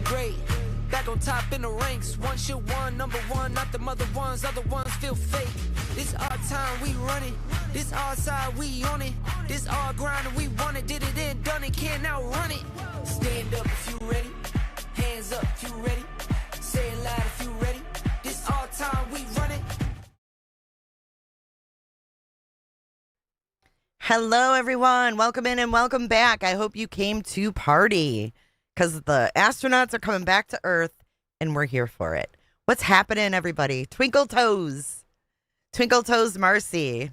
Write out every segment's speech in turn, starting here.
Great. Back on top in the ranks. One shit one, number one, not the mother ones. Other ones feel fake. This our time, we run it. This our side, we on it. This our grind, and we want it. Did it and done it, can't outrun it. Stand up if you ready. Hands up if you ready. Say it loud if you ready. This our time, we run it. Hello, everyone. Welcome in and welcome back. I hope you came to party because the astronauts are coming back to Earth and we're here for it. What's happening, everybody? Twinkle Toes. Twinkle Toes Marcy.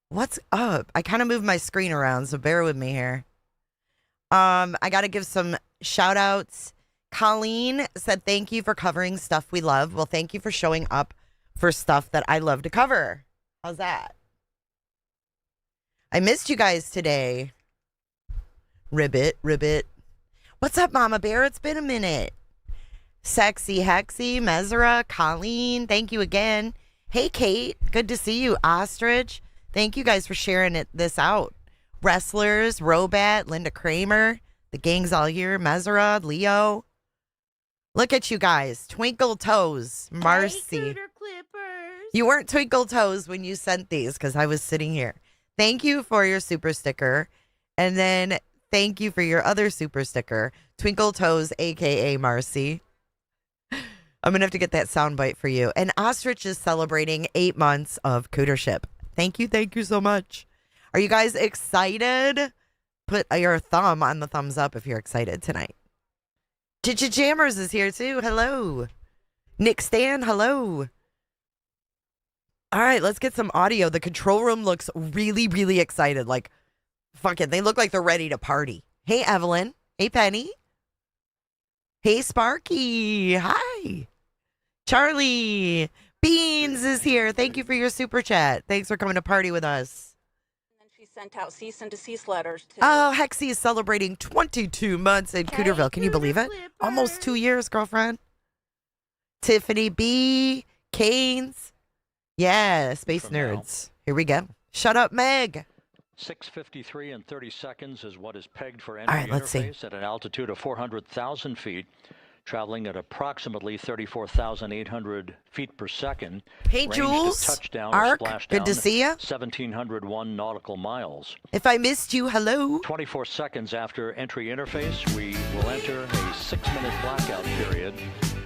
What's up? I kind of moved my screen around, so bear with me here. I got to give some shout outs. Colleen said, thank you for covering stuff we love. Well, thank you for showing up for stuff that I love to cover. How's that? I missed you guys today. Ribbit. What's up, Mama Bear? It's been a minute. Sexy Hexy, Mesra, Colleen, thank you again. Hey, Kate, good to see you. Ostrich, thank you guys for sharing this out. Wrestlers, Robat, Linda Kramer, the gang's all here. Mesra, Leo. Look at you guys. Twinkle Toes, Marcy. Hey, Cooter Clippers. You weren't Twinkle Toes when you sent these because I was sitting here. Thank you for your super sticker. And then thank you for your other super sticker, Twinkle Toes, a.k.a. Marcy. I'm going to have to get that soundbite for you. And Ostrich is celebrating 8 months of cootership. Thank you so much. Are you guys excited? Put your thumb on the thumbs up if you're excited tonight. Jammers is here too. Hello. Nick Stan, hello. All right, let's get some audio. The control room looks really excited. Like, fuck it, they look like they're ready to party. Hey, Evelyn. Hey, Penny. Hey, Sparky. Hi. Charlie. Beans is here. Thank you for your super chat. Thanks for coming to party with us. And then she sent out cease and desist letters too. Oh, Hexy is celebrating 22 months in Hey, Cooterville. Can you believe it? Clippers. Almost 2 years, girlfriend. Tiffany B. Canes. Yeah, Space From now. Nerds. Here we go. Shut up, Meg. 6:53 and 30 seconds is what is pegged for All entry right, let's see. interface at an altitude of 400,000 feet, traveling at approximately 34,800 feet per second. Hey, Range Jules. to touchdown Ark, or splashdown, good to see ya. 1,701 nautical miles. If I missed you, hello. 24 seconds after entry interface, we will enter a 6-minute blackout period.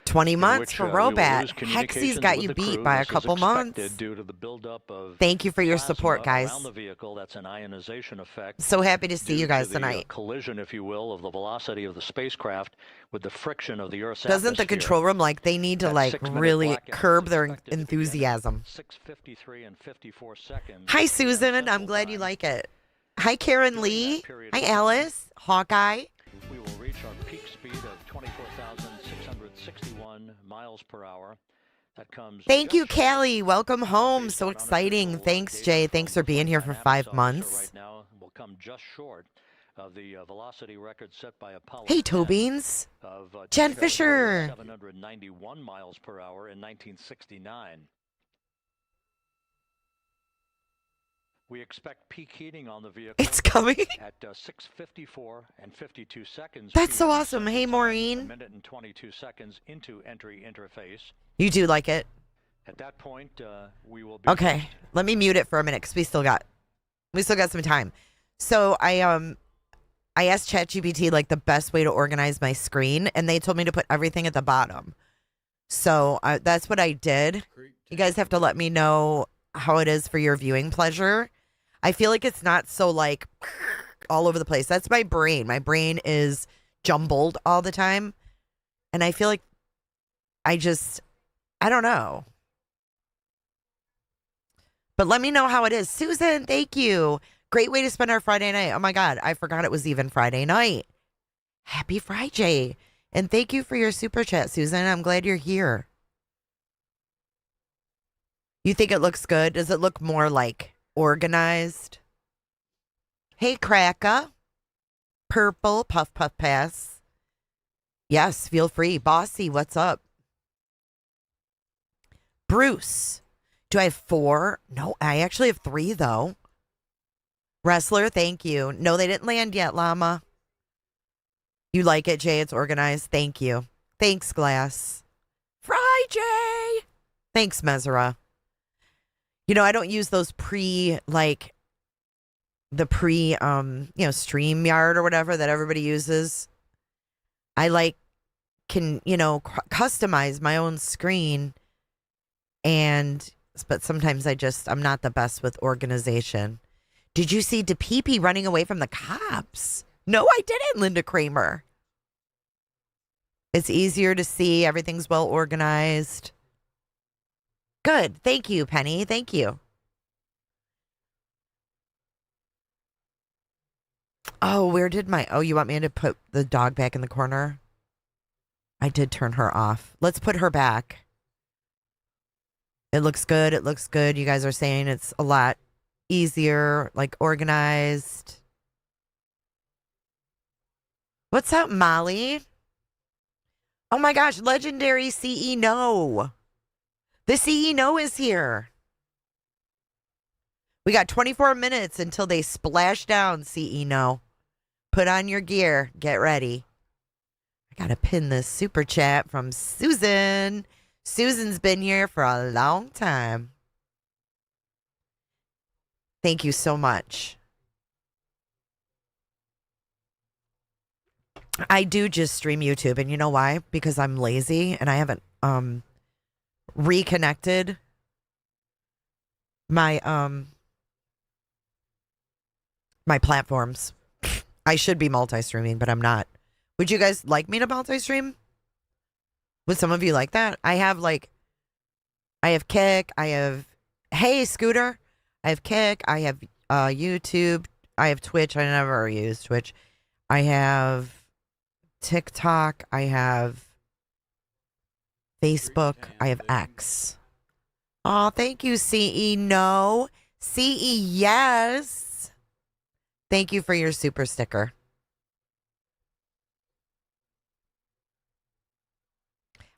20 in months which, for we will Robat. lose Hexy's communications got with you the beat crew. by a This is couple months. expected due to the buildup of Thank you for your plasma support, guys. around the vehicle. That's an ionization effect. So happy to see due you guys to the, tonight. collision, if you will, of the velocity of the spacecraft with the friction of the Earth's Doesn't the atmosphere. control room, like, they need to, That like, 6-minute really blackout is curb their expected to begin at enthusiasm. 6:53 and 54 seconds. Hi, p.m. Susan. I'm Central glad you Time. like it. Hi, Karen During Lee. that period Hi, of time, Alice. Hawkeye. we will reach our peak speed of 24,661 miles per hour. That comes Thank just you, short Callie. Welcome home. based So on exciting. unofficial Thanks, data Jay. from Thanks the for being Flight here for Dynamics 5 Officer months. right now will come just short of the velocity record set by Apollo Hey, 10 Tobeans. of Jen just Fisher. 791 miles per hour in 1969. We expect peak heating on the vehicle It's coming. at 6:54 and 52 seconds. That's so PM awesome. Hey, Central Time, Maureen. A minute and 22 seconds into entry interface. You do like it? At that point, we will be Okay. Let me mute it for a minute because we still got some time. So I asked ChatGPT like the best way to organize my screen, and they told me to put everything at the bottom. So that's what I did. You guys have to let me know how it is for your viewing pleasure. I feel like it's not so like all over the place. That's my brain. My brain is jumbled all the time. And I feel like I don't know. But let me know how it is. Susan, thank you. Great way to spend our Friday night. Oh my God, I forgot it was even Friday night. Happy Friday. And thank you for your super chat, Susan. I'm glad you're here. You think it looks good? Does it look more like organized? Hey, Kraka. Purple, Puff Puff Pass. Yes, feel free. Bossy, what's up? Bruce. Do I have 4? No, I actually have 3, though. Wrestler, thank you. No, they didn't land yet, Llama. You like it, Jay? It's organized. Thank you. Thanks, Glass. Fry, Jay. Thanks, Mesra. You know, I don't use those StreamYard or whatever that everybody uses. I can customize my own screen, but sometimes I'm not the best with organization. Did you see DePepe running away from the cops? No, I didn't, Linda Kramer. It's easier to see. Everything's well organized. Good. Thank you, Penny. Thank you. Oh, you want me to put the dog back in the corner? I did turn her off. Let's put her back. It looks good. It looks good. You guys are saying it's a lot easier, like organized. What's up, Molly? Oh my gosh, legendary CE No. The CE No is here. We got 24 minutes until they splash down, CE No. Put on your gear. Get ready. I got to pin this super chat from Susan. Susan's been here for a long time. Thank you so much. I do just stream YouTube, and you know why? Because I'm lazy and I haven't reconnected my my platforms. I should be multi-streaming, but I'm not. Would you guys like me to multi-stream? Would some of you like that? I have Kick, Hey Scooter, I have Kick, I have YouTube, I have Twitch, I never use Twitch. I have TikTok, I have Facebook, I have X. Oh, thank you, CE No. CE Yes. Thank you for your super sticker.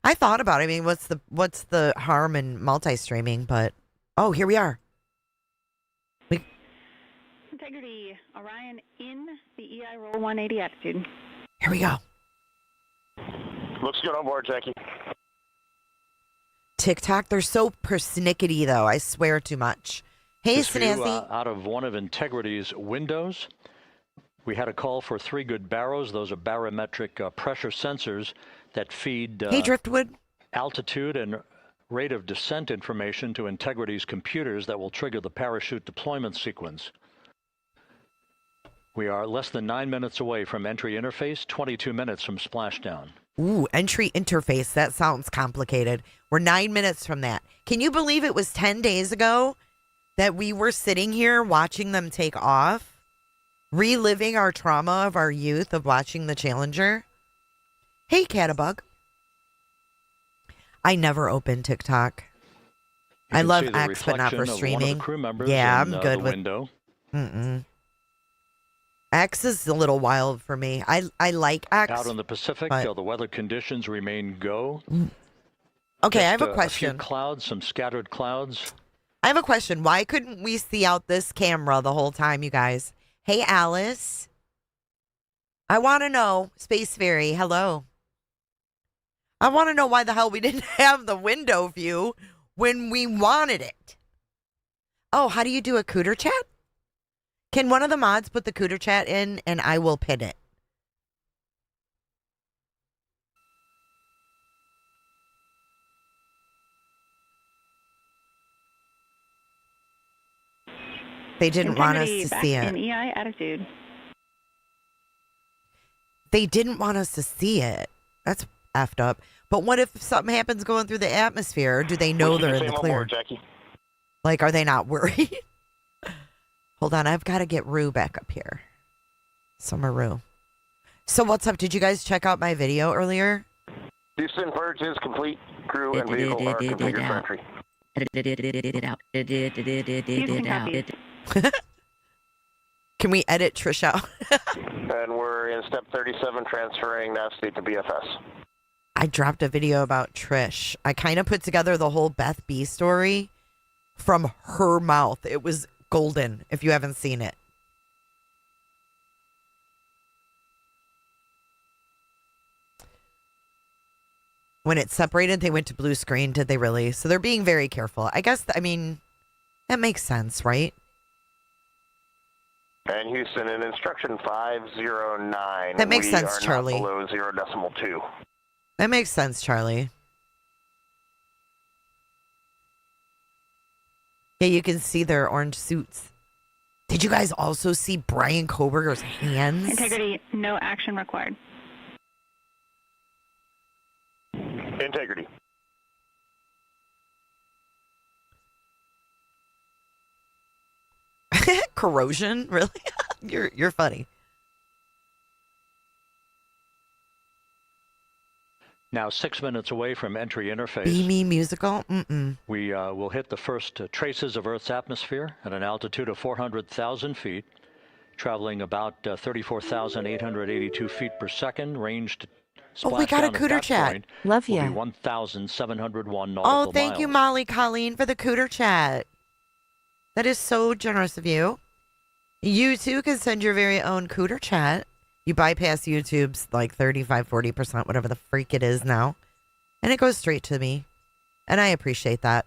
I thought about it. I mean, what's the harm in multi-streaming? But oh, here we are. Integrity, Orion in the EI roll 180 attitude. Here we go. Looks good on board, Jackie. TikTok, they're so persnickety though. I swear too much. Hey, Snazzy. Out of one of Integrity's windows, we had a call for 3 good barrows. Those are barometric pressure sensors that feed hey, Driftwood. Altitude and rate of descent information to Integrity's computers that will trigger the parachute deployment sequence. We are less than 9 minutes away from entry interface, 22 minutes from splashdown. Ooh, entry interface. That sounds complicated. We're 9 minutes from that. Can you believe it was 10 days ago that we were sitting here watching them take off, reliving our trauma of our youth of watching the Challenger? Hey, Catabug. I never open TikTok. I love X, but not for streaming. Yeah, I'm good with window. X is a little wild for me. I like X. Out in the Pacific, the weather conditions remain go. Okay, Just I have a question. A few clouds, some scattered clouds. I have a question. Why couldn't we see out this camera the whole time, you guys? Hey, Alice. I want to know, Space Fairy, hello. I want to know why the hell we didn't have the window view when we wanted it. Oh, how do you do a cooter chat? Can one of the mods put the cooter chat in and I will pin it? They didn't want us to see it. In EI attitude. They didn't want us to see it. That's effed up. But what if something happens going through the atmosphere? Do they know they're in the clear? More, Jackie. Like, are they not worried? Hold on, I've got to get Rue back up here. Summer Rue. So what's up? Did you guys check out my video earlier? Houston, purge is complete. Crew and vehicle are configured for entry. Can we edit Trish out? And we're in step 37, transferring nav state to BFS. I dropped a video about Trish. I kind of put together the whole Beth B story from her mouth. It was golden, if you haven't seen it. When it separated, they went to blue screen. Did they really? So they're being very careful. I guess, I mean, that makes sense, right? And Houston, in instruction 509, that makes sense, Charlie. Not below 0.2. That makes sense, Charlie. Yeah, you can see their orange suits. Did you guys also see Brian Koberger's hands? Integrity, no action required. Integrity. Corrosion? Really? You're funny. Now 6 minutes away from entry interface. Beamy musical? Mm-mm. We will hit the first traces of Earth's atmosphere at an altitude of 400,000 feet, traveling about 34,882 feet per second, range to Oh, we got a cooter chat. Love you. 1,701 nautical Oh, thank you, miles. Molly Colleen, for the cooter chat. That is so generous of you. You too can send your very own cooter chat. You bypass YouTube's like 35-40%, whatever the freak it is now. And it goes straight to me. And I appreciate that.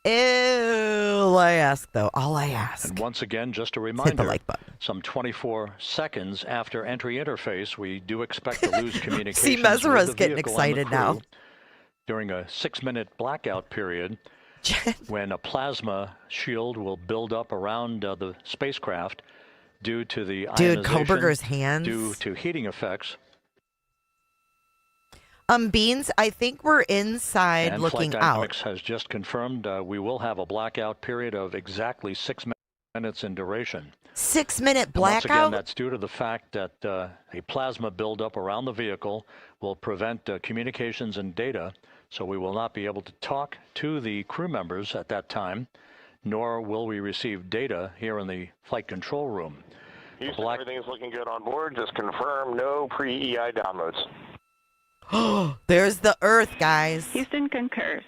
All I ask, though, all I ask. And once again, just a Hit the reminder, like button. some 24 seconds after entry interface, we do expect to lose communication. See, Mesera's getting excited now. During a 6-minute blackout period, when a plasma shield will build up around the spacecraft due to the Dude, ionization, Koberger's hands. due to heating effects. Beans, I think we're inside And looking Flight out. Dynamics has just confirmed we will have a blackout period of exactly 6 minutes in duration. 6-minute And once again, blackout? that's due to the fact that a plasma buildup around the vehicle will prevent communications and data, so we will not be able to talk to the crew members at that time, nor will we receive data here in the flight control room. Houston, everything's looking good on board. Just confirm no pre-EI downloads. There's the Earth, guys. Houston concurs.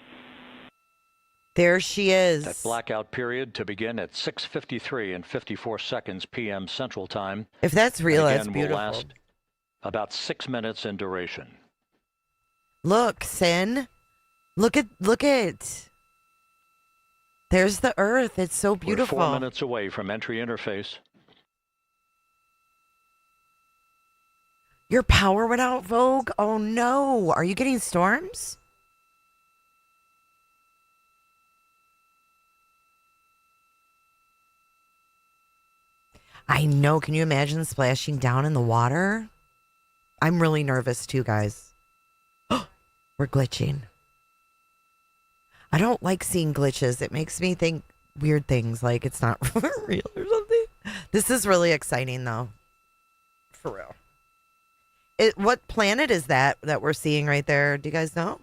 There she is. That blackout period to begin at 6:53 and 54 seconds p.m. Central Time. If that's real, And that's again, beautiful. will last about 6 minutes in duration. Look, Sin. Look at. There's the Earth. It's so beautiful. We're 4 minutes away from entry interface. Your power went out, Vogue? Oh no. Are you getting storms? I know. Can you imagine splashing down in the water? I'm really nervous too, guys. We're glitching. I don't like seeing glitches. It makes me think weird things like it's not real or something. This is really exciting though. For real. What planet is that we're seeing right there? Do you guys know?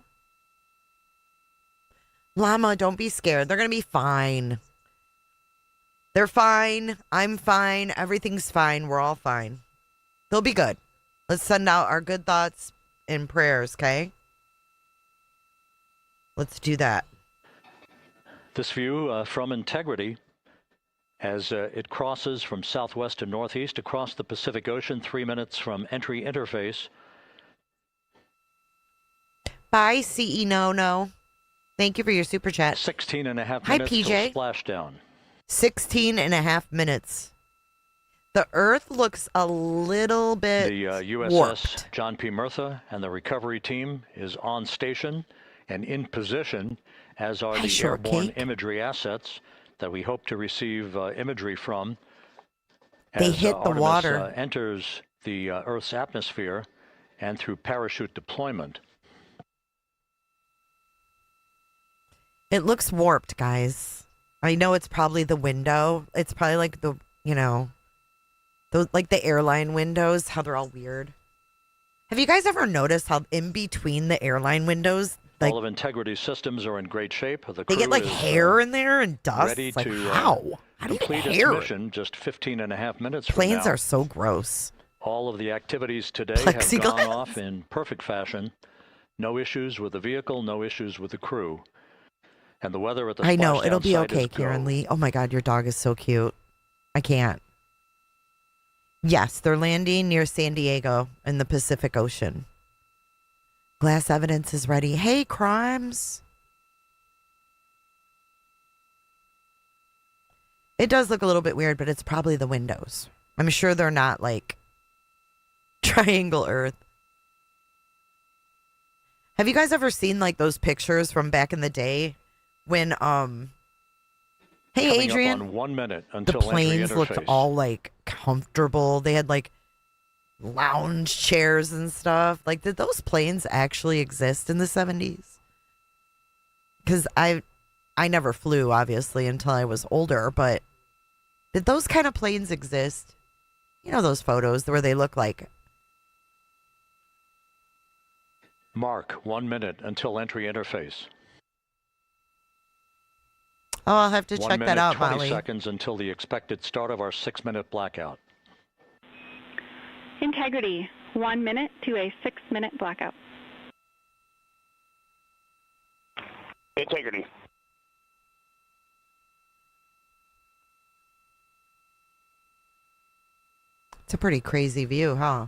Llama, don't be scared. They're going to be fine. They're fine. I'm fine. Everything's fine. We're all fine. They'll be good. Let's send out our good thoughts and prayers, okay? Let's do that. This view from Integrity, as it crosses from southwest to northeast across the Pacific Ocean, 3 minutes from entry interface. Bye, CE No. Thank you for your super chat. 16 and a half Hi, minutes PJ. till splashdown. 16 and a half minutes. The Earth looks a little bit The USS warped. John P. Murtha and the recovery team is on station and in position, as are Hi, the Shortcake. airborne imagery assets that we hope to receive imagery from. They as, hit the Artemis, water. Enters the Earth's atmosphere and through parachute deployment. It looks warped, guys. I know it's probably the window. It's probably like the, like the airline windows, how they're all weird. Have you guys ever noticed how in between the airline windows, like All of Integrity's systems are in great shape. The they crew get like is, hair in there and dust? ready It's like, to how? How do you complete get its hair? mission just 15 and a half minutes Planes from now. are so gross. All of the activities today have Plexiglass. gone off in perfect fashion. No issues with the vehicle, no issues with the crew. And the weather at the I know. splashdown It'll be site okay, is Kieran go. Lee. Oh my God, your dog is so cute. I can't. Yes, they're landing near San Diego in the Pacific Ocean. Glass evidence is ready. Hey, Crimes. It does look a little bit weird, but it's probably the windows. I'm sure they're not like triangle Earth. Have you guys ever seen like those pictures from back in the day when hey Coming Adrian, up on 1 minute the until planes entry looked interface. all like comfortable. They had like lounge chairs and stuff. Like, did those planes actually exist in the 70s? Because I never flew, obviously, until I was older, but did those kind of planes exist? You know those photos where they look like... Mark 1 minute until entry interface. Oh, I'll have to 1 check minute, that out, 20 Molly. seconds until the expected start of our 6-minute blackout. Integrity, 1 minute to a 6-minute blackout. Integrity. It's a pretty crazy view, huh?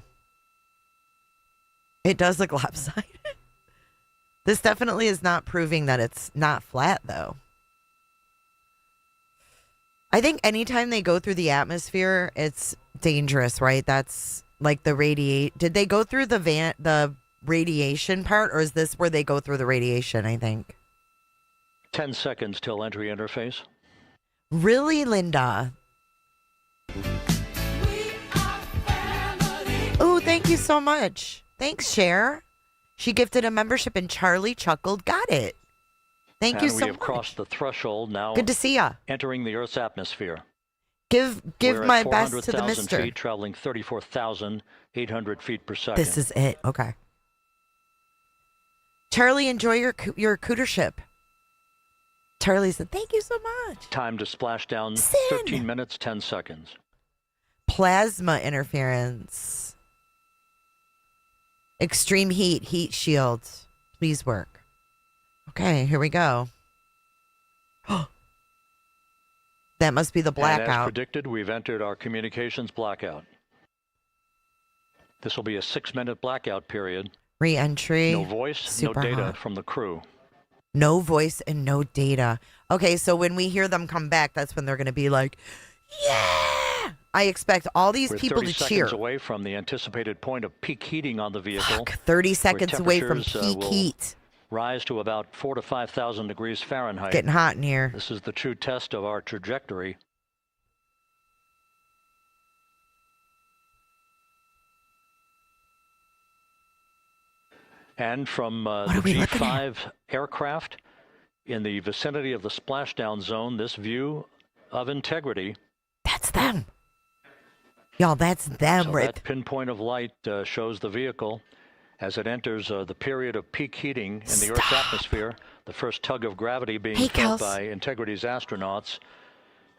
It does look lopsided. This definitely is not proving that it's not flat, though. I think anytime they go through the atmosphere, it's dangerous, right? That's like the Did they go through the radiation part, or is this where they go through the radiation, I think? 10 seconds till entry interface. Really, Linda? Oh, thank you so much. Thanks, Cher. She gifted a membership and Charlie chuckled. Got it. Thank you so much. And we have crossed the threshold now. Good to see ya. Entering the Earth's atmosphere. Give We're my at best to the 400,000 mister. feet, traveling 34,800 feet per second. This is it. Okay. Charlie, enjoy your cootership. Charlie said, thank you so much. Time to splash down. Sin. 13 minutes, 10 seconds. Plasma interference. Extreme heat shields. Please work. Okay, here we go. That must be the blackout. And as predicted, we've entered our communications blackout. This will be a 6-minute blackout period. Re-entry. No voice, Super no data hot. from the crew. No voice and no data. Okay, so when we hear them come back, that's when they're going to be like, yeah! I expect all these We're people 30 to cheer. seconds away from the anticipated point of peak heating on the vehicle. Fuck, 30 seconds away from temperatures, peak will heat. Rise to about 4,000 to 5,000 degrees Fahrenheit. Getting hot in here. This is the true test of our trajectory. And from the G5 aircraft in the vicinity of the splashdown zone, this view of integrity. That's them. Y'all, that's them. So right. that pinpoint of light shows the vehicle as it enters the period of peak heating in the Earth's atmosphere, the first tug of gravity being felt by Integrity's astronauts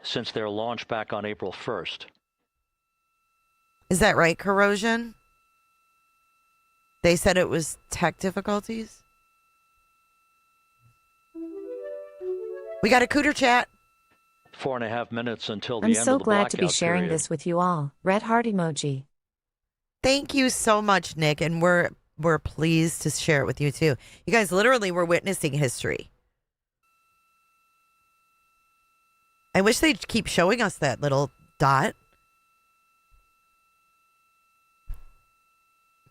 since their launch back on April 1st. Is that right, Corrosion? They said it was tech difficulties? We got a cooter chat. 4.5 minutes until the I'm end so of the glad to be blackout sharing period. this with you all. Red heart emoji. Thank you so much, Nick, and we're pleased to share it with you too. You guys literally were witnessing history. I wish they'd keep showing us that little dot.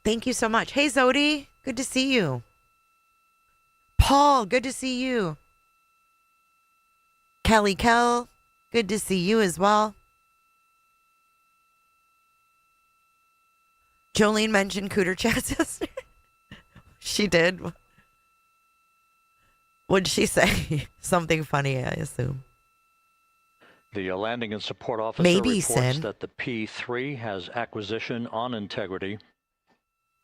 Thank you so much. Hey, Zodi, good to see you. Paul, good to see you. Kelly Kell, good to see you as well. Jolene mentioned cooter chats yesterday. She did. What'd she say? Something funny, I assume. The landing and support officer Maybe reports Sin. that the P-3 has acquisition on Integrity.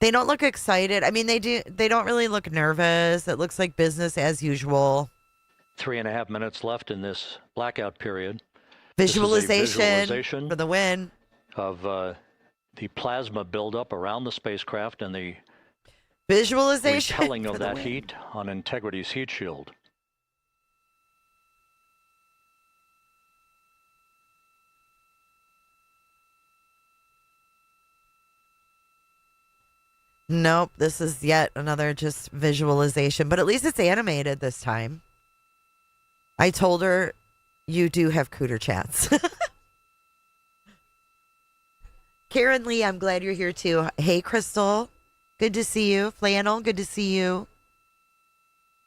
They don't look excited. I mean, they do. They don't really look nervous. It looks like business as usual. 3.5 minutes left in this blackout period. Visualization for the win. Of the plasma buildup around the spacecraft and the visualization repelling of for the that win. heat on Integrity's heat shield. Nope, this is yet another just visualization, but at least it's animated this time. I told her you do have cooter chats. Karen Lee, I'm glad you're here too. Hey, Crystal. Good to see you. Flannel, good to see you.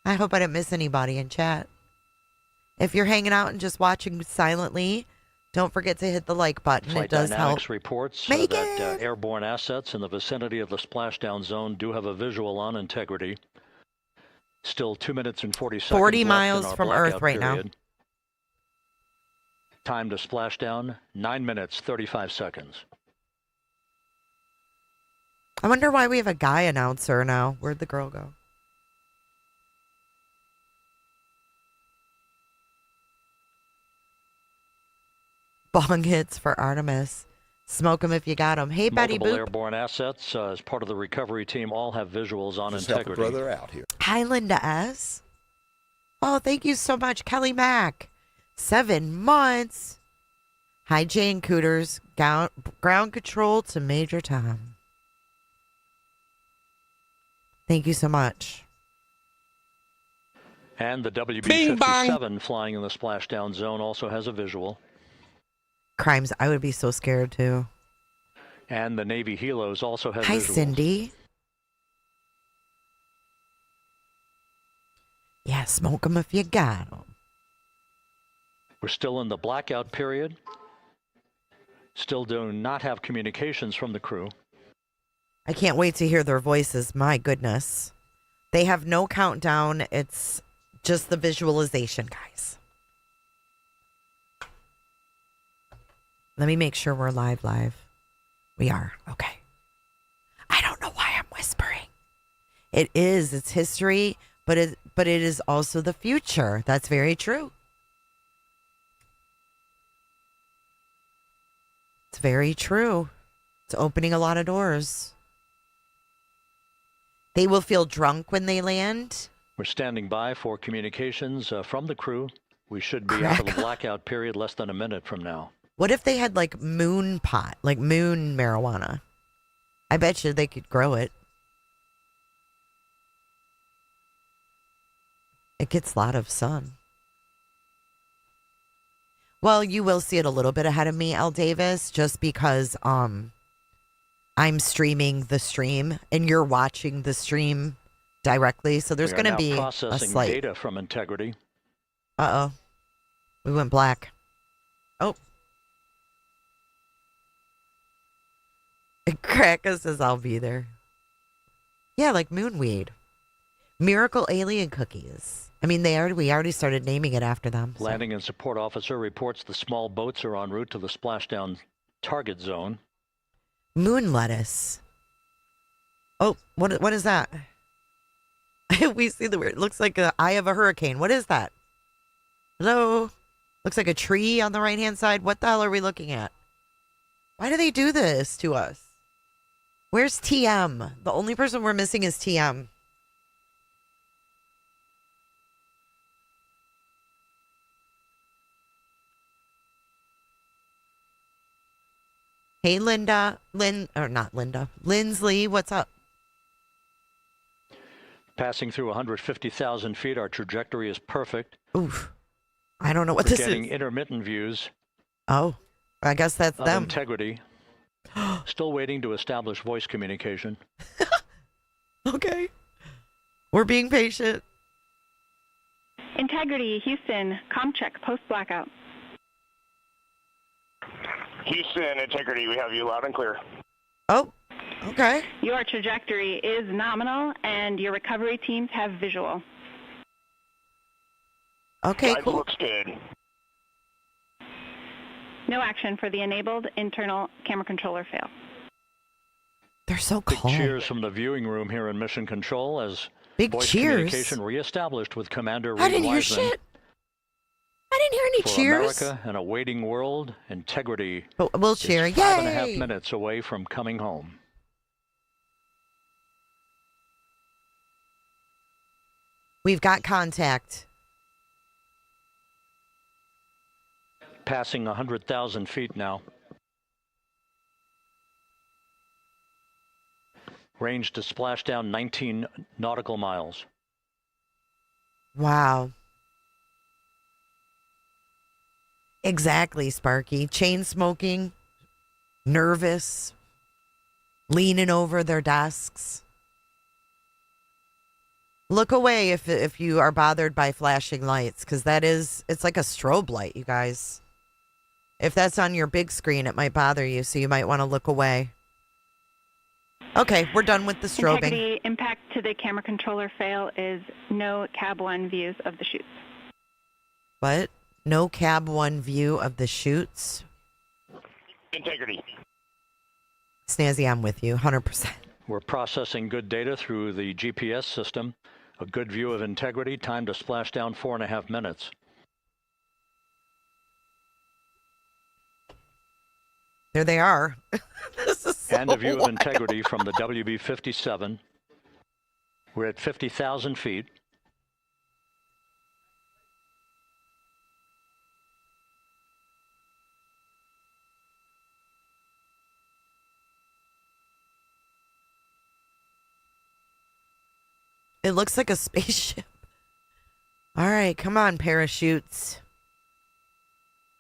I hope I didn't miss anybody in chat. If you're hanging out and just watching silently, don't forget to hit the like button. Flight It does Dynamics help. reports Make that airborne assets in the vicinity of the splashdown zone do have a visual on integrity. Still 2 minutes and 40 seconds 40 left in miles our from blackout Earth right now. period. Time to splashdown, 9 minutes, 35 seconds. I wonder why we have a guy announcer now. Where'd the girl go? Bong hits for Artemis. Smoke them if you got them. Hey, Betty Multiple Boop. airborne assets as part of the recovery team all have visuals on Just help a integrity. brother out here. Hi, Linda S. Oh, thank you so much, Kelly Mack. 7 months. Hi, Jane Cooters. Ground control to Major Tom. Thank you so much. And the WB-57 flying in the splashdown zone also has a visual. Crimes. I would be so scared too. And the Navy Helos also have Hi, visuals. Cindy. Yeah, smoke them if you got them. We're still in the blackout period. Still do not have communications from the crew. I can't wait to hear their voices. My goodness. They have no countdown. It's just the visualization, guys. Let me make sure we're live. We are. Okay. I don't know why I'm whispering. It is. It's history, but it is also the future. That's very true. It's very true. It's opening a lot of doors. They will feel drunk when they land. We're standing by for communications from the crew. We should be out of the blackout period less than a minute from now. What if they had like moon pot, like moon marijuana? I bet you they could grow it. It gets a lot of sun. Well, you will see it a little bit ahead of me, L. Davis, just because I'm streaming the stream and you're watching the stream directly. So there's going to be a processing slight data from integrity. Uh-oh. We went black. Oh. Kraka says I'll be there. Yeah, like moonweed. Miracle alien cookies. I mean, we already started naming it after them. So. Landing and support officer reports the small boats are en route to the splashdown target zone. Moon lettuce. Oh, what is that? We see the weird. It looks like the eye of a hurricane. What is that? Hello? Looks like a tree on the right-hand side. What the hell are we looking at? Why do they do this to us? Where's TM? The only person we're missing is TM. Hey, Linda. Not Linda. Lindsley, what's up? Passing through 150,000 feet, our trajectory is perfect. Oof. I don't know what We're this getting is. intermittent views. Oh, I guess that's of them. Integrity. Still waiting to establish voice communication. Okay. We're being patient. Integrity, Houston, comm check, post-blackout. Houston, Integrity, we have you loud and clear. Oh, okay. Your trajectory is nominal, and your recovery teams have visual. Okay, Guide cool. looks good. No action for the enabled internal camera controller fail. They're so Big calm. cheers from the viewing room here in Mission Control as Big voice cheers. communication reestablished with Commander Reed I didn't hear Wiseman. shit. I didn't hear any For cheers. America and a waiting world, Integrity But we'll is cheer. 5.5 Yay! minutes away from coming home. We've got contact. Passing 100,000 feet now. Range to splashdown 19 nautical miles. Wow. Exactly, Sparky. Chain smoking, nervous, leaning over their desks. Look away if you are bothered by flashing lights, because it's like a strobe light, you guys. If that's on your big screen, it might bother you, so you might want to look away. Okay, we're done with the strobing. Integrity impact to the camera controller fail is no cab 1 views of the chutes. What? No cab 1 view of the chutes? Integrity. Snazzy, I'm with you, 100%. We're processing good data through the GPS system. A good view of integrity, time to splashdown 4.5 minutes. There they are. This is so And a view wild. of integrity from the WB-57. We're at 50,000 feet. It looks like a spaceship. All right, come on, parachutes.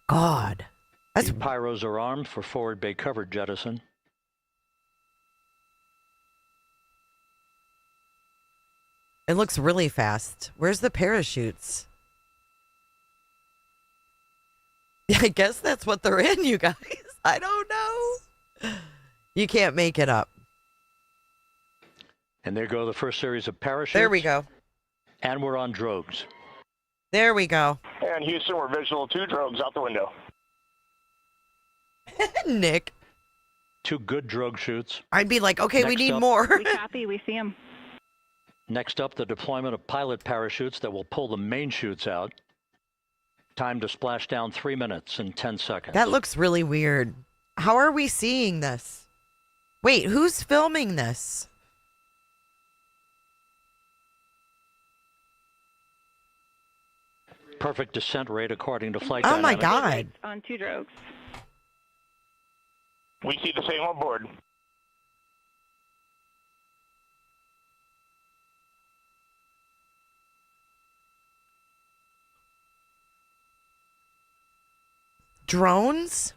God. That's The pyros are armed for forward bay cover jettison. It looks really fast. Where's the parachutes? Yeah, I guess that's what they're in, you guys. I don't know. You can't make it up. And there go the first series of parachutes. There we go. And we're on drogues. There we go. And Houston, we're visual 2 drogues out the window. Nick. 2 good drogue shoots. I'd be like, okay, we Next need up. more. We copy, we see them. Next up, the deployment of pilot parachutes that will pull the main chutes out. Time to splash down 3 minutes and 10 seconds. That looks really weird. How are we seeing this? Wait, who's filming this? Perfect descent rate according to flight Oh my dynamics. God. On 2 drogues. We see the same on board. Drones?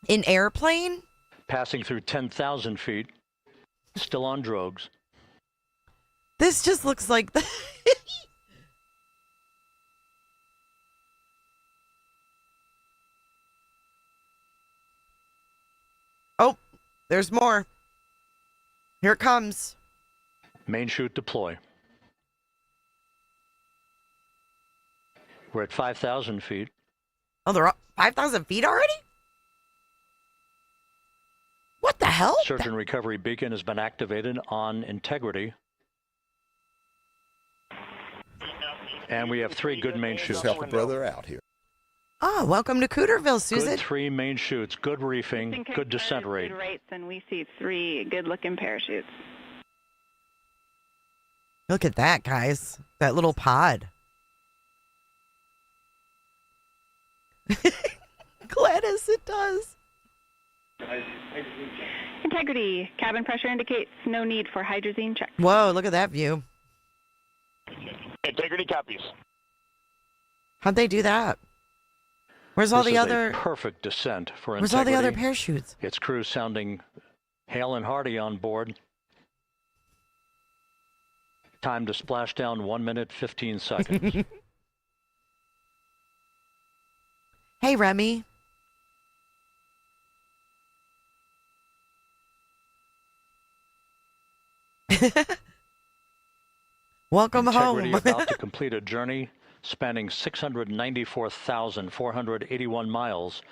In airplane? Passing through 10,000 feet. Still on drogues. This just looks like the Oh, there's more. Here it comes. Main chute deploy. We're at 5,000 feet. Oh, they're up 5,000 feet already? What the hell? Search and recovery beacon has been activated on integrity. And we have 3 good main chutes. Just help a brother out here. Oh, welcome to Cooterville, Susan. Good 3 main chutes, good reefing, Houston good descent rate. Good rates, and we see 3 good-looking parachutes. Look at that, guys. That little pod. Gladys, it does. Integrity. Cabin pressure indicates no need for hydrazine check. Whoa, look at that view. Integrity copies. How'd they do that? Where's all This the is other a perfect descent for Where's all the other integrity. parachutes? Its crew sounding hale and hearty on board. Time to splash down 1 minute, 15 seconds. Hey, Remy. Welcome Integrity home. about to complete a journey spanning 694,481 miles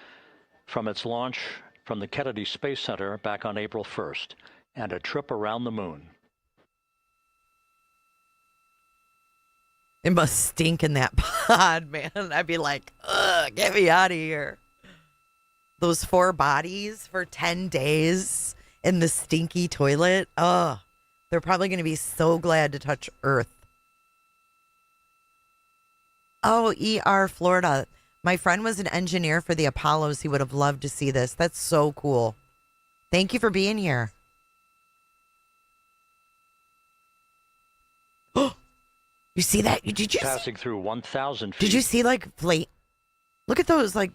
from its launch from the Kennedy Space Center back on April 1st, and a trip around the moon. It must stink in that pod, man. I'd be like, ugh, get me out of here. Those 4 bodies for 10 days in the stinky toilet. Ugh. They're probably going to be so glad to touch Earth. Oh, ER Florida. My friend was an engineer for the Apollos. He would have loved to see this. That's so cool. Thank you for being here. You see that? Did you Passing through 1,000 feet. Did you see like flame? Look at those like.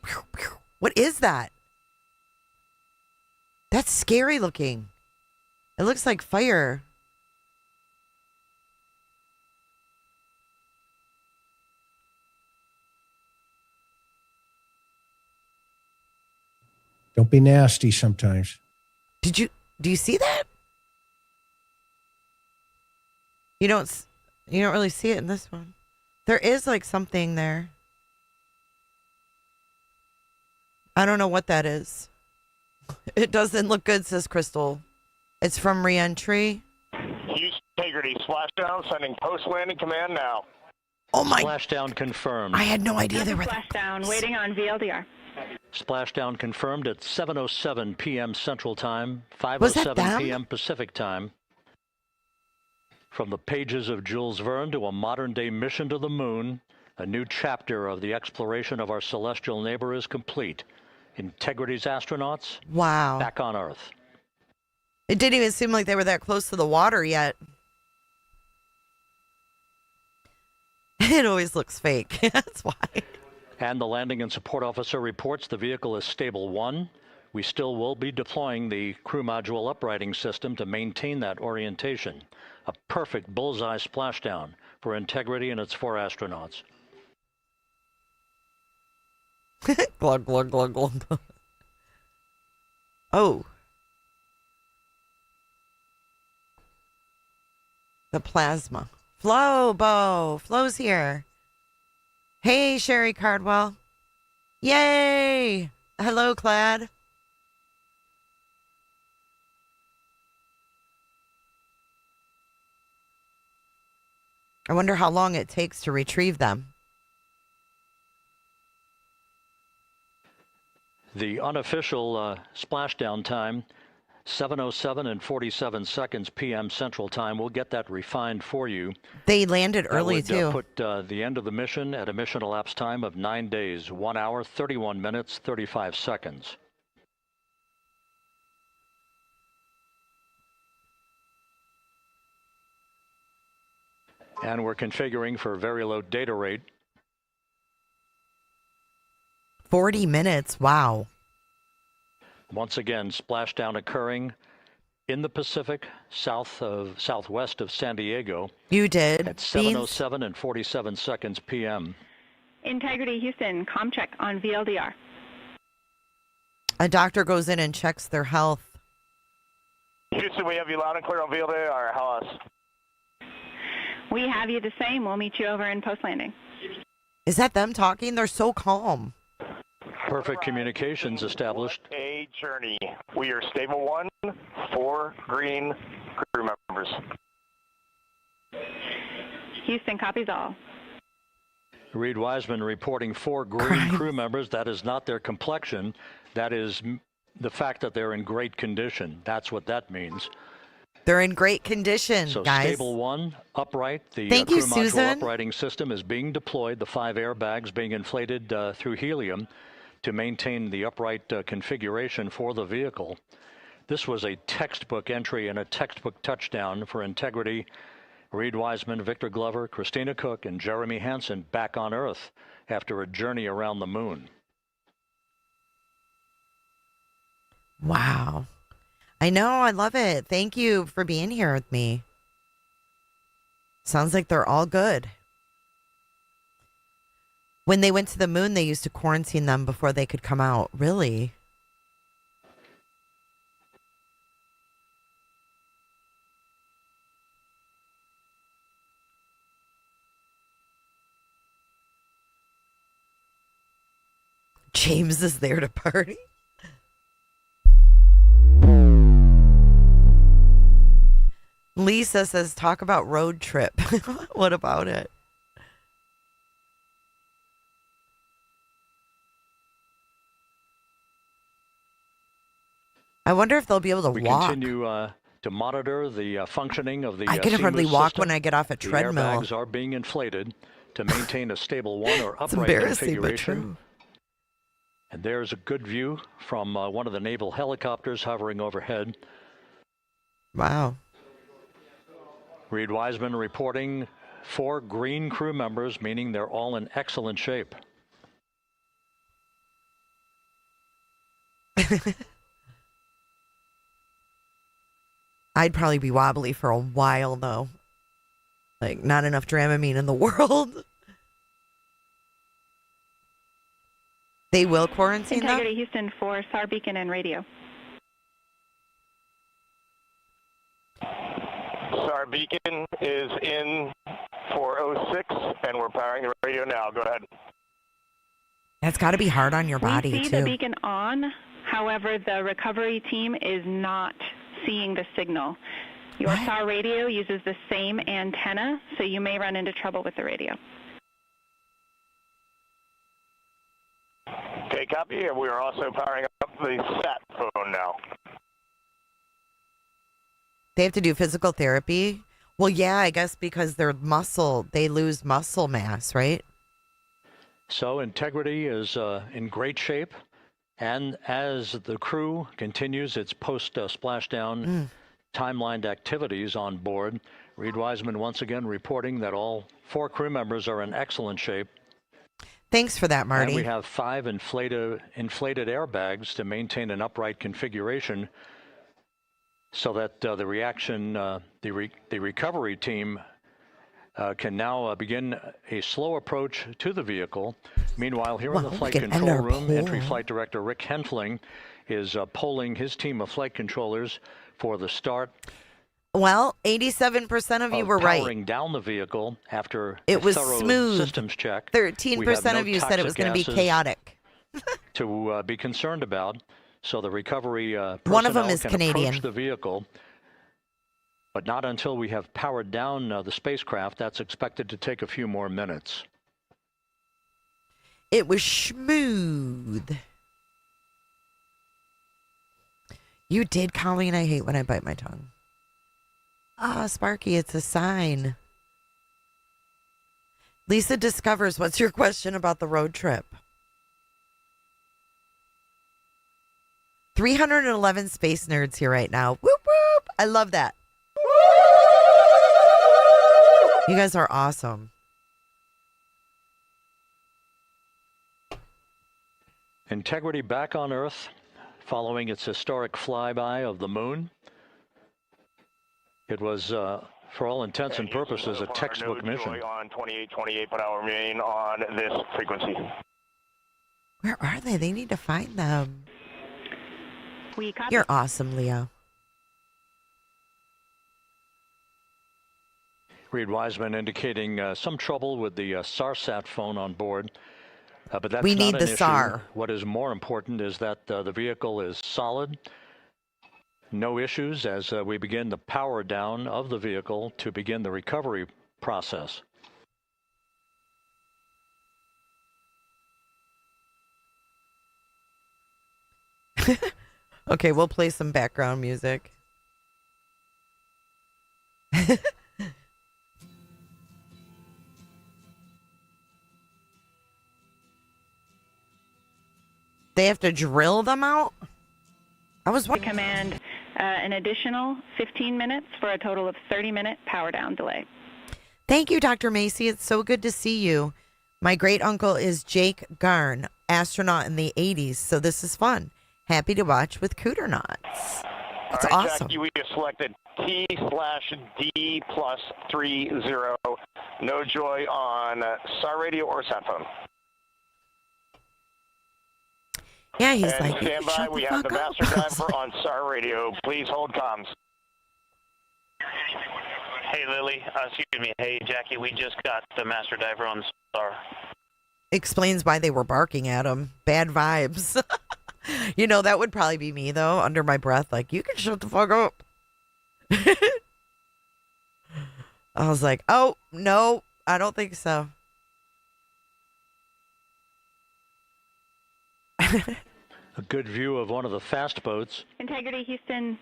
What is that? That's scary looking. It looks like fire. Don't be nasty sometimes. Do you see that? You don't really see it in this one. There is like something there. I don't know what that is. It doesn't look good, says Crystal. It's from reentry. Houston Integrity, Splashdown, sending post-landing command now. Oh my! Splashdown confirmed. I had no idea they were there. Splashdown, waiting on VLDR. Splashdown confirmed at 7:07 p.m. Central Time, Was that 5:07 them? p.m. Pacific Time. From the pages of Jules Verne to a modern-day mission to the moon, a new chapter of the exploration of our celestial neighbor is complete. Integrity's astronauts Wow. back on Earth. It didn't even seem like they were that close to the water yet. It always looks fake. That's why. And the landing and support officer reports the vehicle is stable 1. We still will be deploying the crew module uprighting system to maintain that orientation. A perfect bullseye splashdown for Integrity and its 4 astronauts. Glug, glug, glug, glug. Oh. The plasma. Flo, Bo. Flo's here. Hey, Sherry Cardwell. Yay. Hello, Clad. I wonder how long it takes to retrieve them. The unofficial splashdown time, 7:07 and 47 seconds p.m. Central Time. We'll get that refined for you. They landed early, that would, too. Put the end of the mission at a mission elapsed time of 9 days, 1 hour, 31 minutes, 35 seconds. And we're configuring for very low data rate. 40 minutes. Wow. Once again, splashdown occurring in the Pacific, southwest of San Diego. You did. At 7:07 and 47 seconds p.m. Integrity, Houston, comm check on VLDR. A doctor goes in and checks their health. Houston, we have you loud and clear on VLDR. How us? We have you the same. We'll meet you over in post-landing. Is that them talking? They're so calm. Perfect communications established. A journey. We are stable 1, 4 green crew members. Houston copies all. Reed Wiseman reporting 4 green crew members. That is not their complexion. That is the fact that they're in great condition. That's what that means. They're in great condition, So guys. stable 1, upright. The Thank crew you, module Susan. uprighting system is being deployed. The 5 airbags being inflated through helium to maintain the upright configuration for the vehicle. This was a textbook entry and a textbook touchdown for Integrity. Reed Wiseman, Victor Glover, Christina Cook, and Jeremy Hansen back on Earth after a journey around the moon. Wow. I know. I love it. Thank you for being here with me. Sounds like they're all good. When they went to the moon, they used to quarantine them before they could come out. Really? James is there to party. Lisa says, talk about road trip. What about it? I wonder if they'll be able to We walk. continue to monitor the functioning of the I can hardly CMOS walk system. when I get off a treadmill. The airbags are being inflated to maintain a stable 1 or It's upright embarrassing, but configuration. true. And there's a good view from one of the naval helicopters hovering overhead. Wow. Reed Wiseman reporting 4 green crew members, meaning they're all in excellent shape. I'd probably be wobbly for a while, though. Like, not enough Dramamine in the world. They will quarantine, though? Integrity Houston for SAR beacon and radio. SAR beacon is in 406, and we're powering the radio now. Go ahead. That's got to be hard on your body, we see too. the beacon on. However, the recovery team is not seeing the signal. Your What? SAR radio uses the same antenna, so you may run into trouble with the radio. Okay, copy. And we are also powering up the sat phone now. They have to do physical therapy? Well, yeah, I guess because their muscle, they lose muscle mass, right? So Integrity is in great shape. And as the crew continues its post-splashdown timelined activities on board, Reed Wiseman once again reporting that all 4 crew members are in excellent shape. Thanks for that, Marty. And we have 5 inflated airbags to maintain an upright configuration so that the recovery team can now begin a slow approach to the vehicle. Meanwhile, here in the flight control room, Entry Flight Director Rick Henfling is polling his team of flight controllers for the start. Well, 87% of you were right. Powering down the vehicle after it was thorough smooth. Systems check. 13% of you said it was going to be chaotic. To be concerned about, so the recovery one of them is can Canadian. approach the vehicle, but not until we have powered down the spacecraft. That's expected to take a few more minutes. It was smooth. You did, Colleen. I hate when I bite my tongue. Ah, Sparky, it's a sign. Lisa discovers, what's your question about the road trip? 311 space nerds here right now. Whoop, whoop. I love that. You guys are awesome. Integrity back on Earth following its historic flyby of the moon. It was, for all intents and purposes, a textbook mission. On 2828, but I'll remain on this frequency. Where are they? They need to find them. We copy. You're awesome, Leo. Reed Wiseman indicating some trouble with the SARSAT phone on board. But that's we not need an the issue. SAR. What is more important is that the vehicle is solid. No issues as we begin the power down of the vehicle to begin the recovery process. Okay, we'll play some background music. They have to drill them out? I was wondering. Command an additional 15 minutes for a total of 30-minute power down delay. Thank you, Dr. Macy. It's so good to see you. My great uncle is Jake Garn, astronaut in the 80s, so this is fun. Happy to watch with Cooternauts. That's all right, awesome. Jackie, we have selected T/D+30. No joy on SAR radio or sat phone. Yeah, he's and like, stand by. shut We the have the fuck up. master driver on SAR radio. Please hold comms. Hey, Lily. Excuse me. Hey, Jackie. We just got the master diver on the SAR. Explains why they were barking at him. Bad vibes. You know, that would probably be me, though, under my breath. Like, you can shut the fuck up. I was like, oh, no, I don't think so. A good view of one of the fast boats. Integrity Houston,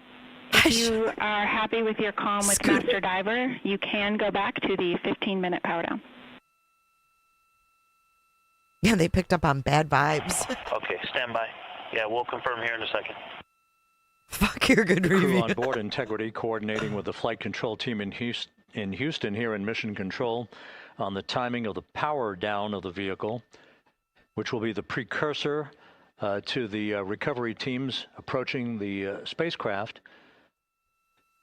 if you are happy with your comm with Master Diver, you can go back to the 15-minute power down. Yeah, they picked up on bad vibes. Okay, stand by. Yeah, we'll confirm here in a second. Fuck your good The crew review. on board Integrity coordinating with the flight control team in in Houston here in Mission Control on the timing of the power down of the vehicle, which will be the precursor to the recovery teams approaching the spacecraft.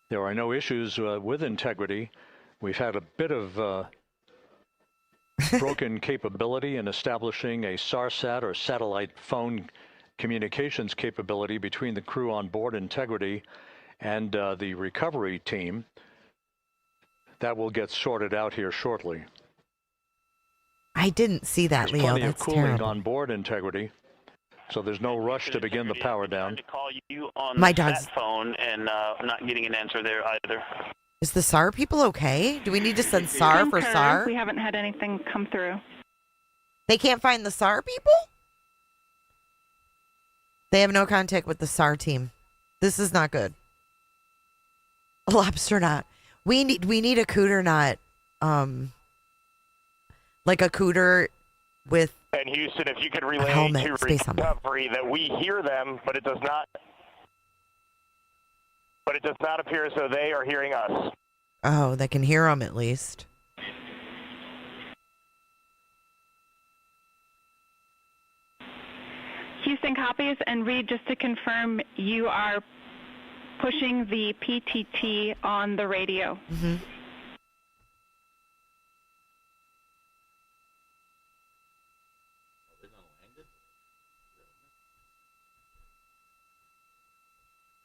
There are no issues with integrity. We've had a bit of broken capability in establishing a SARSAT or satellite phone communications capability between the crew on board Integrity and the recovery team. That will get sorted out here shortly. I didn't see that, There's Leo. plenty That's of cooling terrible. on board Integrity, so there's no rush to begin the power down. To call you on My the dog's- sat phone and not getting an answer there either. Is the SAR people okay? Do we need to send SAR for Concur. SAR? We haven't had anything come through. They can't find the SAR people? They have no contact with the SAR team. This is not good. Lobsternaut. We need a cooter knot. Like a cooter with And Houston, if you could relay helmet, to space helmet. recovery that we hear them, but it does not appear as though they are hearing us. Oh, they can hear them at least. Houston copies, and Reed, just to confirm, you are pushing the PTT on the radio. Mm-hmm.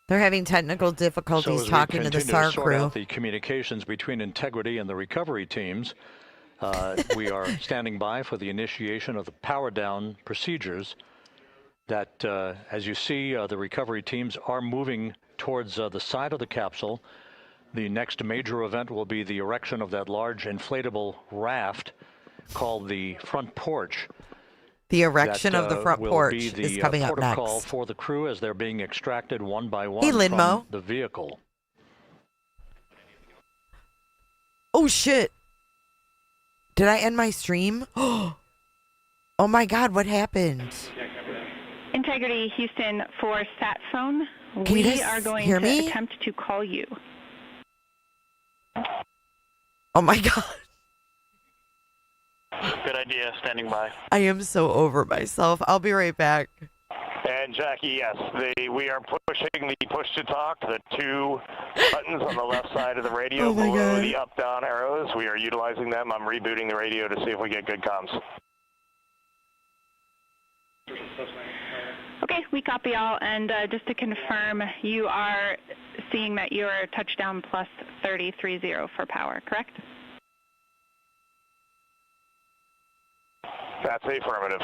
They're having technical difficulties So talking to the SAR sort crew. out the communications between Integrity and the recovery teams, we are standing by for the initiation of the power down procedures that, as you see, the recovery teams are moving towards the side of the capsule. The next major event will be the erection of that large inflatable raft called the front porch. The erection of the front porch is coming up next. Protocol for the crew as they're being extracted one by one Hey, from Linmo. the vehicle. Oh, shit. Did I end my stream? Oh, my God. What happened? Integrity, Houston, for sat phone, Can you we guys are going hear to me? attempt to call you. Oh, my God. Good idea, standing by. I am so over myself. I'll be right back. And Jackie, yes, we are pushing the push to talk, the two buttons on the left side of the radio Oh my below God. the up-down arrows. We are utilizing them. I'm rebooting the radio to see if we get good comms. Okay, we copy all, and just to confirm, you are seeing that you are touchdown plus 3030 for power, correct? That's affirmative.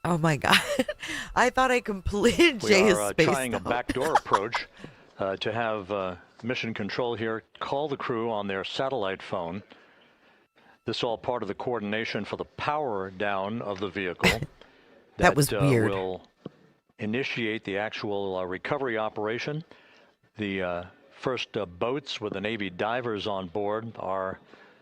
Oh, my God. I thought I completed We Jay's are space. trying a backdoor approach to have Mission Control here call the crew on their satellite phone. This is all part of the coordination for the power down of the vehicle. That was weird. Will initiate the actual recovery operation. The first boats with the Navy divers on board are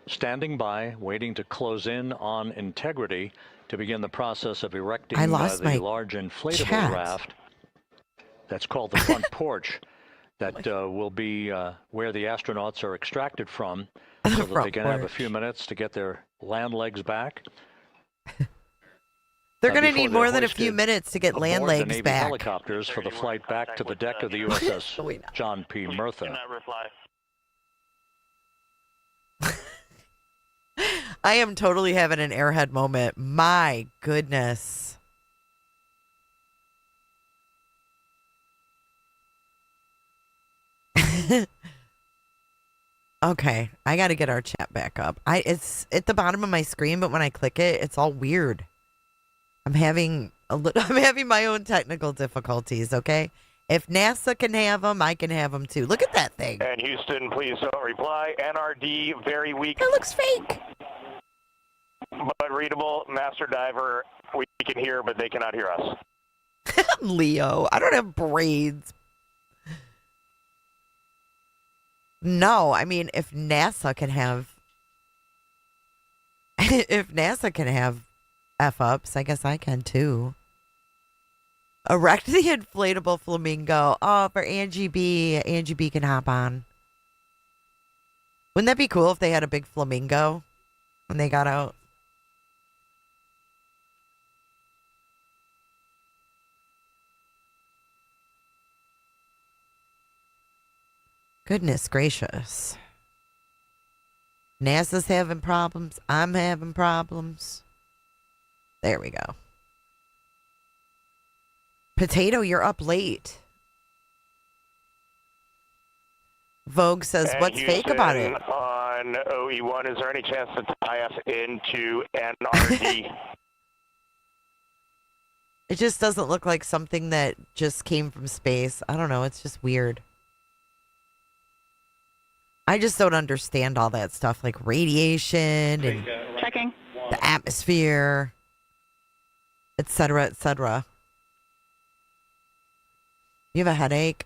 standing by, waiting to close in on Integrity to begin the process of erecting I lost the my large inflatable chat. raft. That's called the front porch. That will be where the astronauts are extracted from, so that they front can have a porch. few minutes to get their land legs back. They're going to before need more they're than a few hoisted minutes to get land aboard the legs Navy back. helicopters for the flight back to the deck of the USS John P. Do Murtha. not reply. I am totally having an airhead moment. My goodness. Okay, I got to get our chat back up. It's at the bottom of my screen, but when I click it, it's all weird. I'm having I'm having my own technical difficulties, okay? If NASA can have them, I can have them too. Look at that thing. And Houston, please don't reply. NRD, very weak, It looks fake. but readable. Master Diver, we can hear, but they cannot hear us. Leo, I don't have braids. No, I mean, if NASA can have If NASA can have F-ups, I guess I can too. Erect the inflatable flamingo. Oh, for Angie B. Angie B can hop on. Wouldn't that be cool if they had a big flamingo when they got out? Goodness gracious. NASA's having problems. I'm having problems. There we go. Potato, you're up late. Vogue says, And what's fake about it? On OE1, is there any chance to tie us into NRD? It just doesn't look like something that just came from space. I don't know. It's just weird. I just don't understand all that stuff, like radiation and Checking. the atmosphere, et cetera, et cetera. You have a headache?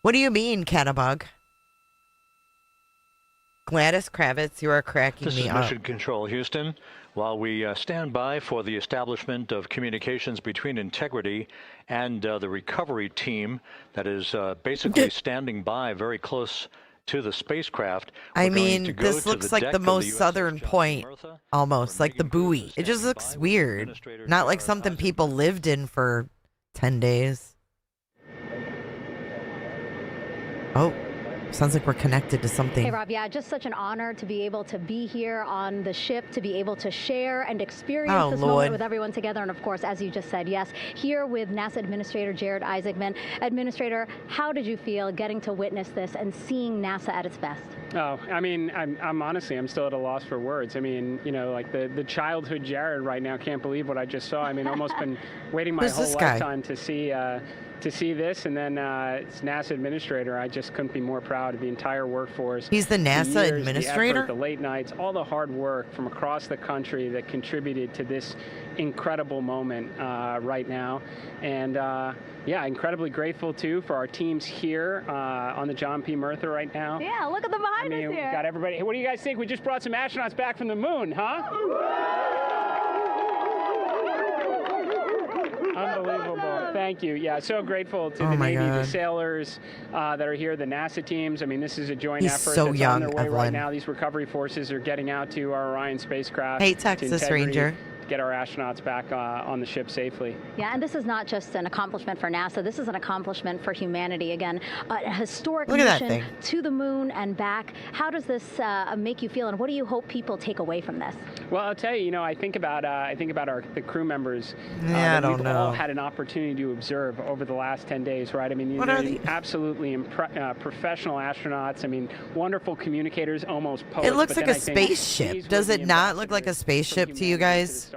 What do you mean, Catabug? Gladys Kravitz, you are cracking This me is up. Mission Control, Houston. While we stand by for the establishment of communications between Integrity and the recovery team that is basically standing by very close to the spacecraft. I mean, this looks like the most southern point, almost, like the buoy. It just looks weird. Not like something people lived in for 10 days. Oh, sounds like we're connected to something. Hey, Rob, yeah, just such an honor to be able to be here on the ship, to be able to share and experience this moment with everyone together. And of course, as you just said, yes, here with NASA Administrator Jared Isaacman. Administrator, how did you feel getting to witness this and seeing NASA at its best? Oh, I mean, I'm honestly, I'm still at a loss for words. I mean, you know, like the childhood Jared right now can't believe what I just saw. I mean, almost been waiting my whole lifetime to see this, and then it's NASA Administrator. I just couldn't be more proud of the entire workforce. He's the NASA Administrator? The effort, the late nights, all the hard work from across the country that contributed to this incredible moment right now. And yeah, incredibly grateful too for our teams here on the John P. Murtha right now. Yeah, look at the behind us here. We got everybody. Hey, what do you guys think? We just brought some astronauts back from the moon, huh? Unbelievable. Thank you. Yeah, so grateful to the Navy, the sailors that are here, the NASA teams. I mean, this is a joint effort that's on their way right now. These recovery forces are getting out to our Orion spacecraft. Hey, Texas Ranger. Get our astronauts back on the ship safely. Yeah, and this is not just an accomplishment for NASA. This is an accomplishment for humanity. Again, a historic mission to the moon and back. How does this make you feel, and what do you hope people take away from this? Well, I'll tell you. You know, I think about the crew members that we've all had an opportunity to observe over the last 10 days, right? I mean, these are absolutely professional astronauts. I mean, wonderful communicators, almost poets. It looks like a spaceship. Does it not look like a spaceship to you guys?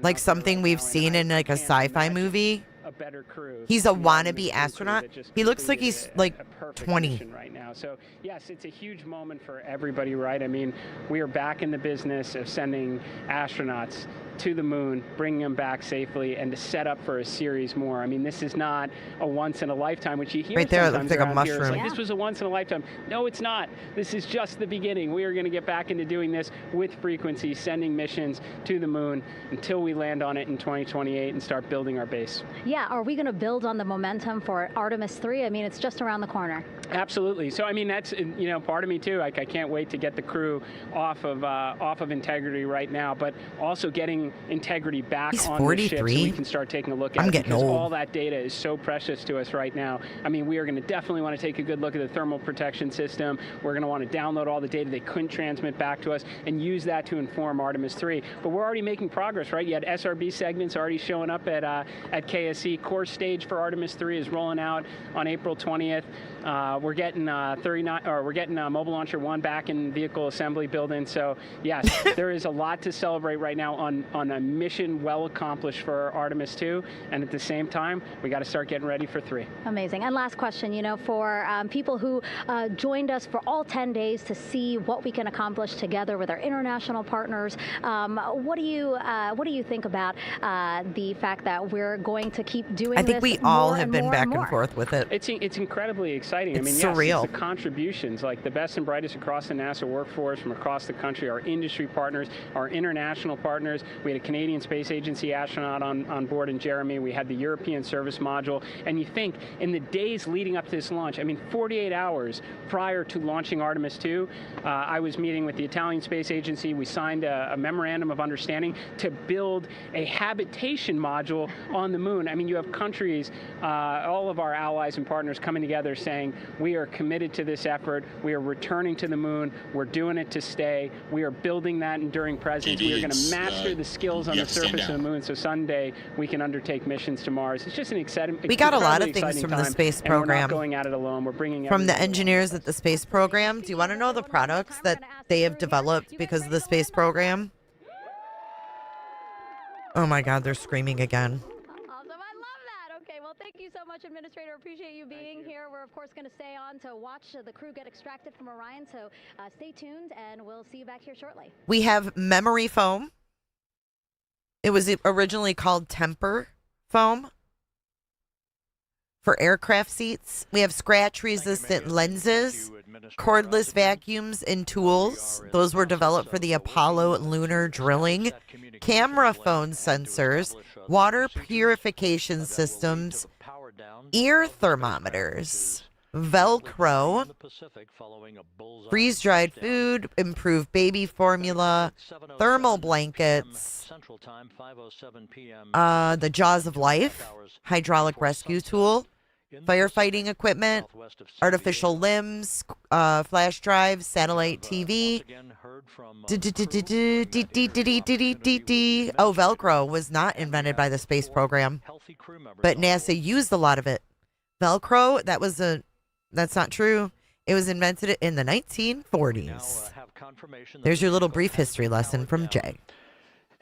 Like something we've seen in like a sci-fi movie? A better crew. He's a wannabe astronaut. He looks like he's like 20 right now. So yes, it's a huge moment for everybody, right? I mean, we are back in the business of sending astronauts to the moon, bringing them back safely, and to set up for a series more. I mean, this is not a once in a lifetime, which you hear right there. It sometimes looks like a around here. mushroom. It's like, this was a once in a lifetime. No, it's not. This is just the beginning. We are going to get back into doing this with frequency, sending missions to the moon until we land on it in 2028 and start building our base. Yeah, are we going to build on the momentum for Artemis 3? I mean, it's just around the corner. Absolutely. So, I mean, that's, you know, part of me too. Like, I can't wait to get the crew off of Integrity right now, but also getting Integrity back on the ship so we can start taking a look at it. Getting old. All that data is so precious to us right now. I mean, we are going to definitely want to take a good look at the thermal protection system. We're going to want to download all the data they couldn't transmit back to us and use that to inform Artemis 3. But we're already making progress, right? You had SRB segments already showing up at KSC. Core stage for Artemis 3 is rolling out on April 20th. We're getting Mobile Launcher 1 back in vehicle assembly building. So yes, there is a lot to celebrate right now on a mission well accomplished for Artemis 2, and at the same time, we got to start getting ready for 3. Amazing. And last question, you know, for people who joined us for all 10 days to see what we can accomplish together with our international partners, what do you think about the fact that we're going to keep keep doing. I think this we all more have and been more back and and more. forth with it. It's incredibly exciting. It's I mean, surreal. yes, it's the contributions, like the best and brightest across the NASA workforce from across the country, our industry partners, our international partners. We had a Canadian Space Agency astronaut on board in Jeremy. We had the European Service Module. And you think, in the days leading up to this launch, I mean, 48 hours prior to launching Artemis 2, I was meeting with the Italian Space Agency. We signed a memorandum of understanding to build a habitation module on the moon. I mean, you have countries, all of our allies and partners coming together saying, we are committed to this effort. We are returning to the moon. We're doing it to stay. We are building that enduring presence. We are going to master the skills on the surface of the moon so someday we can undertake missions to Mars. It's just an exciting. We got a lot of things from the space program. We're not going at it alone. We're bringing from the engineers at the space program. Do you want to know the products that they have developed because of the space program? Oh my God, they're screaming again. Awesome. I love that. Okay, well, thank you so much, Administrator. Appreciate you being here. We're, of course, going to stay on to watch the crew get extracted from Orion, so stay tuned, and we'll see you back here shortly. We have memory foam. It was originally called temper foam for aircraft seats. We have scratch-resistant lenses, cordless vacuums and tools. Those were developed for the Apollo lunar drilling. Camera phone sensors, water purification systems, ear thermometers, Velcro, freeze-dried food, improved baby formula, thermal blankets, the Jaws of Life, hydraulic rescue tool, firefighting equipment, artificial limbs, flash drives, satellite TV. Oh, Velcro was not invented by the space program, but NASA used a lot of it. Velcro, that's not true. It was invented in the 1940s. There's your little brief history lesson from Jay.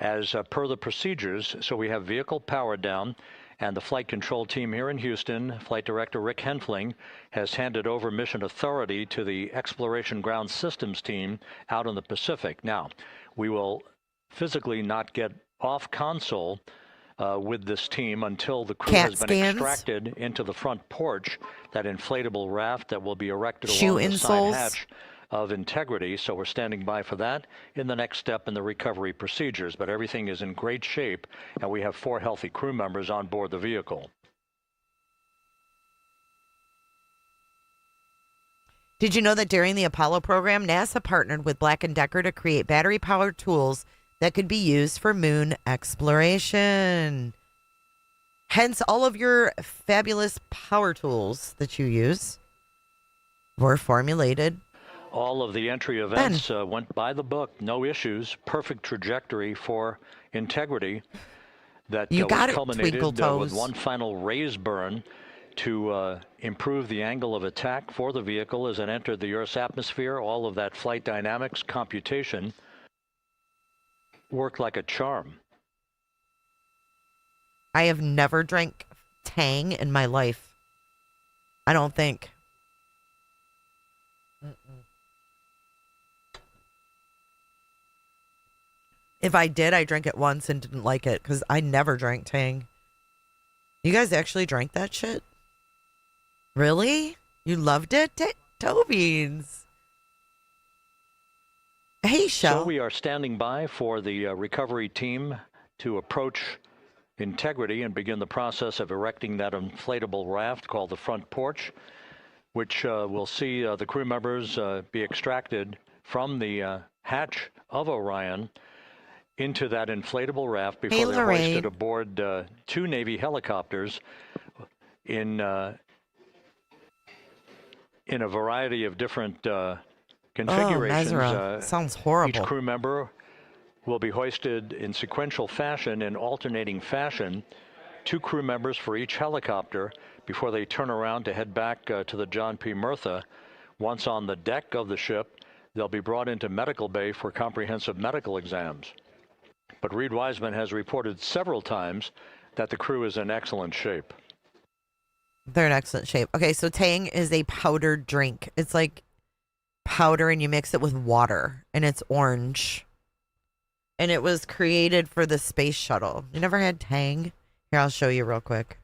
As per the procedures, so we have vehicle powered down, and the flight control team here in Houston, Flight Director Rick Henfling, has handed over mission authority to the Exploration Ground Systems team out in the Pacific. Now, we will physically not get off console with this team until the crew has been extracted into the front porch, that inflatable raft that will be erected along the side hatch of Integrity. So we're standing by for that in the next step in the recovery procedures. But everything is in great shape, and we have 4 healthy crew members on board the vehicle. Did you know that during the Apollo program, NASA partnered with Black & Decker to create battery-powered tools that could be used for moon exploration? Hence, all of your fabulous power tools that you use were formulated. All of the entry events went by the book, no issues, perfect trajectory for Integrity. That you got was culminated with one final raise burn to improve the angle of attack for the vehicle as it entered the Earth's atmosphere. All of that flight dynamics computation worked like a charm. I have never drank Tang in my life. I don't think. If I did, I drank it once and didn't like it because I never drank Tang. You guys actually drank that shit? Really? You loved it? Toe beans. Hey, Shell. So we are standing by for the recovery team to approach Integrity and begin the process of erecting that inflatable raft called the front porch, which will see the crew members be extracted from the hatch of Orion into that inflatable raft before they're hoisted aboard 2 Navy helicopters in a variety of different configurations. Oh, sounds horrible. Each crew member will be hoisted in sequential fashion, in alternating fashion, 2 crew members for each helicopter before they turn around to head back to the John P. Murtha. Once on the deck of the ship, they'll be brought into medical bay for comprehensive medical exams. But Reed Wiseman has reported several times that the crew is in excellent shape. They're in excellent shape. Okay, so Tang is a powdered drink. It's like powder and you mix it with water, and it's orange. And it was created for the space shuttle. You never had Tang? Here, I'll show you real quick.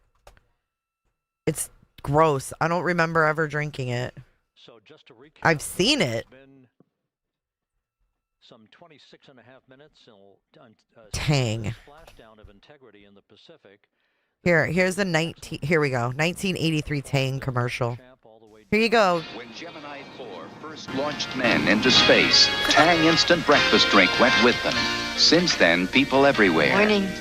It's gross. I don't remember ever drinking it. So just to recap, I've seen it. it's been some 26 and a half minutes Tang. splashdown of integrity in the Pacific. Here's a 1983 Tang commercial. Here you go. When Gemini 4 first launched men into space, Tang instant breakfast drink went with them. Since then, people everywhere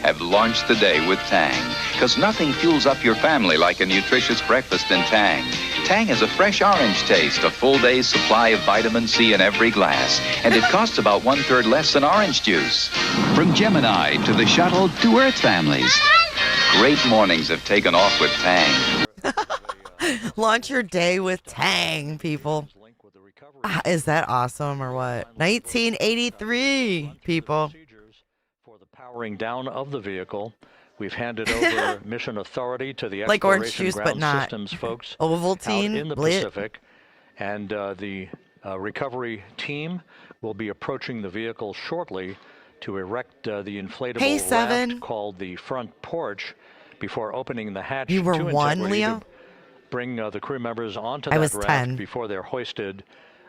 have launched the day with Tang. Because nothing fuels up your family like a nutritious breakfast in Tang. Tang has a fresh orange taste, a full day's supply of vitamin C in every glass, and it costs about 1/3 less than orange juice. From Gemini to the shuttle to Earth families, great mornings have taken off with Tang. Launch your day with Tang, people. Is that awesome or what? 1983, people. For the powering down of the vehicle, we've handed over mission authority to the like orange exploration juice, ground but not. systems folks Ovaltine, out in the Pacific, and the recovery team will be approaching the vehicle shortly to erect the inflatable raft called the front porch before opening the hatch. You were to one, integrity Leo? to bring the crew members onto I that was raft 10. before they're hoisted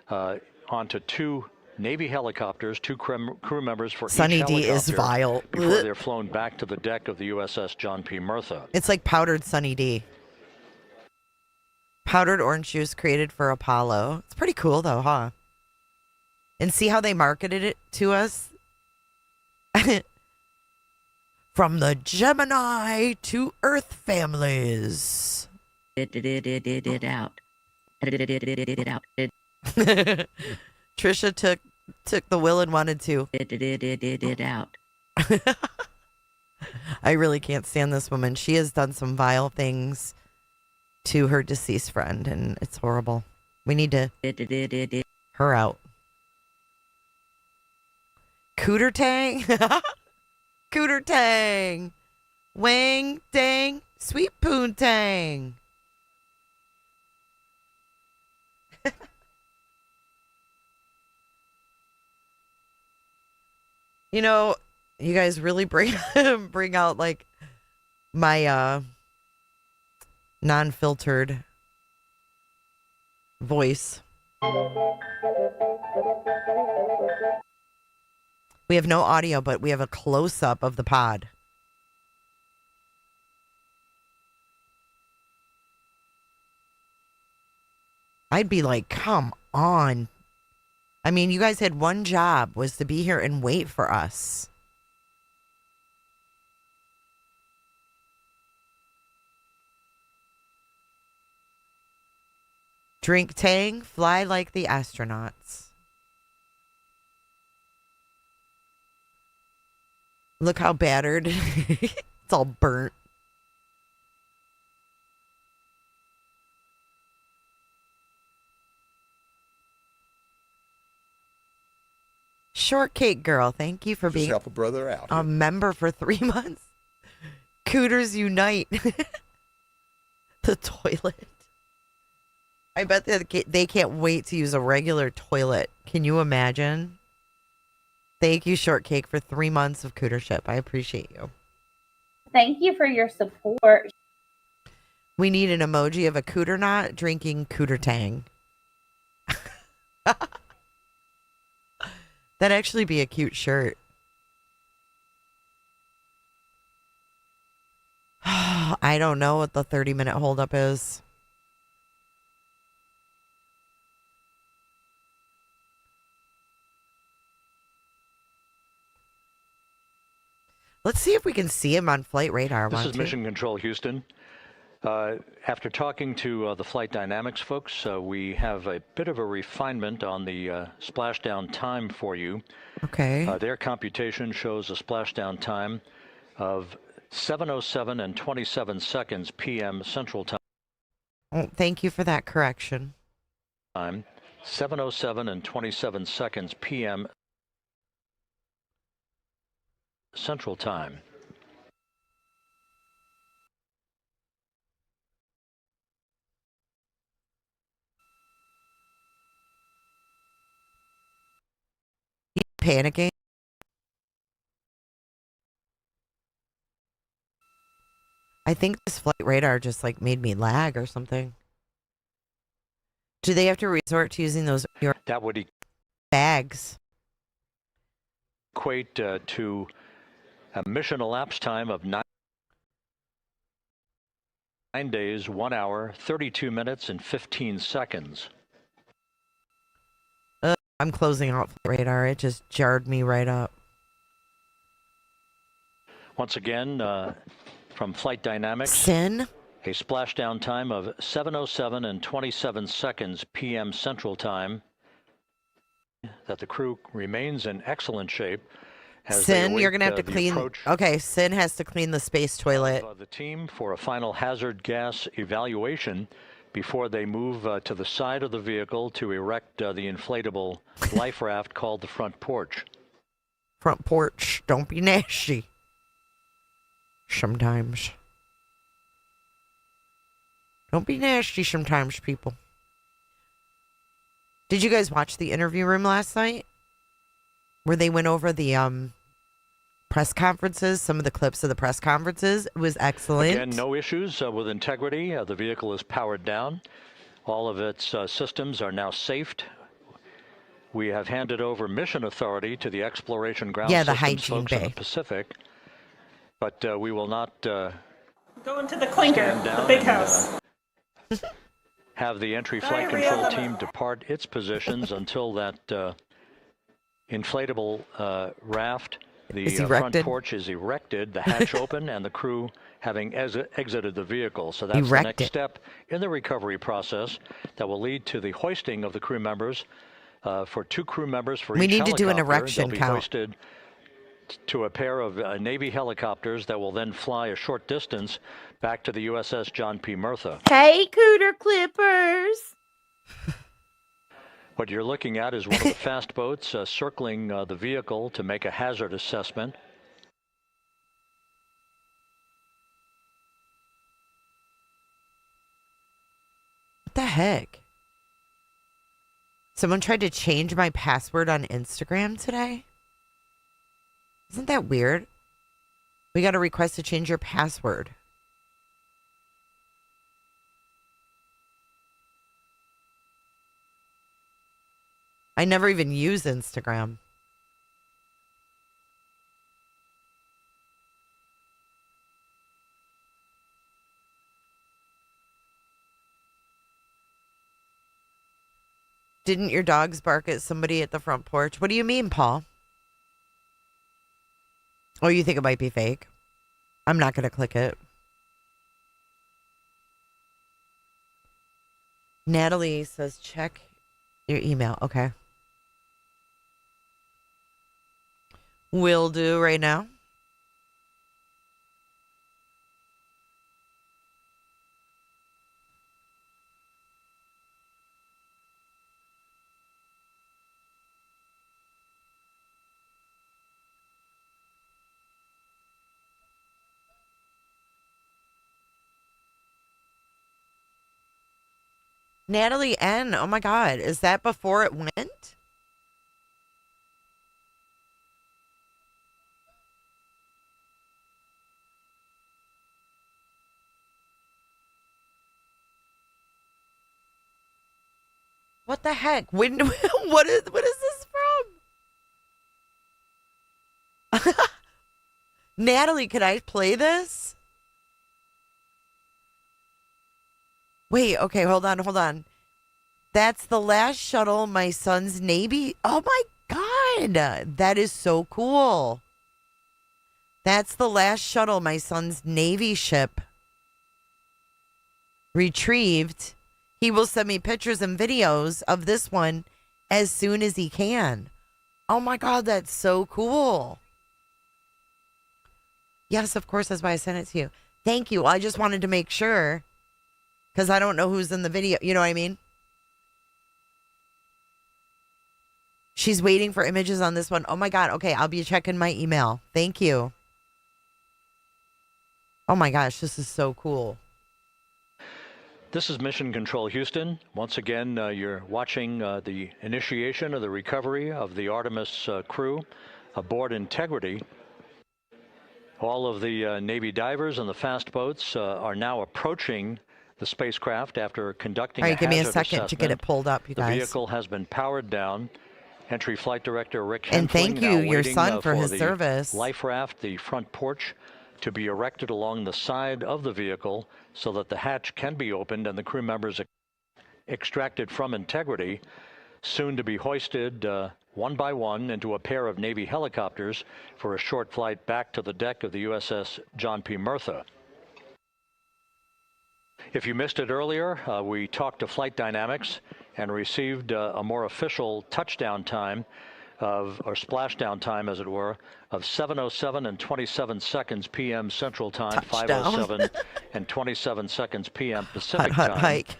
onto two Navy helicopters, two crew members for Sunny each D helicopter is vile. before Ugh. they're flown back to the deck of the USS John P. Murtha. It's like powdered Sunny D. Powdered orange juice created for Apollo. It's pretty cool though, huh? And see how they marketed it to us? From the Gemini to Earth families. It out. It out. Trisha took the will and wanted to. It out. I really can't stand this woman. She has done some vile things to her deceased friend, and it's horrible. We need to her out. Cooter Tang? Cooter Tang. Wang Dang. Sweet Poon Tang. You know, you guys really bring out like my non-filtered voice. We have no audio, but we have a close-up of the pod. I'd be like, come on. I mean, you guys had one job, was to be here and wait for us. Drink Tang, fly like the astronauts. Look how battered. It's all burnt. Shortcake Girl, thank you for Just being help a brother out. a member for 3 months. Cooters unite. The toilet. I bet they can't wait to use a regular toilet. Can you imagine? Thank you, Shortcake, for 3 months of cootership. I appreciate you. Thank you for your support. We need an emoji of a cooter knot drinking cooter tang. That'd actually be a cute shirt. I don't know what the 30-minute holdup is. Let's see if we can see him on flight radar. This is Mission Control Houston. After talking to the flight dynamics folks, we have a bit of a refinement on the splashdown time for you. Okay. Their computation shows a splashdown time of 7:07 and 27 seconds p.m. Central Time. Oh, thank you for that correction. 7:07 and 27 seconds p.m. Central Time. You panicking? I think this flight radar just like made me lag or something. Do they have to resort to using those That would bags? equate to a mission elapsed time of 9 days, 1 hour, 32 minutes, and 15 seconds. I'm closing out flight radar. It just jarred me right up. Once again, from Flight Dynamics. Sin? A splashdown time of 7:07 and 27 seconds p.m. Central Time. That the crew remains in excellent shape. Sin, you're going to have to clean. Okay, Sin has to clean the space toilet. The team for a final hazard gas evaluation before they move to the side of the vehicle to erect the inflatable life raft called the front porch. Front porch. Don't be nasty. Sometimes. Don't be nasty sometimes, people. Did you guys watch the interview room last night? Where they went over the press conferences, some of the clips of the press conferences? It was excellent. Again, no issues with integrity. The vehicle is powered down. All of its systems are now safed. We have handed over mission authority to the exploration ground the systems hygiene folks in bay. the Pacific. But we will not go into the clinker, the big house. Have the entry flight control team depart its positions until that inflatable raft, the front porch, is erected, the hatch open, and the crew having exited the vehicle. So that's the next step in the recovery process that will lead to the hoisting of the crew members. For 2 crew members for each helicopter. We need to do an erection They'll be count. hoisted to a pair of Navy helicopters that will then fly a short distance back to the USS John P. Murtha. Hey, Cooter Clippers. What you're looking at is one of the fast boats circling the vehicle to make a hazard assessment. What the heck? Someone tried to change my password on Instagram today. Isn't that weird? We got a request to change your password. I never even use Instagram. Didn't your dogs bark at somebody at the front porch? What do you mean, Paul? Oh, you think it might be fake? I'm not going to click it. Natalie says, check your email. Okay. Will do right now. Natalie N. Oh my God. Is that before it went? What the heck? When? What is this from? Natalie, can I play this? Wait, okay, hold on. That's the last shuttle my son's Navy. Oh my God. That is so cool. That's the last shuttle my son's Navy ship retrieved. He will send me pictures and videos of this one as soon as he can. Oh my God, that's so cool. Yes, of course, that's why I sent it to you. Thank you. I just wanted to make sure. Because I don't know who's in the video. You know what I mean? She's waiting for images on this one. Oh my God. Okay, I'll be checking my email. Thank you. Oh my gosh, this is so cool. This is Mission Control Houston. Once again, you're watching the initiation of the recovery of the Artemis crew aboard Integrity. All of the Navy divers and the fast boats are now approaching the spacecraft after conducting All right, a give me a hazard second to get it assessment. pulled up, you The guys. vehicle has been powered down. Entry Flight Director Rick And Henfling thank now you, your waiting, son, for his the service. life raft, the front porch, to be erected along the side of the vehicle so that the hatch can be opened and the crew members extracted from integrity, soon to be hoisted one by one into a pair of Navy helicopters for a short flight back to the deck of the USS John P. Murtha. If you missed it earlier, we talked to Flight Dynamics and received a more official touchdown time or splashdown time, as it were, of 7:07 and 27 seconds p.m. Central Time, 5:07 and 27 seconds p.m. Pacific Time. Hike.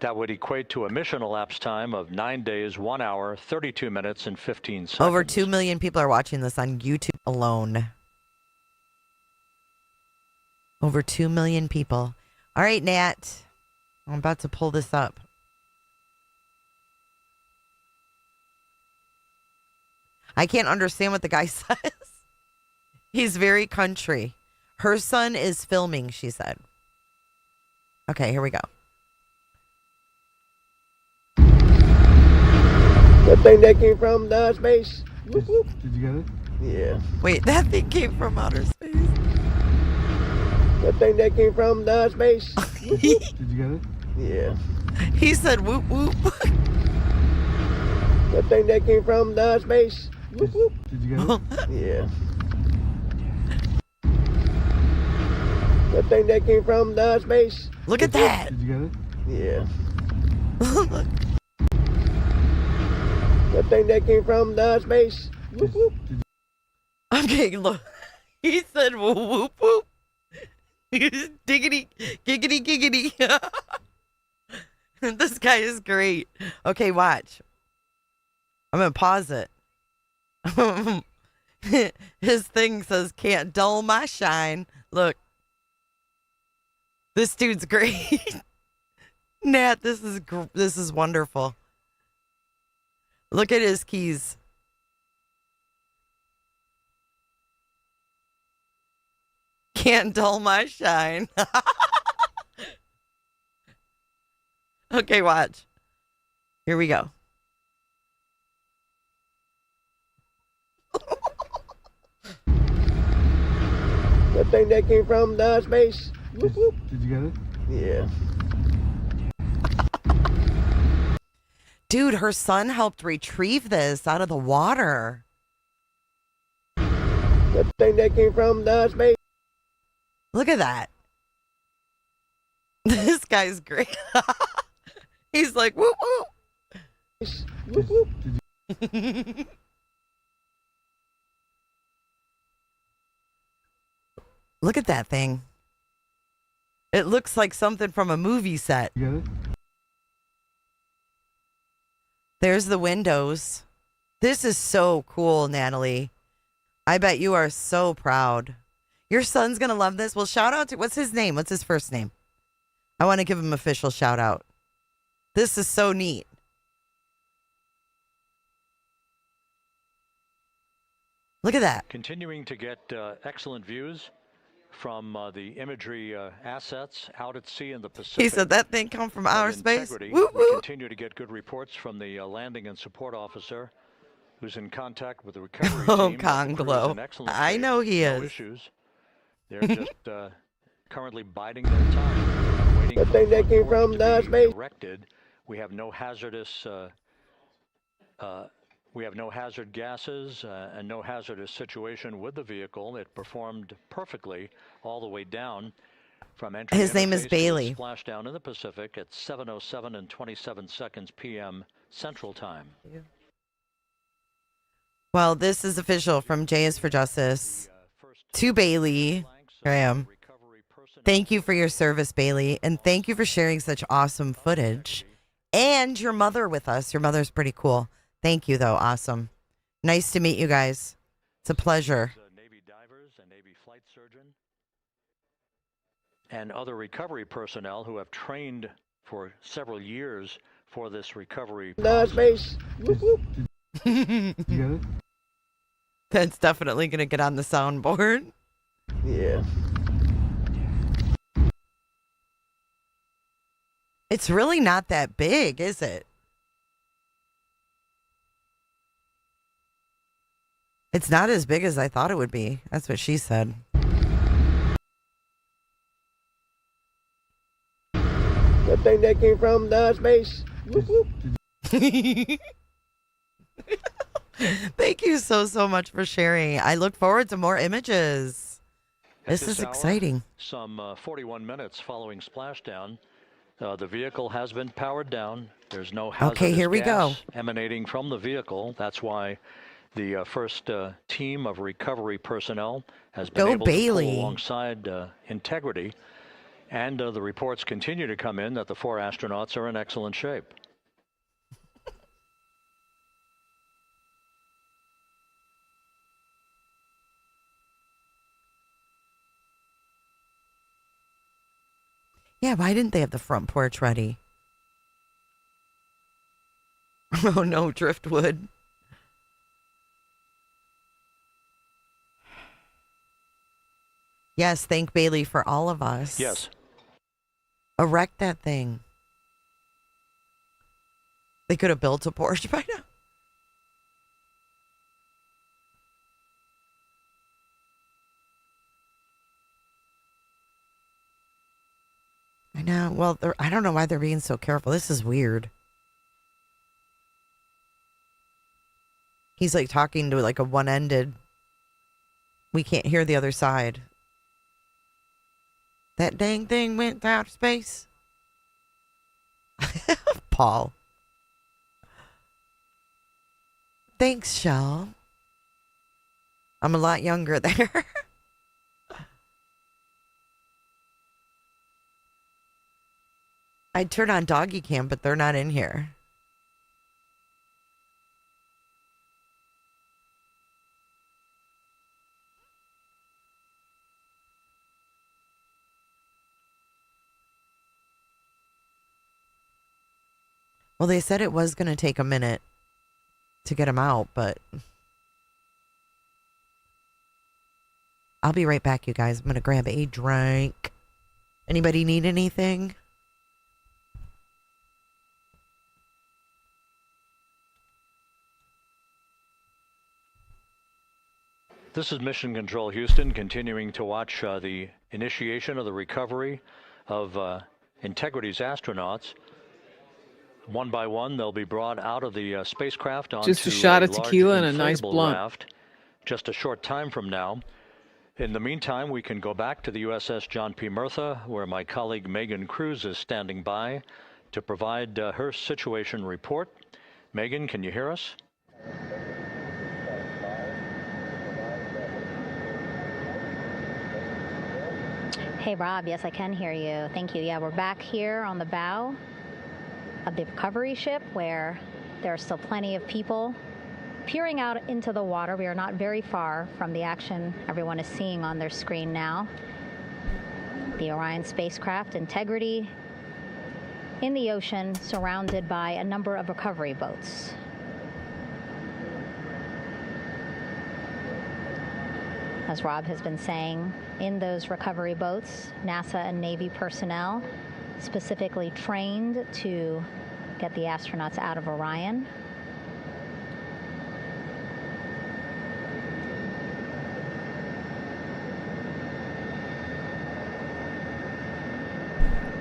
That would equate to a mission elapsed time of 9 days, 1 hour, 32 minutes, and 15 seconds. Over 2 million people are watching this on YouTube alone. Over 2 million people. All right, Nat. I'm about to pull this up. I can't understand what the guy says. He's very country. Her son is filming, she said. Okay, here we go. That thing that came from the space. Whoop, whoop. Did you get it? Yeah. Wait, that thing came from outer space. That thing that came from the space. Whoop, whoop. Did you get it? Yeah. He said whoop whoop. That thing that came from the space. Whoop, whoop. Did you get it? Yeah. That thing that came from the space. Look at that. Did you get it? Yeah. That thing that came from the space. Whoop, whoop. Okay, look. He said whoop whoop whoop. Diggity, giggity, giggity. This guy is great. Okay, watch. I'm going to pause it. His thing says, can't dull my shine. Look. This dude's great. Nat, this is wonderful. Look at his keys. Can't dull my shine. Okay, watch. Here we go. That thing that came from the space. Whoop, whoop. Did you get it? Yeah. Dude, her son helped retrieve this out of the water. That thing that came from the space. Look at that. This guy's great. He's like, whoop, whoop. Whoop, whoop. Look at that thing. It looks like something from a movie set. You get it? There's the windows. This is so cool, Natalie. I bet you are so proud. Your son's going to love this. Well, shout out to, what's his name? What's his first name? I want to give him an official shout out. This is so neat. Look at that. Continuing to get excellent views from the imagery assets out at sea in the Pacific. He said that thing come from outer space. Woo, We woo. continue to get good reports from the landing and support officer, who's in contact with the recovery Oh, team. Conglo. I know he No is. issues. They're just currently biding their time, waiting That for thing the that came porch from to the be space. erected. We have no hazardous hazard gases and no hazardous situation with the vehicle. It performed perfectly all the way down from entry. His name is interface to a Bailey. Splashdown in the Pacific at 7:07 and 27 seconds p.m. Central Time. Well, this is official from J is for Justice to Bailey. Here I am. Thank you for your service, Bailey. And thank you for sharing such awesome footage. And your mother with us. Your mother's pretty cool. Thank you, though. Awesome. Nice to meet you guys. It's a pleasure. Navy divers and Navy flight surgeon and other recovery personnel who have trained for several years for this recovery The space. Whoop, whoop. You get it? That's definitely going to get on the soundboard. Yeah. It's really not that big, is it? It's not as big as I thought it would be. That's what she said. That thing that came from the space. Whoop, whoop. Thank you so much for sharing. I look forward to more images. This is exciting. Some 41 minutes following splashdown, the vehicle has been powered down. There's no hazardous gas emanating from the vehicle. That's why the first team of recovery personnel has been able to pull alongside Integrity. And the reports continue to come in that the 4 astronauts are in excellent shape. Yeah, why didn't they have the front porch ready? Oh no, driftwood. Yes, thank Bailey for all of us. Yes. Erect that thing. They could have built a porch by now. I know. Well, I don't know why they're being so careful. This is weird. He's like talking to like a one-ended. We can't hear the other side. That dang thing went to outer space. Paul. Thanks, Shell. I'm a lot younger there. I'd turn on doggy cam, but they're not in here. Well, they said it was going to take a minute to get him out, but I'll be right back, you guys. I'm going to grab a drink. Anybody need anything? This is Mission Control Houston, continuing to watch the initiation of the recovery of Integrity's astronauts. One by one, they'll be brought out of the spacecraft onto just a shot of tequila and a nice blunt. Raft just a short time from now. In the meantime, we can go back to the USS John P. Murtha, where my colleague Megan Cruz is standing by to provide her situation report. Megan, can you hear us? Hey, Rob. Yes, I can hear you. Thank you. Yeah, we're back here on the bow of the recovery ship where there are still plenty of people peering out into the water. We are not very far from the action everyone is seeing on their screen now. The Orion spacecraft, Integrity, in the ocean, surrounded by a number of recovery boats. As Rob has been saying, in those recovery boats, NASA and Navy personnel specifically trained to get the astronauts out of Orion.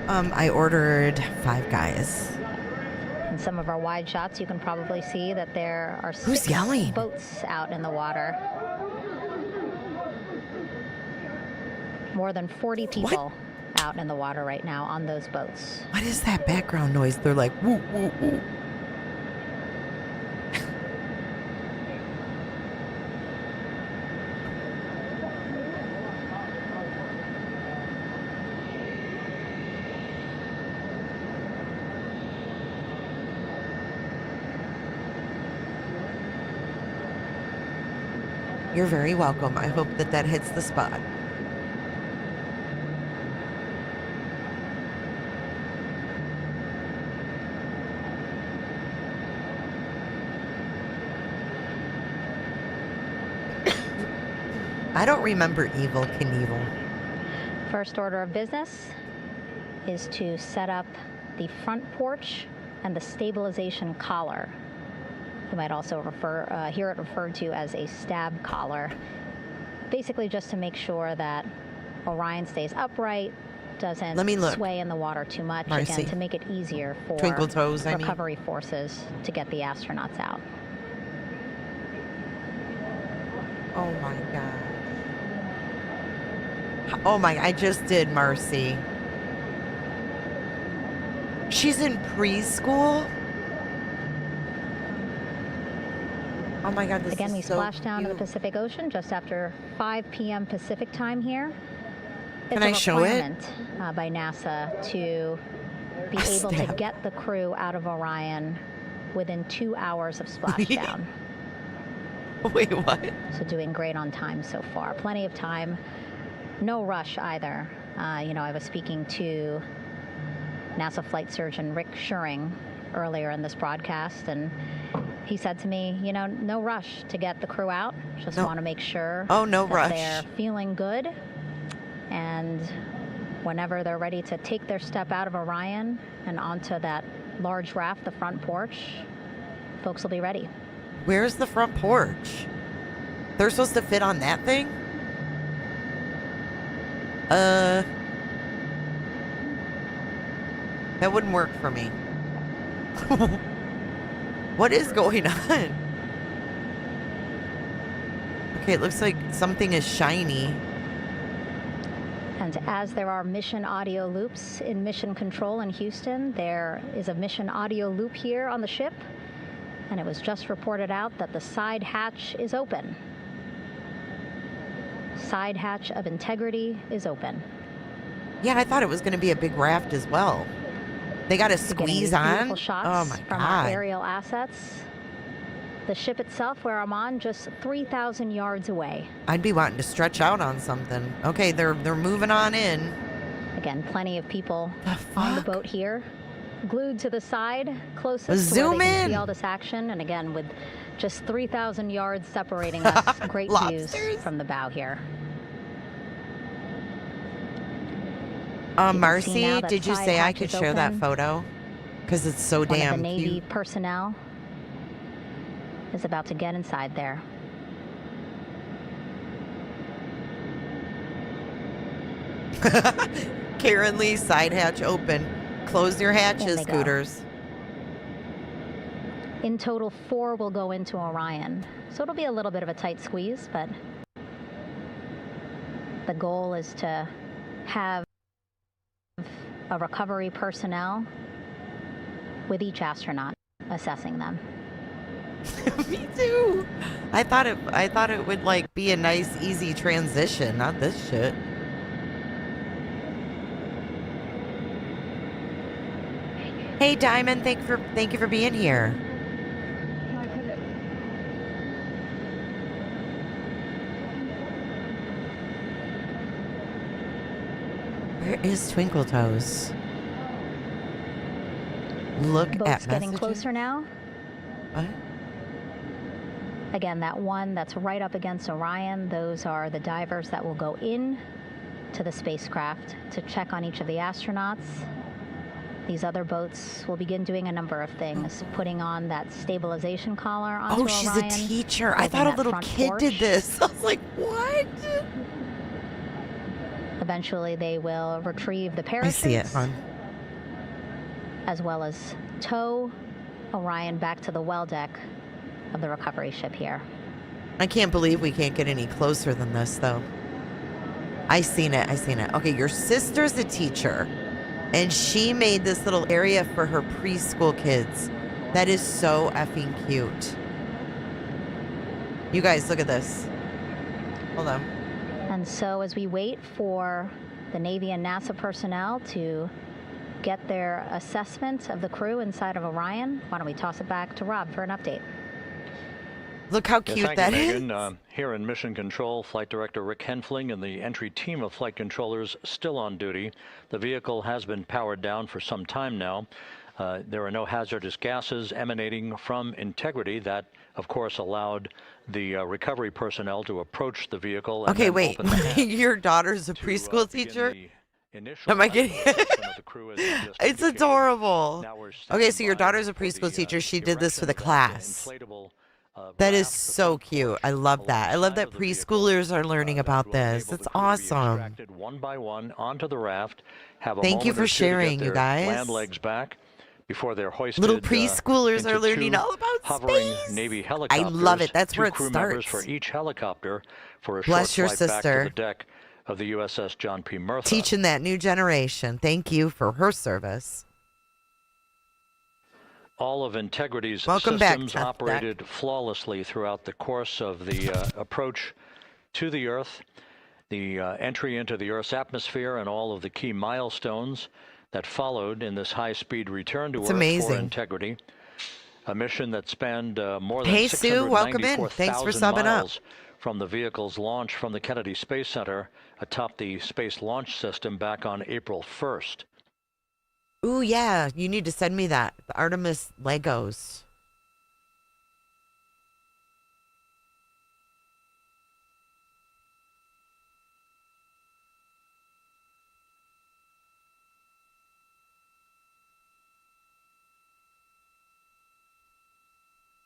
I ordered 5 guys. In some of our wide shots, you can probably see that there are 6 boats out in the water. More than 40 people out in the water right now on those boats. What is that background noise? They're like, woo, woo, woo. You're very welcome. I hope that that hits the spot. I don't remember Evel Knievel. First order of business is to set up the front porch and the stabilization collar. You might also hear it referred to as a stab collar. Basically just to make sure that Orion stays upright, doesn't sway in the water too much, again, to make it easier for Twinkle Toes, recovery forces to get the astronauts out. Oh my God. Oh my, I just did, Marcy. She's in preschool? Oh my God, this Again, we is so splashed down to the Pacific Ocean just after 5 p.m. Pacific time here. It's Can I show it? a requirement by NASA to be able to get the crew out of Orion within 2 hours of splashdown. Wait, what? So doing great on time so far. Plenty of time. No rush either. You know, I was speaking to NASA flight surgeon Rick Schuring earlier in this broadcast, and he said to me, you know, no rush to get the crew out. Just want to make sure that they're feeling good. And whenever they're ready to take their step out of Orion and onto that large raft, the front porch, folks will be ready. Where's the front porch? They're supposed to fit on that thing? That wouldn't work for me. What is going on? Okay, it looks like something is shiny. And as there are mission audio loops in mission control in Houston, there is a mission audio loop here on the ship. And it was just reported out that the side hatch is open. Side hatch of integrity is open. Yeah, I thought it was going to be a big raft as well. They got to squeeze on? Shots Oh my from God. our aerial assets. The ship itself, where I'm on, just 3,000 yards away. I'd be wanting to stretch out on something. Okay, they're moving on in. Again, plenty of people on the boat here, glued to the side, closest to Zoom where they can in. see all this action. And again, with just 3,000 yards separating us, great views from the bow here. Marcy, did you say I could share that photo? Because it's so damn One of the Navy cute. personnel is about to get inside there. Karen Lee, side hatch open. Close your hatches, Scooters. In total, 4 will go into Orion. So it'll be a little bit of a tight squeeze, but the goal is to have a recovery personnel with each astronaut assessing them. Me too. I thought it would like be a nice, easy transition, not this shit. Hey, Diamond, thank you for being here. Where is Twinkle Toes? Look at Boat's getting messages. closer now. What? Again, that one that's right up against Orion, those are the divers that will go in to the spacecraft to check on each of the astronauts. These other boats will begin doing a number of things, putting on that stabilization collar onto Orion. Oh, she's a teacher. I thought a little kid did this. I was like, what? Eventually, they will retrieve the I parachutes. see it, hon. As well as tow Orion back to the well deck of the recovery ship here. I can't believe we can't get any closer than this, though. I seen it. Okay, your sister's a teacher, and she made this little area for her preschool kids. That is so effing cute. You guys, look at this. Hold on. And so as we wait for the Navy and NASA personnel to get their assessment of the crew inside of Orion, why don't we toss it back to Rob for an update? Look how cute thank that you, is. Megan. Here in Mission Control, Flight Director Rick Henfling and the entry team of flight controllers still on duty. The vehicle has been powered down for some time now. There are no hazardous gases emanating from Integrity. That, of course, allowed the recovery personnel to approach the vehicle. And okay, then wait. open the hatch Your daughter's a preschool teacher? initial Am I getting assessment of the crew as I just It's indicated. adorable. Now we're Okay, so your standing by daughter's a for the, preschool teacher. She did this for the erection of class. inflatable, That is raft, the so front cute. porch I love that. I love alongside that of the vehicle, preschoolers are learning that about will this. enable It's the crew to be awesome. extracted one by one onto the raft, have a Thank you moment for or two to sharing, get you their guys. land legs back before they're hoisted. Little preschoolers into are learning two all about hovering space. Navy I helicopters. love it. That's two where it crew members starts. for each helicopter for a Bless your short flight back to sister. the deck of the USS John P. Murtha. Teaching that new generation. Thank you for her service. All of Integrity's Welcome back, systems Tech operated flawlessly throughout the course of the approach to the Earth, the entry into the Earth's atmosphere, and all of the key milestones that followed in this high-speed return to It's Earth amazing. for Integrity. A mission that spanned more than Hey, Sue, welcome in. Thanks for 694,000 subbing up. miles from the vehicle's launch from the Kennedy Space Center atop the Space Launch System back on April 1st. Ooh, yeah. You need to send me that. The Artemis Legos.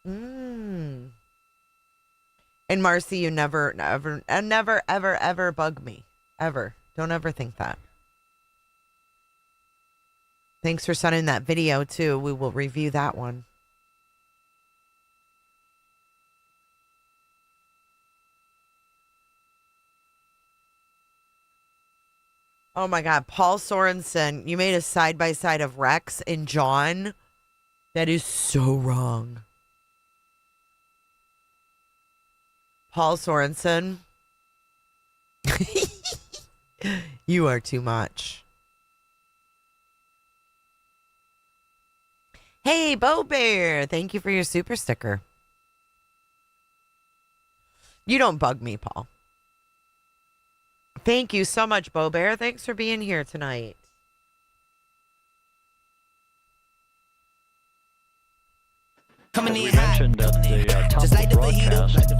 Mm. And Marcy, you never, ever bug me. Ever. Don't ever think that. Thanks for sending that video, too. We will review that one. Oh, my God. Paul Sorensen, you made a side-by-side of Rex and John. That is so wrong. Paul Sorensen. You are too much. Hey, Bo Bear. Thank you for your super sticker. You don't bug me, Paul. Thank you so much, Bo Bear. Thanks for being here tonight. As we mentioned at the top of the broadcast,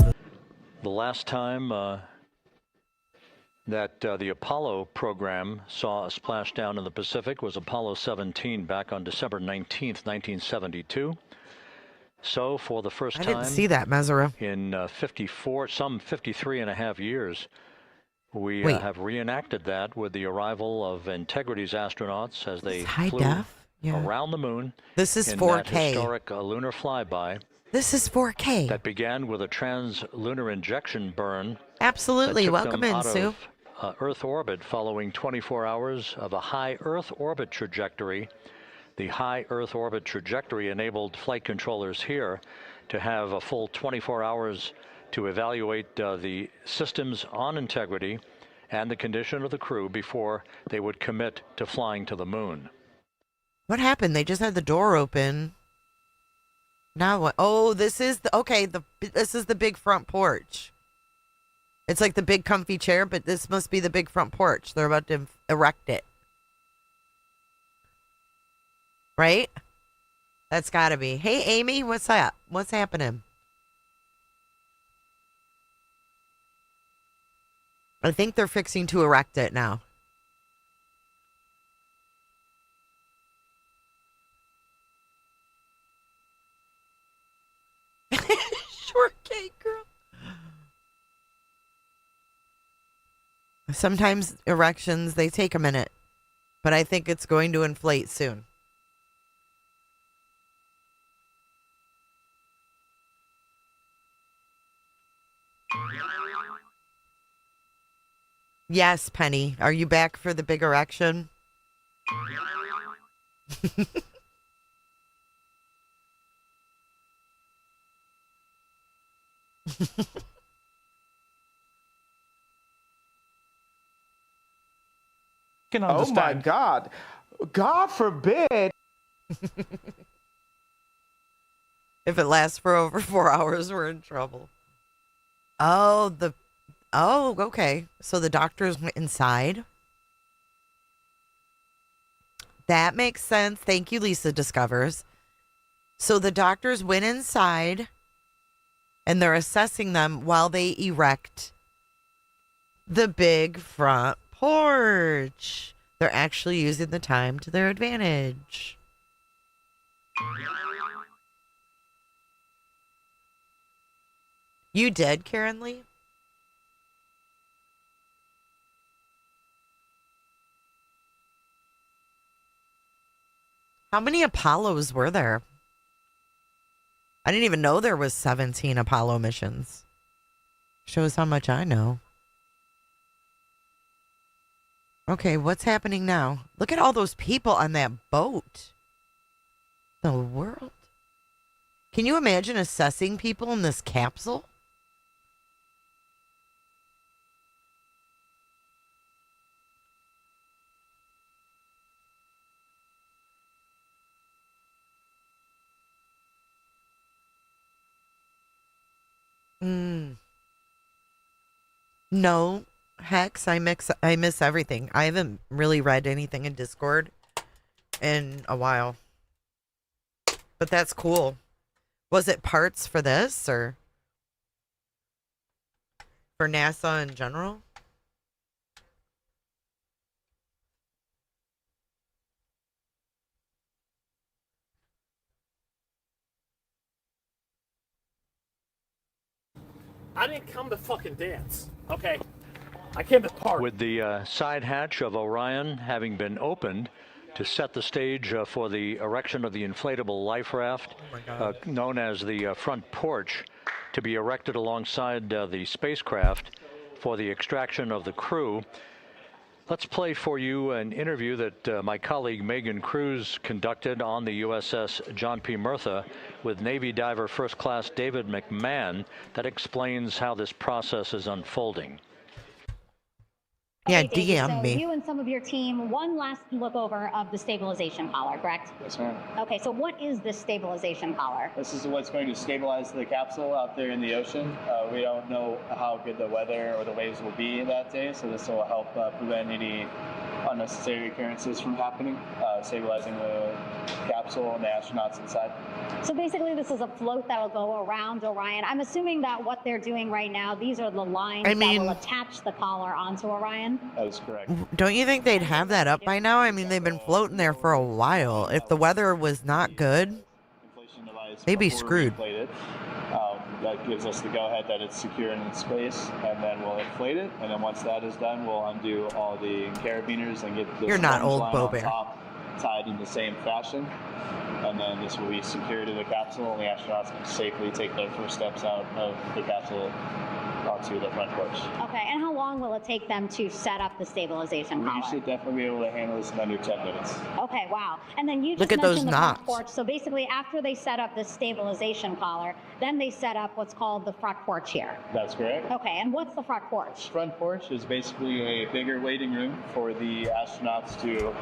the last time that the Apollo program saw a splashdown in the Pacific was Apollo 17 back on December 19th, 1972. So for the first time, I didn't see that, Mesera. In 53 and a half years, we have reenacted that with the arrival of Integrity's astronauts as they flew around the moon. This is in 4K. That historic lunar flyby. This is 4K. That began with a trans-lunar injection burn. Absolutely. Welcome in, Sue. Earth orbit following 24 hours of a high Earth orbit trajectory. The high Earth orbit trajectory enabled flight controllers here to have a full 24 hours to evaluate the systems on Integrity and the condition of the crew before they would commit to flying to the moon. What happened? They just had the door open. Now what? Oh, this is this is the big front porch. It's like the big comfy chair, but this must be the big front porch. They're about to erect it. Right? That's got to be. Hey, Amy, what's up? What's happening? I think they're fixing to erect it now. Shortcake girl. Sometimes erections, they take a minute, but I think it's going to inflate soon. Yes, Penny. Are you back for the big erection? Oh my God. God forbid. If it lasts for over 4 hours, we're in trouble. Oh, okay. So the doctors went inside. That makes sense. Thank you, Lisa Discovers. So the doctors went inside and they're assessing them while they erect the big front porch. They're actually using the time to their advantage. You did, Karen Lee? How many Apollos were there? I didn't even know there was 17 Apollo missions. Shows how much I know. Okay, what's happening now? Look at all those people on that boat. The world. Can you imagine assessing people in this capsule? No, Hex, I miss everything. I haven't really read anything in Discord in a while. But that's cool. Was it parts for this or for NASA in general? I didn't come to fucking dance, okay? I came to party. With the side hatch of Orion having been opened to set the stage for the erection of the inflatable life raft, known as the front porch, to be erected alongside the spacecraft for the extraction of the crew. Let's play for you an interview that my colleague Megan Cruz conducted on the USS John P. Murtha with Navy diver First Class David McMahon that explains how this process is unfolding. Yeah, Okay, David, DM me. So you and some of your team, one last look over of the stabilization collar, correct? Yes, ma'am. Okay, so what is this stabilization collar? This is what's going to stabilize the capsule out there in the ocean. We don't know how good the weather or the waves will be that day, so this will help prevent any unnecessary occurrences from happening, stabilizing the capsule and the astronauts inside. So basically this is a float that will go around Orion. I'm assuming that what they're doing right now, these are the lines that will attach the collar onto Orion? That is correct. Don't you think they'd have that up by now? I mean, they've been floating there for a while. If the weather was not good, they'd be screwed. That gives us the go-ahead that it's secure in space, and then we'll inflate it, and then once that is done, we'll undo all the carabiners and get the You're not old, line Bo on Bear. top tied in the same fashion, and then this will be secured to the capsule, and the astronauts can safely take their first steps out of the capsule onto the front porch. Okay, and how long will it take them to set up the stabilization collar? We should definitely be able to handle this in under 10 minutes. Okay, wow. And then you just Look at those mentioned the front knots. porch. So basically, after they set up the stabilization collar, then they set up what's called the front porch here. That's correct. Okay, and what's the front porch? Front porch is basically a bigger waiting room for the astronauts to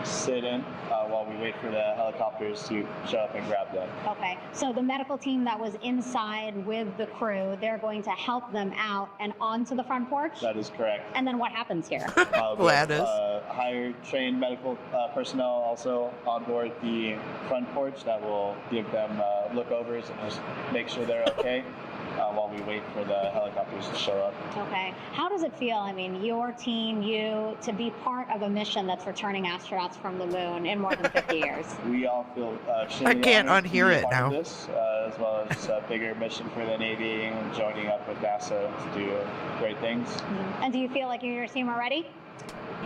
sit in while we wait for the helicopters to show up and grab them. Okay, so the medical team that was inside with the crew, they're going to help them out and onto the front porch? That is correct. And then what happens here? Gladys. Hired trained medical personnel also on board the front porch that will give them lookovers and just make sure they're okay while we wait for the helicopters to show up. Okay. How does it feel, I mean, your team, you, to be part of a mission that's returning astronauts from the moon in more than 50 years? We all feel I can't unhear it now. This, as well as a bigger mission for the Navy and joining up with NASA to do great things. Mm-hmm. And do you feel like you and your team are ready?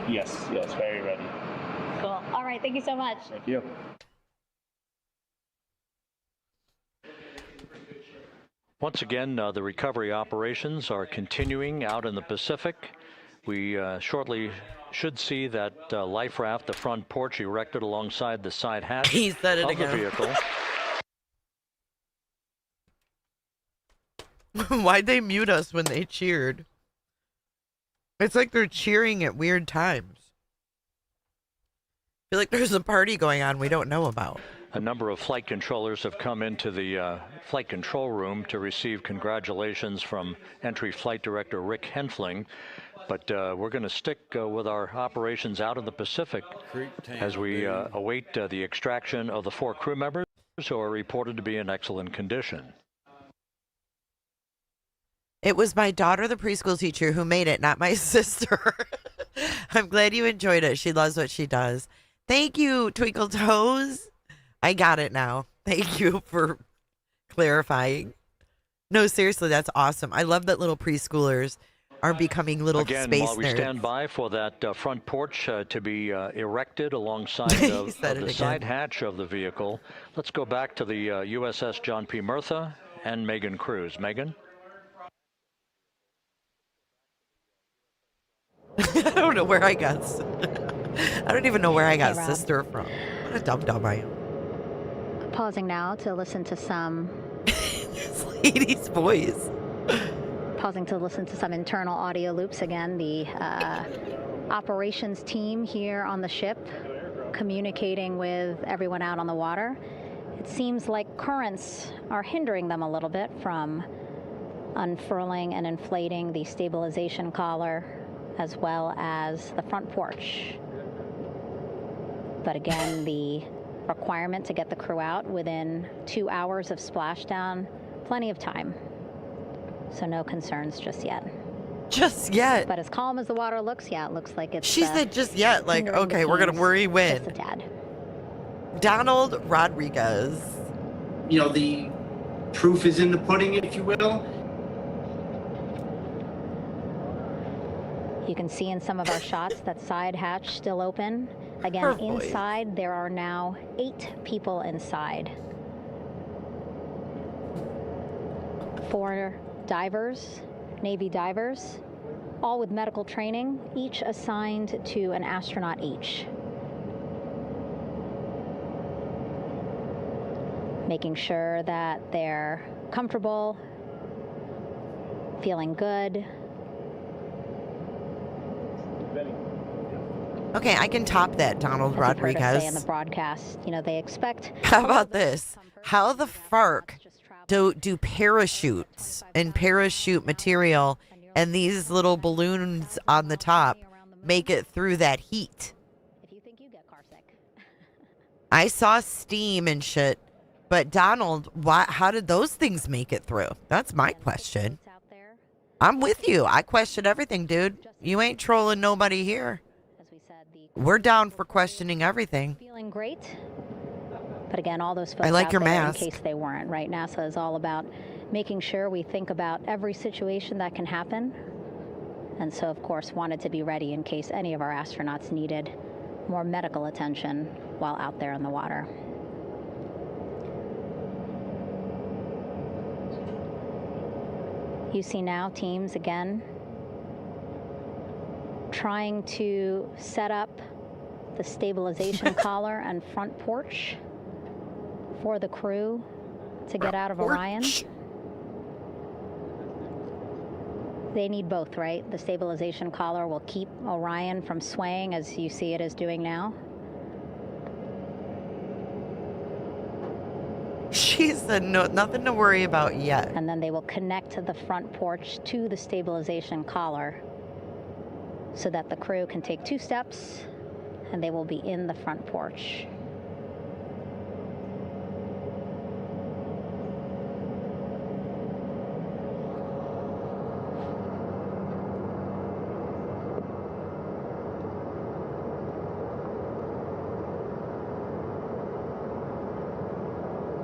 Yes, very ready. Cool. All right, thank you so much. Thank you. Once again, the recovery operations are continuing out in the Pacific. We shortly should see that life raft, the front porch, erected alongside the side hatch He said it of again. the vehicle. Why'd they mute us when they cheered? It's like they're cheering at weird times. I feel like there's a party going on we don't know about. A number of flight controllers have come into the flight control room to receive congratulations from Entry Flight Director Rick Henfling. But we're going to stick with our operations out in the Pacific as we await the extraction of the 4 crew members who are reported to be in excellent condition. It was my daughter, the preschool teacher, who made it, not my sister. I'm glad you enjoyed it. She loves what she does. Thank you, Twinkle Toes. I got it now. Thank you for clarifying. No, seriously, that's awesome. I love that little preschoolers are becoming little Again, space while we nerds. stand by for that front porch to be erected alongside of the side hatch of the vehicle, let's go back to the USS John P. Murtha and Megan Cruz. Megan? I don't know where I got. I don't even know where I got sister from. What a dumb I am. Pausing now to listen to some. This lady's voice. Pausing to listen to some internal audio loops. Again, the operations team here on the ship communicating with everyone out on the water. It seems like currents are hindering them a little bit from unfurling and inflating the stabilization collar as well as the front porch. But again, the requirement to get the crew out within 2 hours of splashdown, plenty of time. So no concerns just yet. Just yet. But as calm as the water looks, yeah, it looks like it's. She said just yet, like, okay, we're going to worry when. Just a tad. Donald Rodriguez. You know, the proof is in the pudding, if you will. You can see in some of our shots that side hatch still open. Again, inside, there are now 8 people inside. 4 divers, Navy divers, all with medical training, each assigned to an astronaut each. Making sure that they're comfortable, feeling good. Okay, I can top that, Donald Rodriguez. As say in the broadcast, you know, they expect. How about this? How the fark do parachutes and parachute material and these little balloons on the top make it through that heat? If you think you get carsick. I saw steam and shit, but Donald, how did those things make it through? That's my question. I'm with you. I question everything, dude. You ain't trolling nobody here. We're down for questioning everything. Feeling great. But again, all those folks I like out your there, mask. in case they weren't, right? NASA is all about making sure we think about every situation that can happen. And so, of course, wanted to be ready in case any of our astronauts needed more medical attention while out there in the water. You see now teams, again, trying to set up the stabilization collar and front porch for the crew to get out of Orion. They need both, right? The stabilization collar will keep Orion from swaying as you see it is doing now. She said no, nothing to worry about yet. And then they will connect the front porch to the stabilization collar so that the crew can take 2 steps and they will be in the front porch.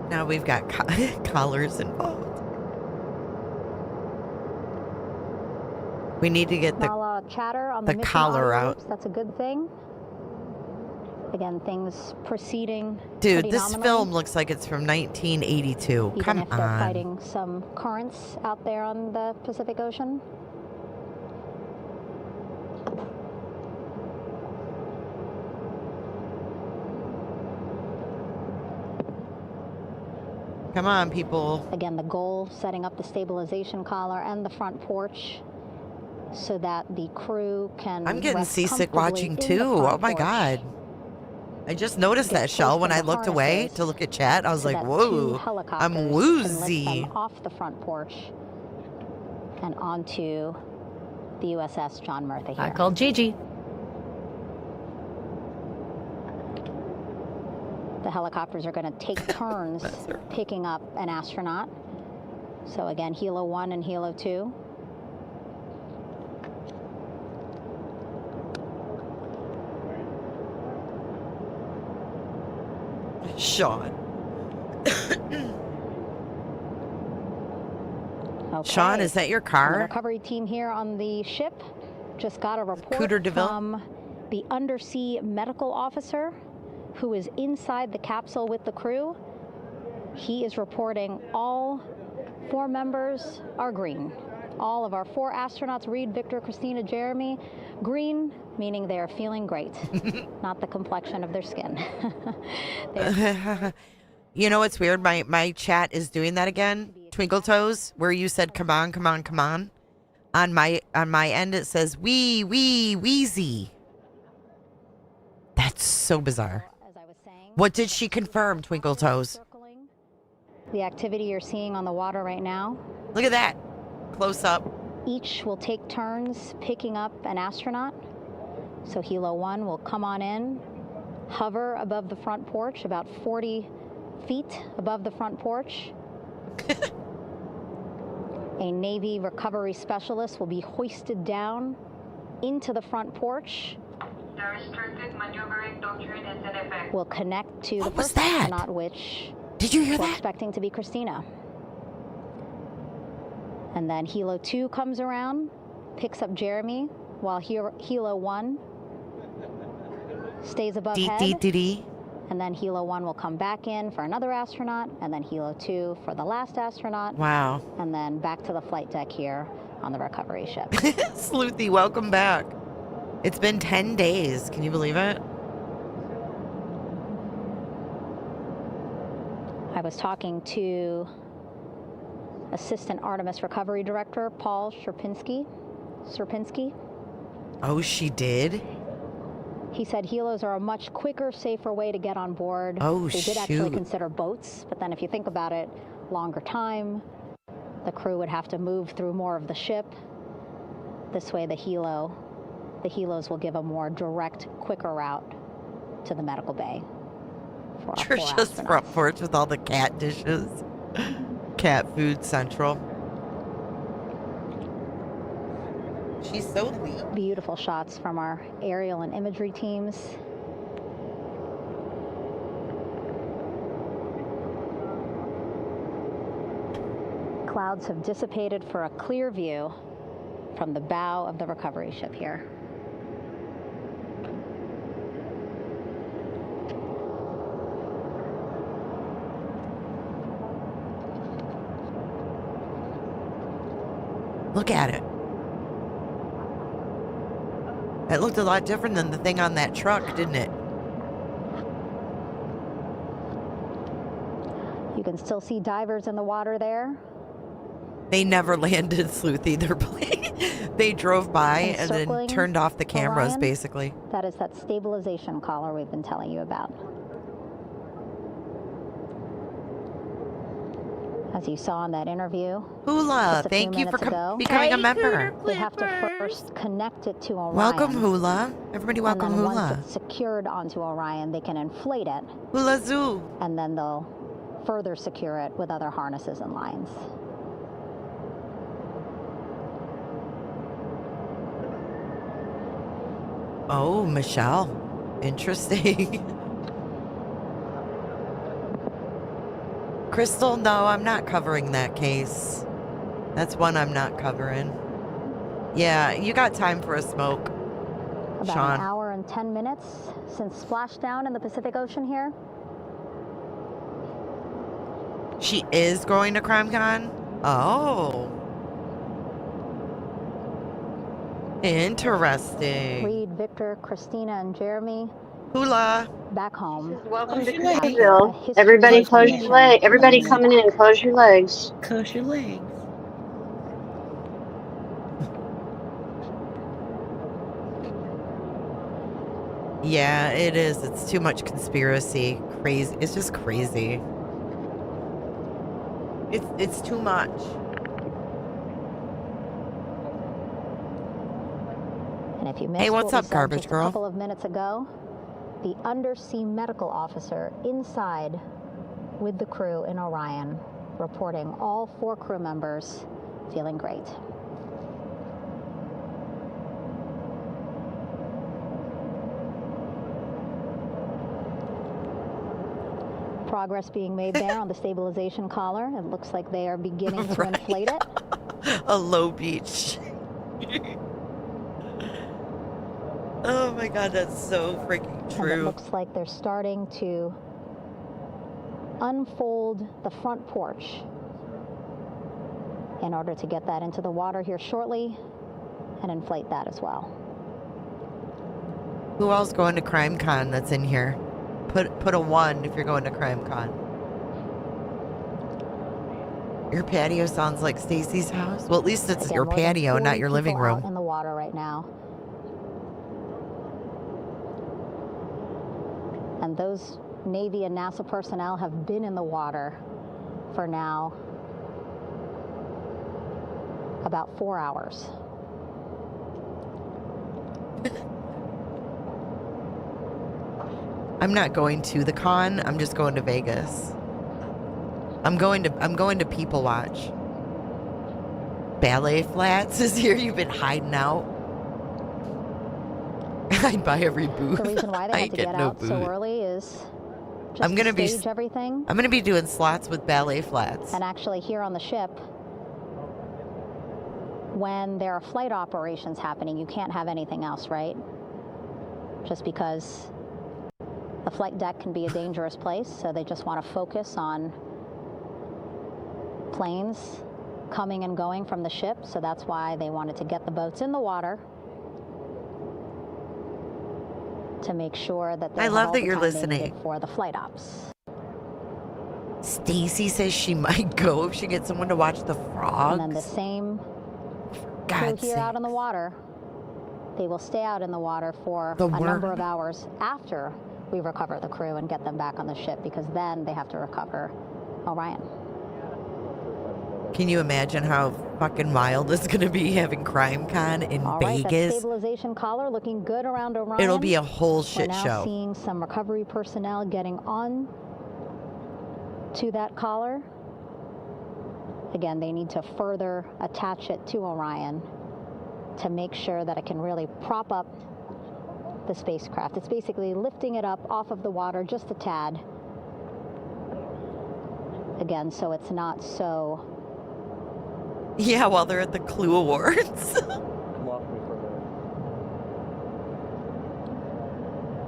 Now we've got collars involved. We need to get Not a lot of chatter on the collar out. Loops. That's a good thing. Again, things proceeding. Dude, this film looks like it's from 1982. Even Come if they're on. fighting some currents out there on the Pacific Ocean. Come on, people. Again, the goal, setting up the stabilization collar and the front porch so that the crew can I'm getting rest seasick comfortably watching in the too. front Oh my porch. God. I just noticed that, Shell, when I looked away to look at chat. I was like, whoa, I'm woozy. Can lift them off the front porch and onto the USS John Murtha here. I called Gigi. The helicopters are going to take turns picking up an astronaut. So again, Helo 1 and Helo 2. Sean. Okay. Sean, is that your The car? recovery team here on the ship just got a report from the undersea medical officer who is inside the capsule with the crew. He is reporting all 4 members are green. All of our 4 astronauts, Reed, Victor, Christina, Jeremy, green, meaning they are feeling great, not the complexion of their skin. You know what's weird? My chat is doing that again. Twinkle Toes, where you said come on, come on, come on. On my end it says wheezy. That's so bizarre. What did she confirm, Twinkle Toes? The activity you're seeing on the water right now. Look at that. Close up. Each will take turns picking up an astronaut. So Helo 1 will come on in, hover above the front porch, about 40 feet above the front porch. A Navy recovery specialist will be hoisted down into the front porch. The restricted maneuvering doctrine is in effect. Will connect to the was first that? astronaut, which did you hear we're that? Expecting to be Christina. And then Helo 2 comes around, picks up Jeremy, while Helo 1 stays above head. And then Helo 1 will come back in for another astronaut, and then Helo 2 for the last astronaut. Wow. And then back to the flight deck here on the recovery ship. Sleuthy, welcome back. It's been 10 days. Can you believe it? I was talking to Assistant Artemis Recovery Director Paul Sierpinski. Oh, she did? He said helos are a much quicker, safer way to get on board. Oh, they did actually shoot. consider boats, but then if you think about it, longer time, the crew would have to move through more of the ship. This way the helos will give a more direct, quicker route to the medical bay. For our 4 Trisha's astronauts. front porch with all the cat dishes. Cat food central. She's so neat. Beautiful shots from our aerial and imagery teams. Clouds have dissipated for a clear view from the bow of the recovery ship here. Look at it. It looked a lot different than the thing on that truck, didn't it? You can still see divers in the water there. They never landed, Sleuthy, their plane. They drove by and then Encircling turned off the cameras, Orion. basically. That is that stabilization collar we've been telling you about. As you saw in that interview. Hula, just a few thank you for minutes ago, becoming a member. we have to first connect it to Orion. Welcome, Hula. Everybody welcome, and then Hula. Once it's secured onto Orion, they can inflate it. Hula Zoo. And then they'll further secure it with other harnesses and lines. Oh, Michelle. Interesting. Crystal, no, I'm not covering that case. That's one I'm not covering. Yeah, you got time for a smoke, About Sean. an hour and 10 minutes since splashdown in the Pacific Ocean here. She is going to CrimeCon? Oh. Interesting. Reed, Victor, Christina, and Jeremy. Hula. Back home. Welcome to Clearville. Everybody close your legs. Everybody coming in, close your legs. Close your legs. Yeah, it is. It's too much conspiracy. Crazy. It's just crazy. It's too much. And if you missed Hey, what's what up, we said garbage just girl? a couple of minutes ago, the undersea medical officer inside with the crew in Orion reporting all 4 crew members feeling great. Progress being made there on the stabilization collar. It looks like they are beginning to inflate it. A low beach. Oh my god, that's so freaking And it true. looks like they're starting to unfold the front porch in order to get that into the water here shortly and inflate that as well. Who else going to CrimeCon that's in here? Put a 1 if you're going to CrimeCon. Your patio sounds like Stacy's house. Well, at least it's Again, your more than patio, 40 not your living people out room. in the water right now. And those Navy and NASA personnel have been in the water for now about 4 hours. I'm not going to the con. I'm just going to Vegas. I'm going to people watch. Ballet Flats is here. You've been hiding out. I'd buy every booth. The reason why they I had to get get no out booth. so early is just I'm gonna to be stage everything. I'm gonna be doing slots with Ballet Flats. And actually here on the ship, when there are flight operations happening, you can't have anything else, right? Just because the flight deck can be a dangerous place, so they just want to focus on planes coming and going from the ship, so that's why they wanted to get the boats in the water to make sure that they I have love all that the you're time they listening. needed for the flight ops. Stacy says she might go if she gets someone to watch the frogs. And then the same crew God's here sake. out in the water, they will stay out in the water for The a number worm. of hours after we recover the crew and get them back on the ship, because then they have to recover Orion. Can you imagine how fucking wild it's gonna be having CrimeCon in All right, that Vegas? stabilization collar looking good around Orion. It'll be a whole shit We're now show. seeing some recovery personnel getting on to that collar. Again, they need to further attach it to Orion to make sure that it can really prop up the spacecraft. It's basically lifting it up off of the water just a tad. Again, so it's not so... Yeah, while they're at the Clue Awards.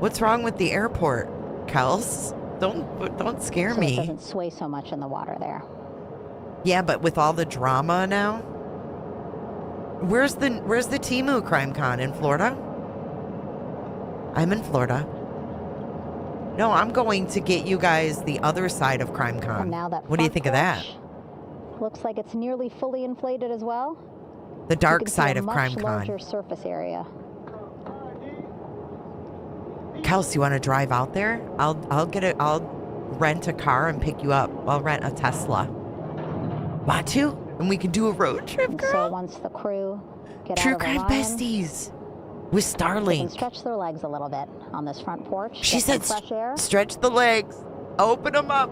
What's wrong with the airport, Kels? Don't scare so me. it doesn't sway so much in the water there. Yeah, but with all the drama now, where's the Temu CrimeCon in Florida? I'm in Florida. No, I'm going to get you guys the other side of CrimeCon. And now that What do you front think of that? porch looks like it's nearly fully inflated as well. The dark You can see side a of much CrimeCon. larger surface area. Kels, you want to drive out there? I'll rent a car and pick you up. I'll rent a Tesla. Want to? And we can do a road trip, And girl. so once the crew get True out of crime Orion, besties with they can Starlink. stretch their legs a little bit on this front porch. She get some said fresh air. stretch the legs. Open them up.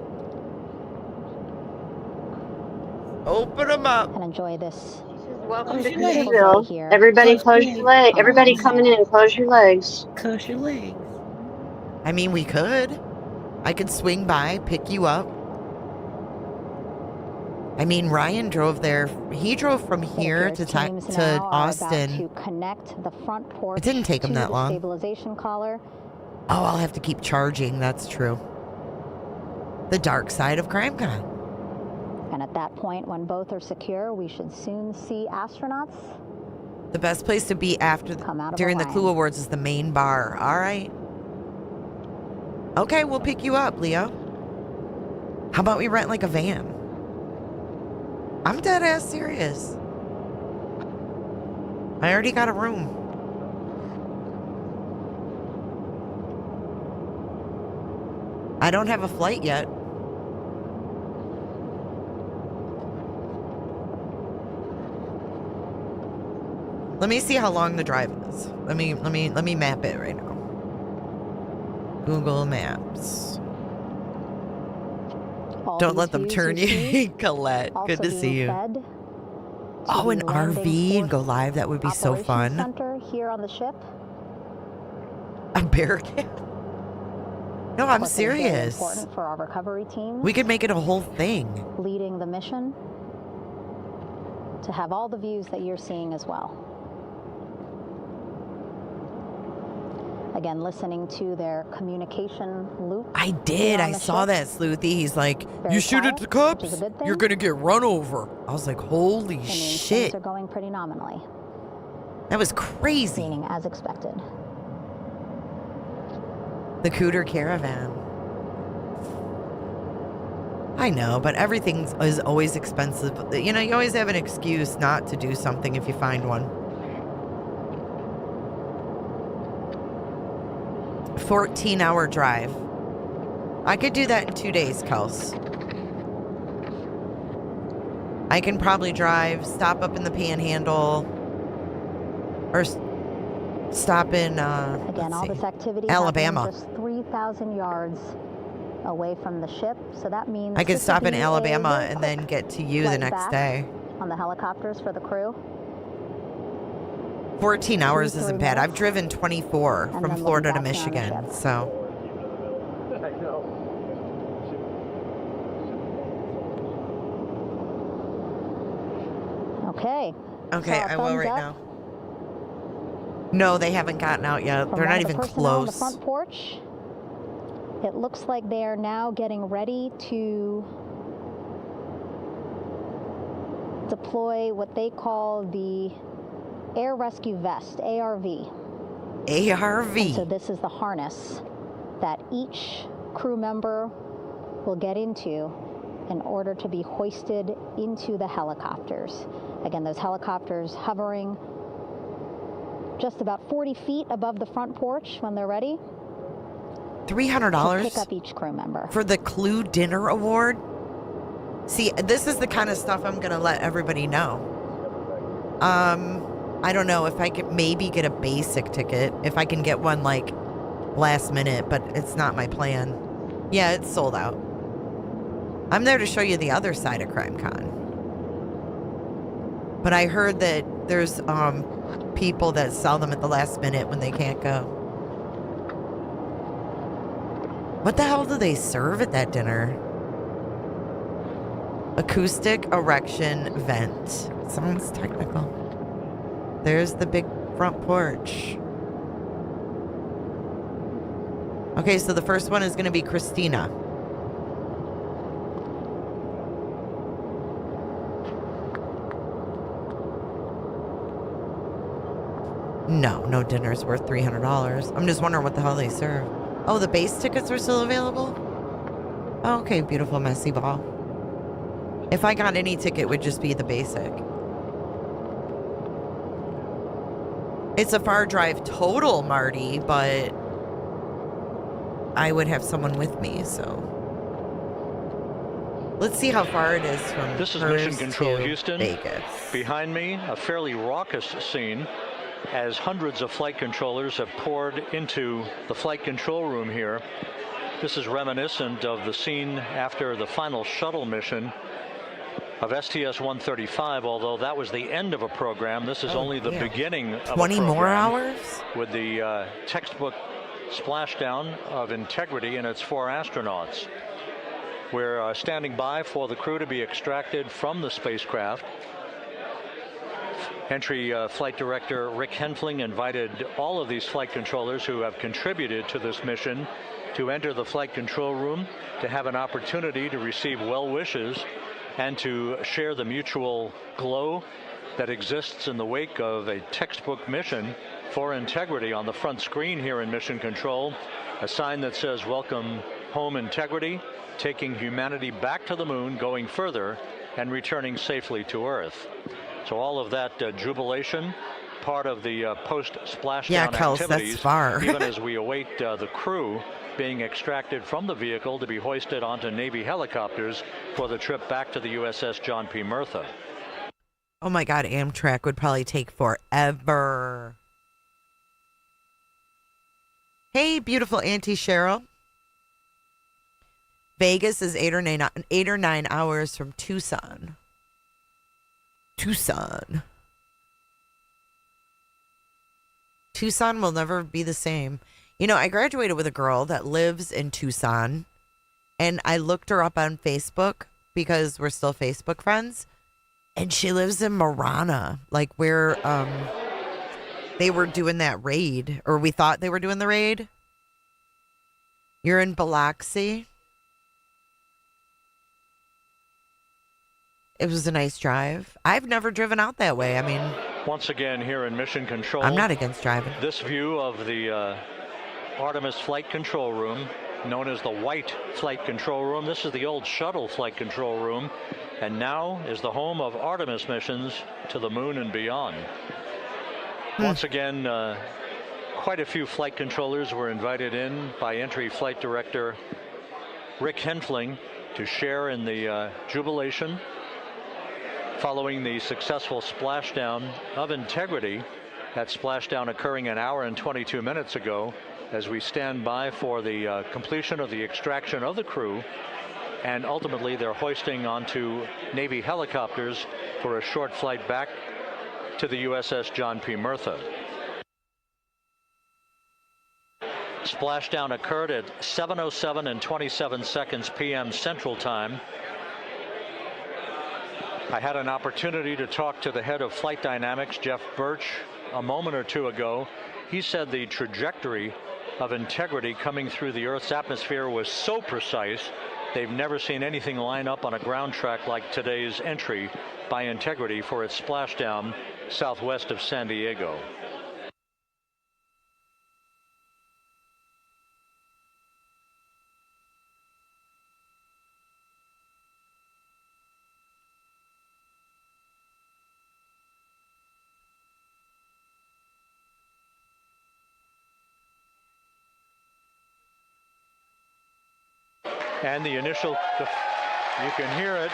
Open them up. And enjoy this. Welcome to beautiful Greenville. day here. Everybody close your legs. Everybody coming in, close your legs. Close your legs. I mean, we could. I could swing by, pick you up. I mean, Ryan drove there. He drove from here to Teams to now are Austin. about to connect the front porch It didn't take him to that the long. stabilization collar. Oh, I'll have to keep charging. That's true. The dark side of CrimeCon. And at that point, when both are secure, we should soon see astronauts. The best place to be after during the Orion. Clue Awards is the main bar. All right. Okay, we'll pick you up, Leo. How about we rent like a van? I'm dead ass serious. I already got a room. I don't have a flight yet. Let me see how long the drive is. Let me map it right now. Google Maps. Don't let them turn you, Colette. Good to see you. Oh, an RV and go live. That would be so fun. Center here on the ship. A bear camp? No, I'm serious. Important for our recovery team. We could make it a whole thing. Leading the mission to have all the views that you're seeing as well. Again, listening to their communication loop. I did. I saw that, Sleuthy. He's like, you shoot at the cops, you're going to get run over. I was like, holy shit. Things are going pretty nominally. That was crazy. Meaning as expected. The Cooter Caravan. I know, but everything is always expensive. You know, you always have an excuse not to do something if you find one. 14-hour drive. I could do that in 2 days, Kels. I can probably drive, stop up in the Panhandle, or stop in again, all this activity Alabama. Just 3,000 yards away from the ship, so that means I could stop in Alabama and then get to you the next day. On the helicopters for the crew. 14 hours isn't bad. I've driven 24 from Florida to Michigan, so. Okay. Okay, I will right now. No, they haven't gotten out yet. They're not even close. On the front porch, it looks like they are now getting ready to deploy what they call the Air Rescue Vest, ARV. ARV. And so this is the harness that each crew member will get into in order to be hoisted into the helicopters. Again, those helicopters hovering just about 40 feet above the front porch when they're ready. $300 to pick up each crew member for the Clue Dinner Award. See, this is the kind of stuff I'm gonna let everybody know. I don't know if I could maybe get a basic ticket, if I can get one like last minute, but it's not my plan. Yeah, it's sold out. I'm there to show you the other side of CrimeCon. But I heard that there's people that sell them at the last minute when they can't go. What the hell do they serve at that dinner? Acoustic erection vent. Sounds technical. There's the big front porch. Okay, so the first one is going to be Christina. No dinner's worth $300. I'm just wondering what the hell they serve. Oh, the base tickets are still available? Oh, okay, beautiful messy ball. If I got any ticket, it would just be the basic. It's a far drive total, Marty, but I would have someone with me, so. Let's see how far it is from This is Mission Control Houston. Vegas. Behind me, a fairly raucous scene as hundreds of flight controllers have poured into the flight control room here. This is reminiscent of the scene after the final shuttle mission of STS-135, although that was the end of a program. This is only the beginning of 20 a program more hours? with the textbook splashdown of Integrity and its 4 astronauts. We're standing by for the crew to be extracted from the spacecraft. Entry Flight Director Rick Henfling invited all of these flight controllers who have contributed to this mission to enter the flight control room to have an opportunity to receive well wishes and to share the mutual glow that exists in the wake of a textbook mission for Integrity. On the front screen here in Mission Control, a sign that says "Welcome Home Integrity, taking humanity back to the moon, going further, and returning safely to Earth." So all of that jubilation part of the post-splashdown Yeah, Kels, activities, that's far. even as we await the crew being extracted from the vehicle to be hoisted onto Navy helicopters for the trip back to the USS John P. Murtha. Oh my God, Amtrak would probably take forever. Hey, beautiful Auntie Cheryl. Vegas is 8 or 9 hours from Tucson. Tucson will never be the same. You know, I graduated with a girl that lives in Tucson, and I looked her up on Facebook because we're still Facebook friends, and she lives in Marana, like where they were doing that raid, or we thought they were doing the raid. You're in Biloxi. It was a nice drive. I've never driven out that way. I mean, once again here in Mission Control, I'm not against driving. This view of the Artemis Flight Control Room, known as the White Flight Control Room. This is the old Shuttle Flight Control Room, and now is the home of Artemis missions to the moon and beyond. Once again, quite a few flight controllers were invited in by Entry Flight Director Rick Henfling to share in the jubilation following the successful splashdown of Integrity. That splashdown occurring an hour and 22 minutes ago, as we stand by for the completion of the extraction of the crew, and ultimately they're hoisting onto Navy helicopters for a short flight back to the USS John P. Murtha. Splashdown occurred at 7:07 and 27 seconds p.m. Central Time. I had an opportunity to talk to the head of Flight Dynamics, Jeff Birch, a moment or two ago. He said the trajectory of Integrity coming through the Earth's atmosphere was so precise, they've never seen anything line up on a ground track like today's entry by Integrity for its splashdown southwest of San Diego. And the initial, you can hear it.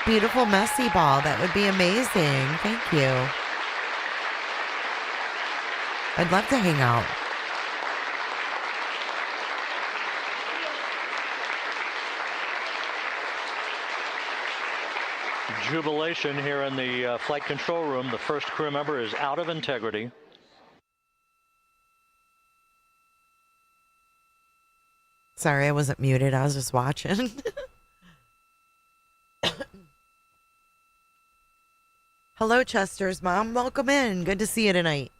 Beautiful messy ball. That would be amazing. Thank you. I'd love to hang out. Jubilation here in the flight control room. The first crew member is out of Integrity. Sorry, I wasn't muted. I was just watching. Hello, Chester's mom. Welcome in. Good to see you tonight.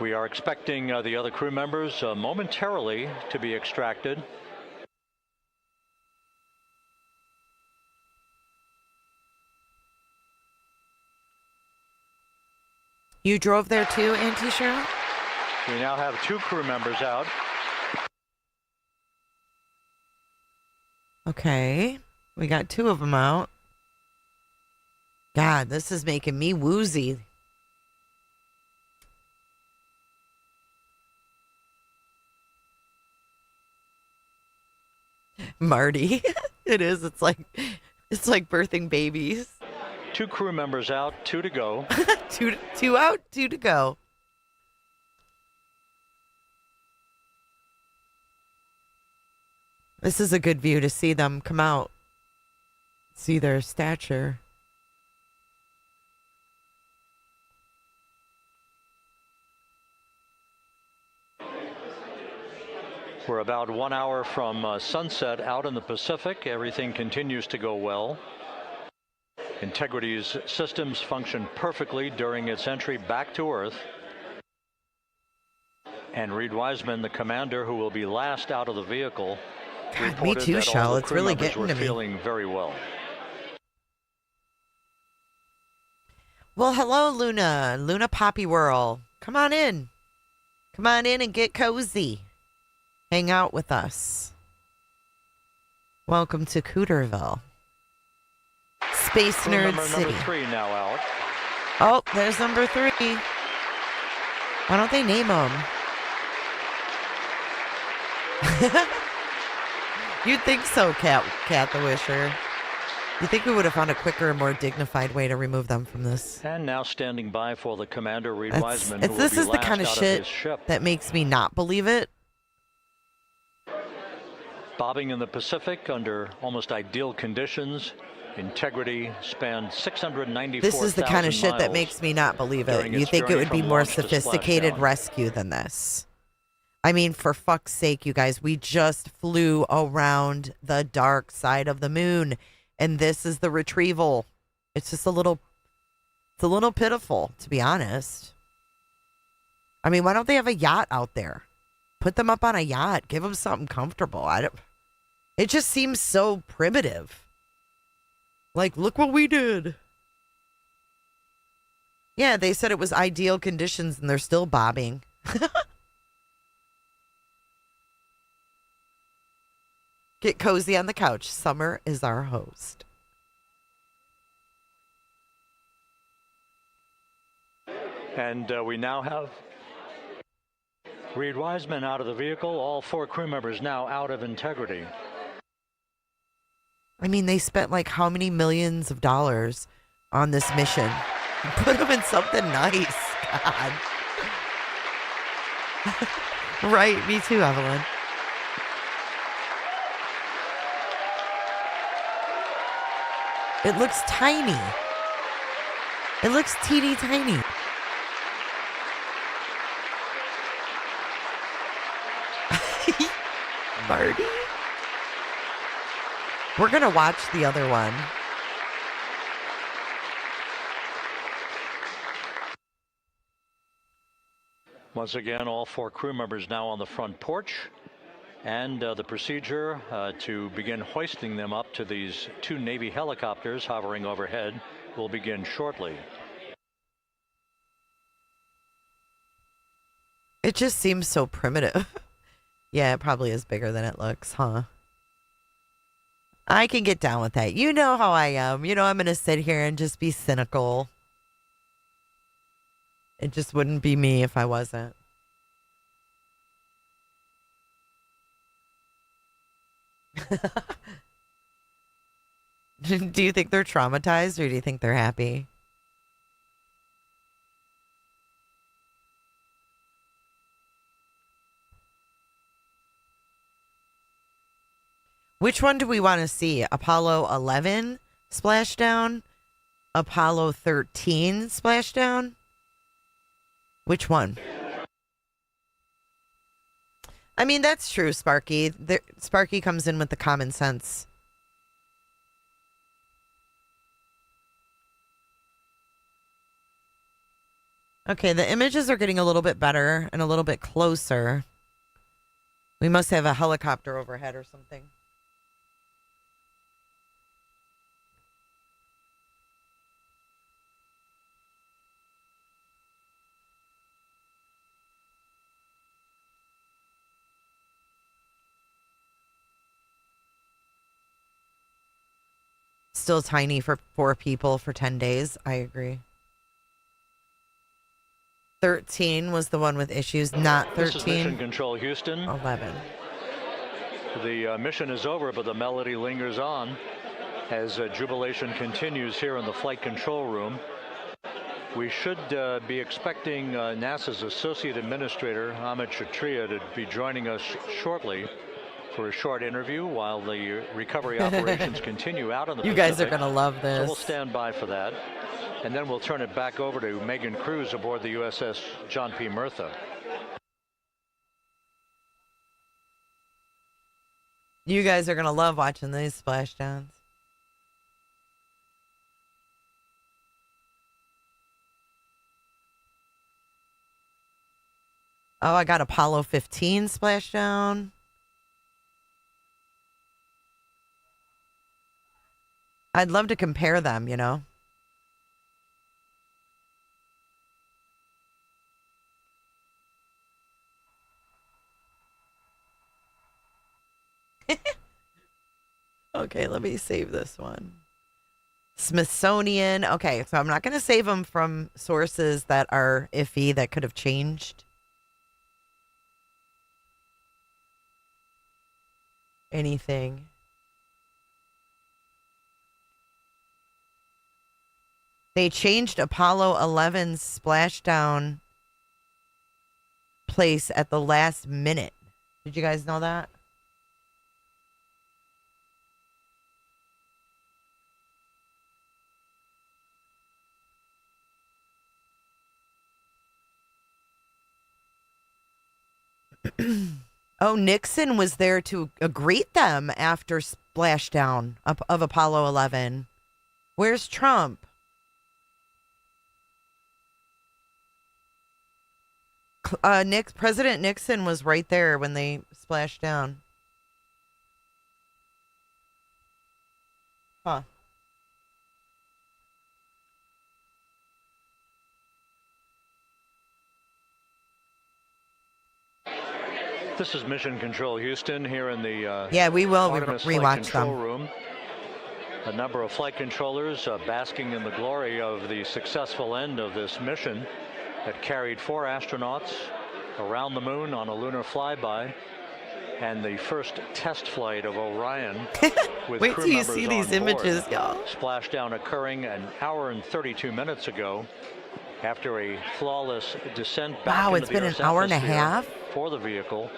We are expecting the other crew members momentarily to be extracted. You drove there too, Auntie Cheryl? We now have 2 crew members out. Okay. We got 2 of them out. God, this is making me woozy. Marty. It is. It's like birthing babies. 2 crew members out, 2 to go. two out, 2 to go. This is a good view to see them come out. See their stature. We're about 1 hour from sunset out in the Pacific. Everything continues to go well. Integrity's systems function perfectly during its entry back to Earth. And Reed Wiseman, the commander who will be last out of the vehicle, God, me too, Shell. It's really getting to me. Feeling very well. Well, hello, Luna. Luna Poppy Whirl. Come on in. Come on in and get cozy. Hang out with us. Welcome to Cooterville. Space Crew Nerd member City. number 3 now out. Oh, there's number 3. Why don't they name them? You'd think so, Cat the Wisher. You think we would have found a quicker and more dignified way to remove them from this? And now standing by for the commander, Reed Wiseman, who will This be is the last kind of out shit his ship. that makes me not believe it. Bobbing in the Pacific under almost ideal conditions. Integrity spanned 694,000 This is the kind of shit that miles makes me not believe it. during You its think it journey would be from more launch to sophisticated splashdown. rescue than this? I mean, for fuck's sake, you guys, we just flew around the dark side of the moon, and this is the retrieval. It's just a little pitiful, to be honest. I mean, why don't they have a yacht out there? Put them up on a yacht. Give them something comfortable. It just seems so primitive. Like, look what we did. Yeah, they said it was ideal conditions, and they're still bobbing. Get cozy on the couch. Summer is our host. And we now have Reed Wiseman out of the vehicle. All 4 crew members now out of Integrity. I mean, they spent like how many millions of dollars on this mission? Put them in something nice. God. Right, me too, Evelyn. It looks tiny. It looks teeny tiny. Marty. We're going to watch the other one. Once again, all 4 crew members now on the front porch. And the procedure to begin hoisting them up to these 2 Navy helicopters hovering overhead will begin shortly. It just seems so primitive. Yeah, it probably is bigger than it looks, huh? I can get down with that. You know how I am. You know I'm going to sit here and just be cynical. It just wouldn't be me if I wasn't. Do you think they're traumatized or do you think they're happy? Which one do we want to see? Apollo 11 splashdown? Apollo 13 splashdown? Which one? I mean, that's true, Sparky. Sparky comes in with the common sense. Okay, the images are getting a little bit better and a little bit closer. We must have a helicopter overhead or something. Still tiny for 4 people for 10 days. I agree. 13 was the one with issues, not 13. This is Mission Control Houston. 11. The mission is over, but the melody lingers on as jubilation continues here in the flight control room. We should be expecting NASA's Associate Administrator, Amit Kshatriya, to be joining us shortly for a short interview while the recovery operations continue out on the You Pacific. guys are going to love this. So we'll stand by for that. And then we'll turn it back over to Megan Cruz aboard the USS John P. Murtha. You guys are going to splashdown watching these splashdowns. Oh, I got Apollo 15 splashdown. I'd love to compare them, you know. Okay, let me save this one. Smithsonian. Okay, so I'm not going to save them from sources that are iffy that could have changed anything. They changed Apollo 11's splashdown place at the last minute. Did you guys know that? Oh, Nixon was there to greet them after splashdown of Apollo 11. Where's Trump? President Nixon was right there when they splashed down. Huh. This is Mission Control Houston here in the yeah, we will Artemis Flight rewatch Control them. Room. A number of flight controllers basking in the glory of the successful end of this mission that carried 4 astronauts around the moon on a lunar flyby, and the first test flight of Orion with Wait crew till you members see on these board. images, y'all. Splashdown occurring an hour and 32 minutes ago after a flawless descent back Wow, into it's the been an Earth's hour and a atmosphere half? for the vehicle.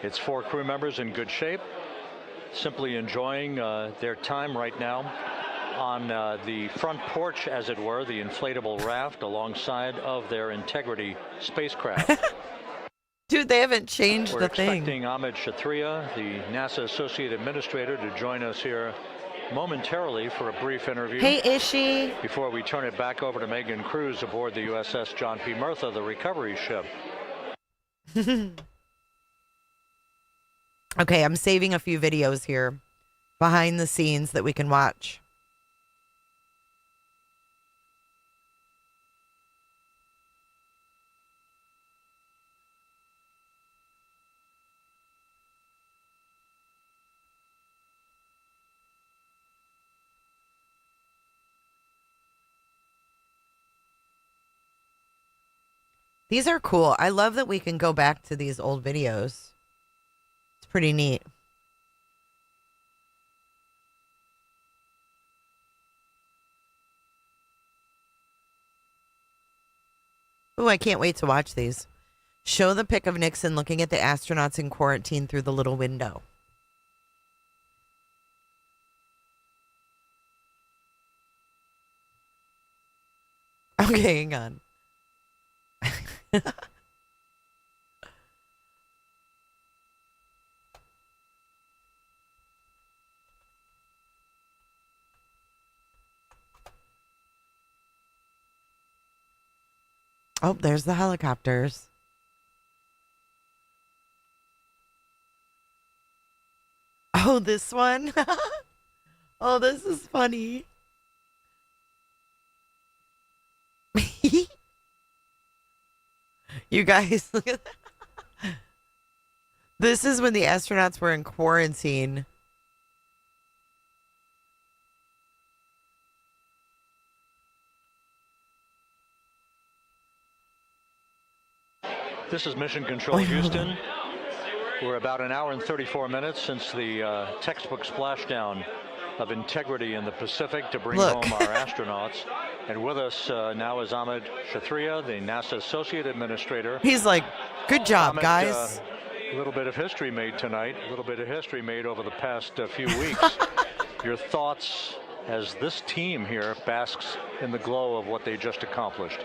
Its 4 crew members in good shape, simply enjoying their time right now on the front porch, as it were, the inflatable raft alongside of their Integrity spacecraft. Dude, they haven't changed We're the thing. expecting Ahmed Shatria, the NASA Associate Administrator, to join us here momentarily for a brief interview. Hey, Ishi. Before we turn it back over to Megan Cruz aboard the USS John P. Murtha, the recovery ship. Okay, I'm saving a few videos here behind the scenes that we can watch. These are cool. I love that we can go back to these old videos. It's pretty neat. Oh, I can't wait to watch these. Show the pic of Nixon looking at the astronauts in quarantine through the little window. Okay, hang on. Oh, there's the helicopters. Oh, this one. Oh, this is funny. You guys, look at that. This is when the astronauts were in quarantine. This is Mission Control Houston. We're about an hour and 34 minutes since the textbook splashdown of Integrity in the Pacific to bring home our astronauts. And with us now is Ahmed Shatria, the NASA Associate Administrator. He's like, good job, Ahmed, guys. A little bit of history made tonight, a little bit of history made over the past few weeks. Your thoughts as this team here basks in the glow of what they just accomplished?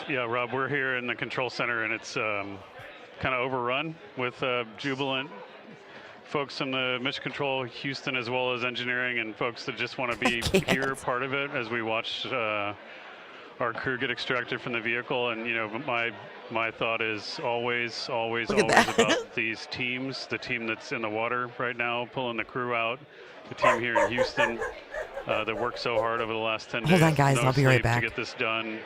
Yeah, Rob, we're here in the control center, and it's kind of overrun with jubilant folks from the Mission Control Houston, as well as engineering, and folks that just want to be here, part of it, as we watch our crew get extracted from the vehicle. And, you know, my thought is always about these teams, the team that's in the water right now, pulling the crew out, the team here in Houston that worked so hard over the last 10 days. Hold on, guys, I'll be right sleep back. to get this done.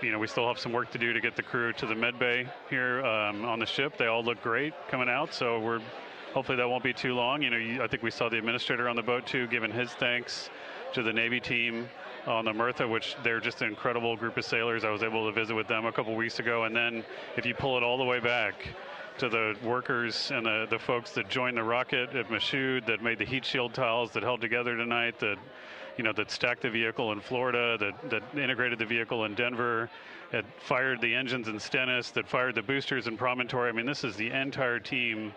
You know, we still have some work to do to get the crew to the med bay here on the ship. They all look great coming out, so we're hopefully that won't be too long. I think we saw the administrator on the boat too, giving his thanks to the Navy team on the Mirtha, which they're just an incredible group of sailors. I was able to visit with them a couple weeks ago. And then if you pull it all the way back to the workers and the folks that joined the rocket at Michoud, that made the heat shield tiles that held together tonight, that stacked the vehicle in Florida, that integrated the vehicle in Denver, that fired the engines in Stennis, that fired the boosters in Promontory. I mean, this is the entire team,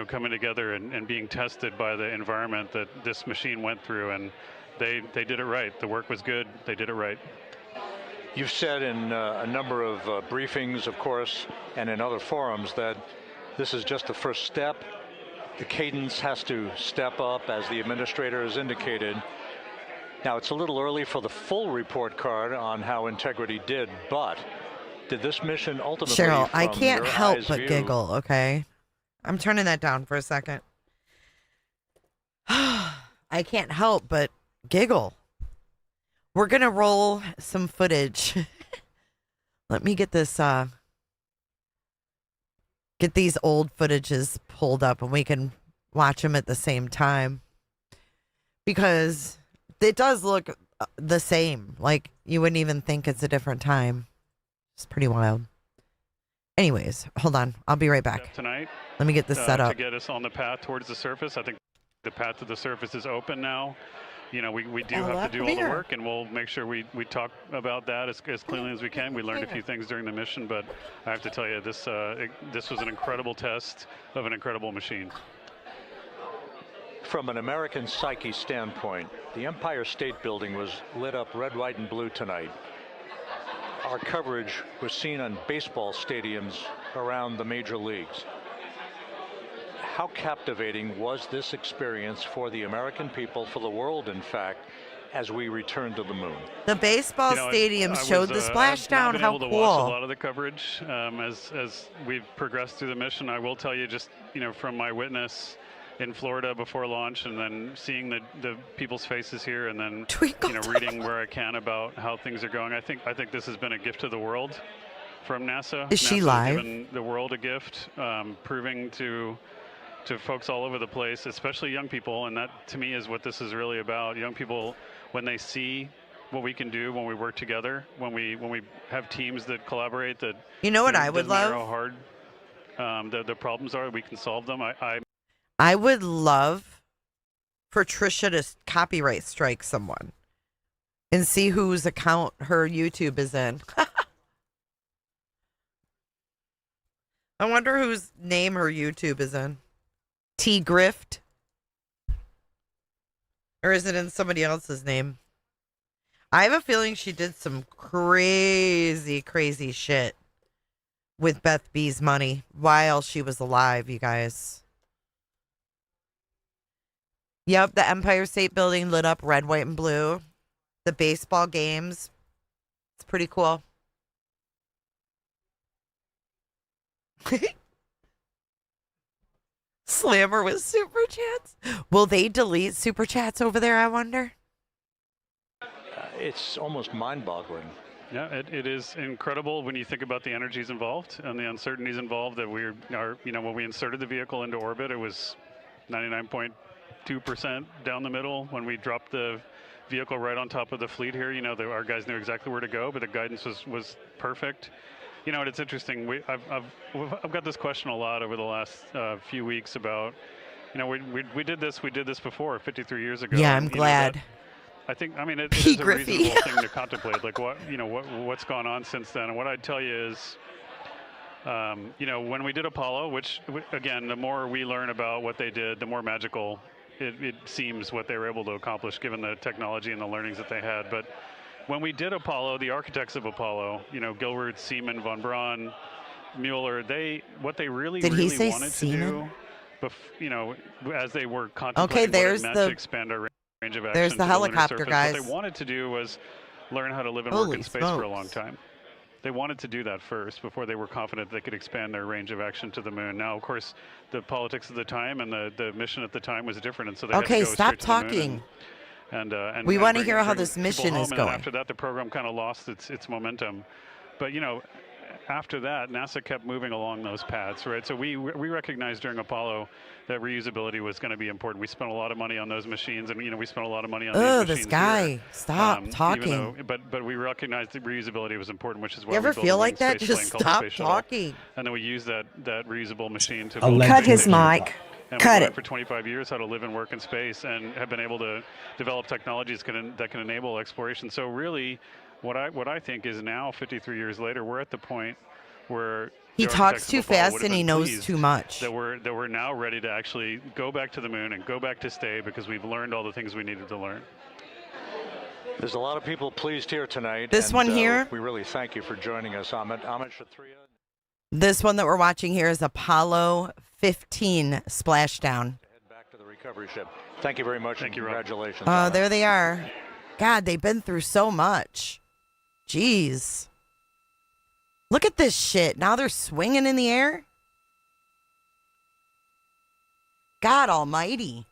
coming together and being tested by the environment that this machine went through. And they did it right. The work was good. They did it right. You've said in a number of briefings, of course, and in other forums that this is just the first step. The cadence has to step up, as the administrator has indicated. Now, it's a little early for the full report card on how Integrity did, but did this mission ultimately, Cheryl, I from can't your help eyes but view, giggle, okay? I'm turning that down for a second. I can't help but giggle. We're going to roll some footage. Let me get this, get these old footages pulled up and we can watch them at the same time. Because it does look the same. Like, you wouldn't even think it's a different time. It's pretty wild. Anyways, hold on. I'll be right back. Tonight, let me get this set up. To get us on the path towards the surface. I think the path to the surface is open now. We do have to do all the work, and we'll make sure we talk about that as cleanly as we can. We learned a few things during the mission, but I have to tell you, this was an incredible test of an incredible machine. From an American psyche standpoint, the Empire State Building was lit up red, white, and blue tonight. Our coverage was seen on baseball stadiums around the major leagues. How captivating was this experience for the American people, for the world, in fact, as we returned to the moon? The baseball stadiums showed the splashdown. How cool! I've been able to watch a lot of the coverage as we've progressed through the mission. I will tell you, just from my witness in Florida before launch, and then seeing the people's faces here, and then reading where I can about how things are going. I think this has been a gift to the world from NASA. Is she live? Given the world a gift, proving to folks all over the place, especially young people, and that to me is what this is really about. Young people, when they see what we can do when we work together, when we have teams that collaborate, that what I would love? How hard the problems are, we can solve them. I would love for Trisha to copyright strike someone and see whose account her YouTube is in. I wonder whose name her YouTube is in. T Grift? Or is it in somebody else's name? I have a feeling she did some crazy, crazy shit with Beth B's money while she was alive, you guys. Yep, the Empire State Building lit up red, white, and blue. The baseball games. It's pretty cool. Slammer with super chats. Will they delete super chats over there, I wonder? It's almost mind-boggling. Yeah, it is incredible when you think about the energies involved and the uncertainties involved. That when we inserted the vehicle into orbit, it was 99.2% down the middle. When we dropped the vehicle right on top of the fleet here, our guys knew exactly where to go, but the guidance was perfect. And it's interesting. I've got this question a lot over the last few weeks about, we did this before 53 years ago. Yeah, I'm glad. It is a reasonable thing to contemplate, like what's gone on since then. And what I'd tell you is, when we did Apollo, which again, the more we learn about what they did, the more magical it seems what they were able to accomplish given the technology and the learnings that they had. But when we did Apollo, the architects of Apollo, Gilbert, Seaman, von Braun, Mueller, what they really wanted Seaman? to do, as they were contemplating what it meant to expand our range of action. There's the helicopter guys. What they wanted to do was learn how to live and work in space for a long time. They wanted to do that first before they were confident they could expand their range of action to the moon. Now, of course, the politics of the time and the mission at the time was different, and so they had to go stop straight to the moon talking. And we want to hear how this mission is going. After that, the program kind of lost its momentum. But after that, NASA kept moving along those paths, right? So we recognized during Apollo that reusability was going to be important. We spent a lot of money on those machines, and we spent a lot of money on these machines. This guy, here. stop talking. But we recognized that reusability was important, which is why you ever we built feel a like that? space Just plane called the stop Space Shuttle. talking. And then we used that reusable machine to cut his mic. And Cut we learned it. for 25 years how to live and work in space, and have been able to develop technologies that can enable exploration. So really, what I think is now, 53 years later, we're at the point where he talks too fast and he knows too much. That we're now ready to actually go back to the moon and go back to stay, because we've learned all the things we needed to learn. There's a lot of people pleased here tonight. This one here. We really thank you for joining us, Ahmed Shatria. This one that we're watching here is Apollo 15 Splashdown. Head back to the recovery ship. Thank you very much. Thank you, congratulations. Oh, there they are. God, they've been through so much. Jeez. Look at this shit. Now they're swinging in the air. God almighty.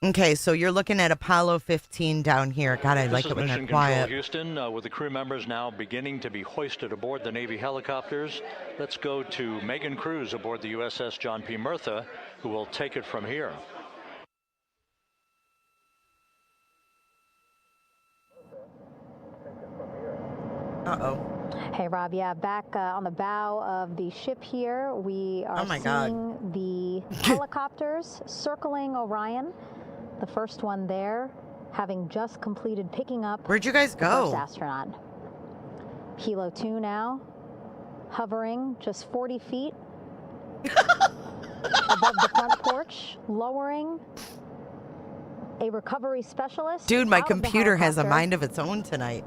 Okay, so you're looking at Apollo 15 down here. God, I like it when they're quiet. Houston, with the crew members now beginning to be hoisted aboard the Navy helicopters. Let's go to Megan Cruz aboard the USS John P. Murtha, who will take it from here. Uh-oh. Hey, Rob. Yeah, back on the bow of the ship here, we are seeing the helicopters circling Orion. The first one there, having just completed picking up. Where'd you guys go? The first astronaut. Helo 2 now, hovering just 40 feet above the front porch, lowering a recovery specialist. Dude, my out of the computer has a helicopter. mind of its own tonight.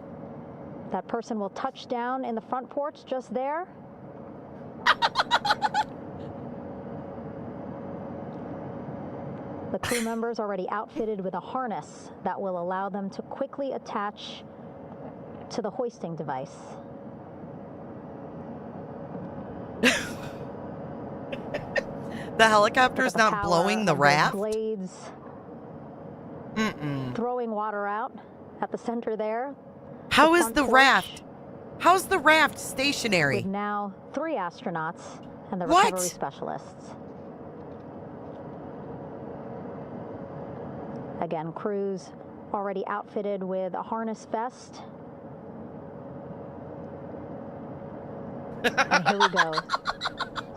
That person will touch down in the front porch just there. The crew members already outfitted with a harness that will allow them to quickly attach to the hoisting device. The helicopter's Look at not power blowing the of those raft? blades throwing water out at the center there. How is front the porch raft? How's the raft stationary? With now 3 astronauts and the What? recovery specialists. Again, crews already outfitted with a harness vest. And here we go.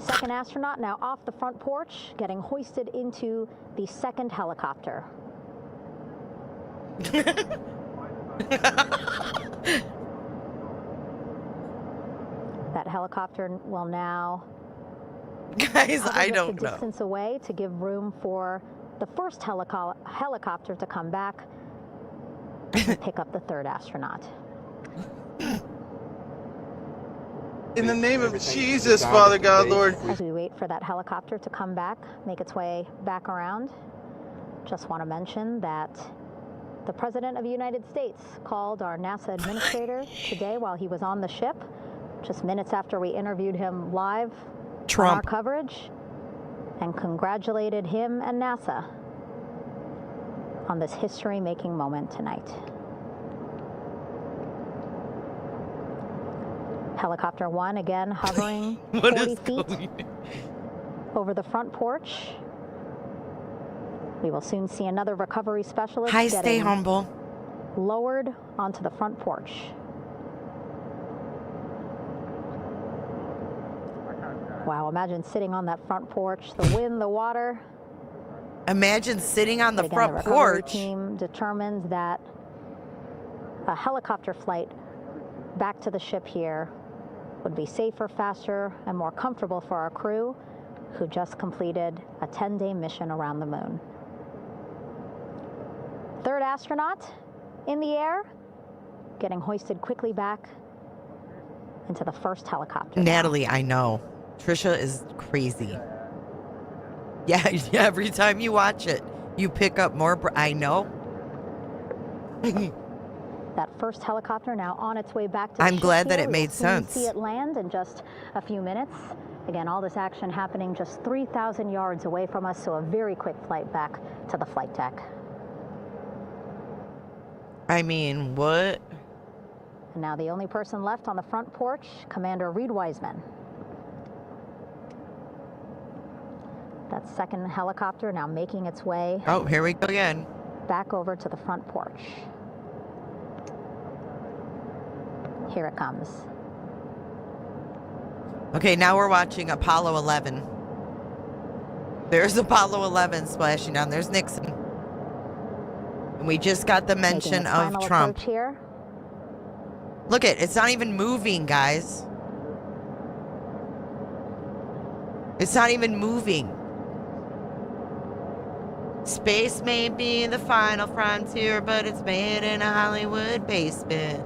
Second astronaut now off the front porch, getting hoisted into the second helicopter. That helicopter will now Guys, I just don't a know. distance away to give room for the first helicopter to come back and pick up the third astronaut. In the name of Jesus, Father God, Lord. As we wait for that helicopter to come back, make its way back around, just want to mention that the President of the United States called our NASA administrator today while he was on the ship, just minutes after we interviewed him live on our coverage, and congratulated him and NASA on this history-making moment tonight. Helicopter 1 again hovering 40 feet over the front porch. We will soon see another recovery specialist Hi, stay humble. lowered onto the front porch. Wow, imagine sitting on that front porch, the wind, the water. Imagine sitting on the But again, front the recovery porch. team determined that a helicopter flight back to the ship here would be safer, faster, and more comfortable for our crew, who just completed a 10-day mission around the moon. Third astronaut in the air, getting hoisted quickly back into the first helicopter. Natalie, I know. Trisha is crazy. Yeah, every time you watch it, you pick up more. I know. That first helicopter now on its way back to the I'm ship glad that here. it made We'll soon sense. see it land in just a few minutes. Again, all this action happening just 3,000 yards away from us, so a very quick flight back to the flight deck. I mean, what? And now the only person left on the front porch, Commander Reed Wiseman. That second helicopter now making its way. Oh, here we go again. Back over to the front porch. Here it comes. Okay, now we're watching Apollo 11. There's Apollo 11 splashing down. There's Nixon. And we just got the mention of Trump. Here. Look it's not even moving, guys. It's not even moving. Space may be the final frontier, but it's made in a Hollywood basement.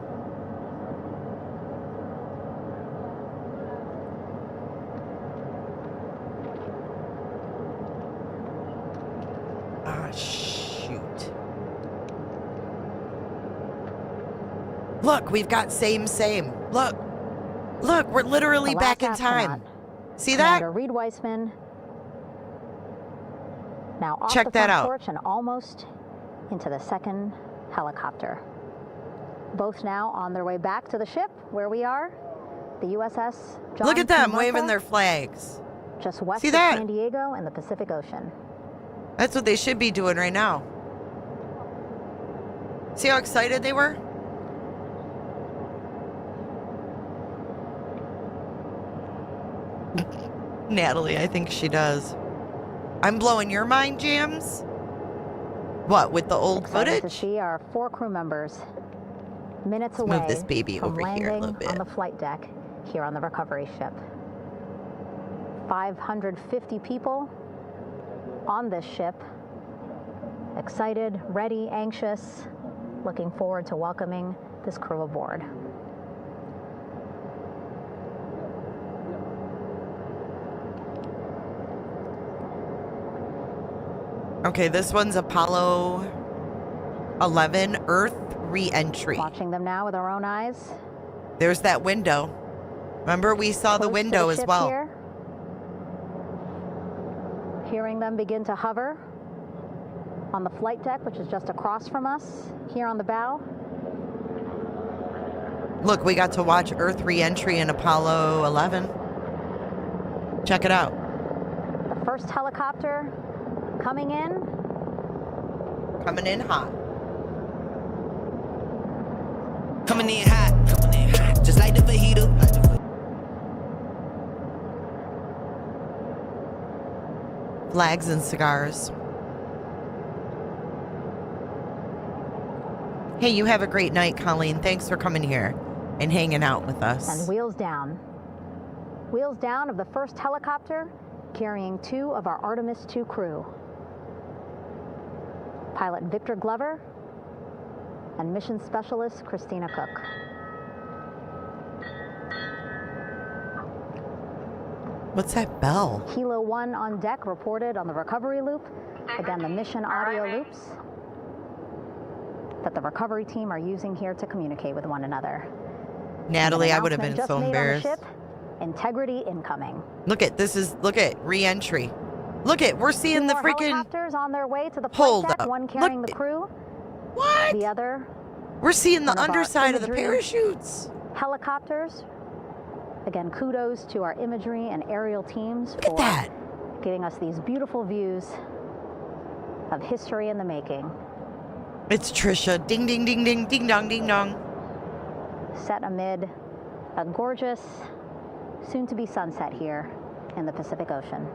Ah, shoot. Look, we've got same. Look, we're literally back in time. See that? Commander Reed Wiseman. Now off Check the that front out. porch and almost into the second helicopter. Both now on their way back to the ship where we are, the USS John Look at P. them Marshall, waving their flags. just west See of that? San Diego in the Pacific Ocean. That's what they should be doing right now. See how excited they were? Natalie, I think she does. I'm blowing your mind, Jams? What, with the old Excited footage? to see our 4 crew members minutes Let's away move this baby from over landing here a little bit. on the flight deck here on the recovery ship. 550 people on this ship. Excited, ready, anxious, looking forward to welcoming this crew aboard. Okay, this one's Apollo 11 Earth re-entry. Watching them now with our own eyes. There's that window. Remember, we saw the Close to window as ship well. here. Hearing them begin to hover on the flight deck, which is just across from us, here on the bow. Look, we got to watch Earth re-entry in Apollo 11. Check it out. The first helicopter coming in. Coming in hot. Coming in hot, just like the fajita. Flags and cigars. Hey, you have a great night, Colleen. Thanks for coming here and hanging out with us. And wheels down. Wheels down of the first helicopter carrying 2 of our Artemis II crew. Pilot Victor Glover and mission specialist Christina Cook. What's that bell? Kilo 1 on deck reported on the recovery loop. Again, the mission audio loops that the recovery team are using here to communicate with one another. Natalie, I would have been so embarrassed. Integrity incoming. Look at re-entry. Look at, we're seeing the freaking helicopters on their way to the flight deck, one carrying the crew. What? The other. We're seeing the underside of the parachutes. Helicopters. Again, kudos to our imagery and aerial teams for giving us these beautiful views of history in the making. It's Trisha. Ding, ding, ding, ding, ding, dong, ding, dong. Set amid a gorgeous, soon-to-be sunset here in the Pacific Ocean.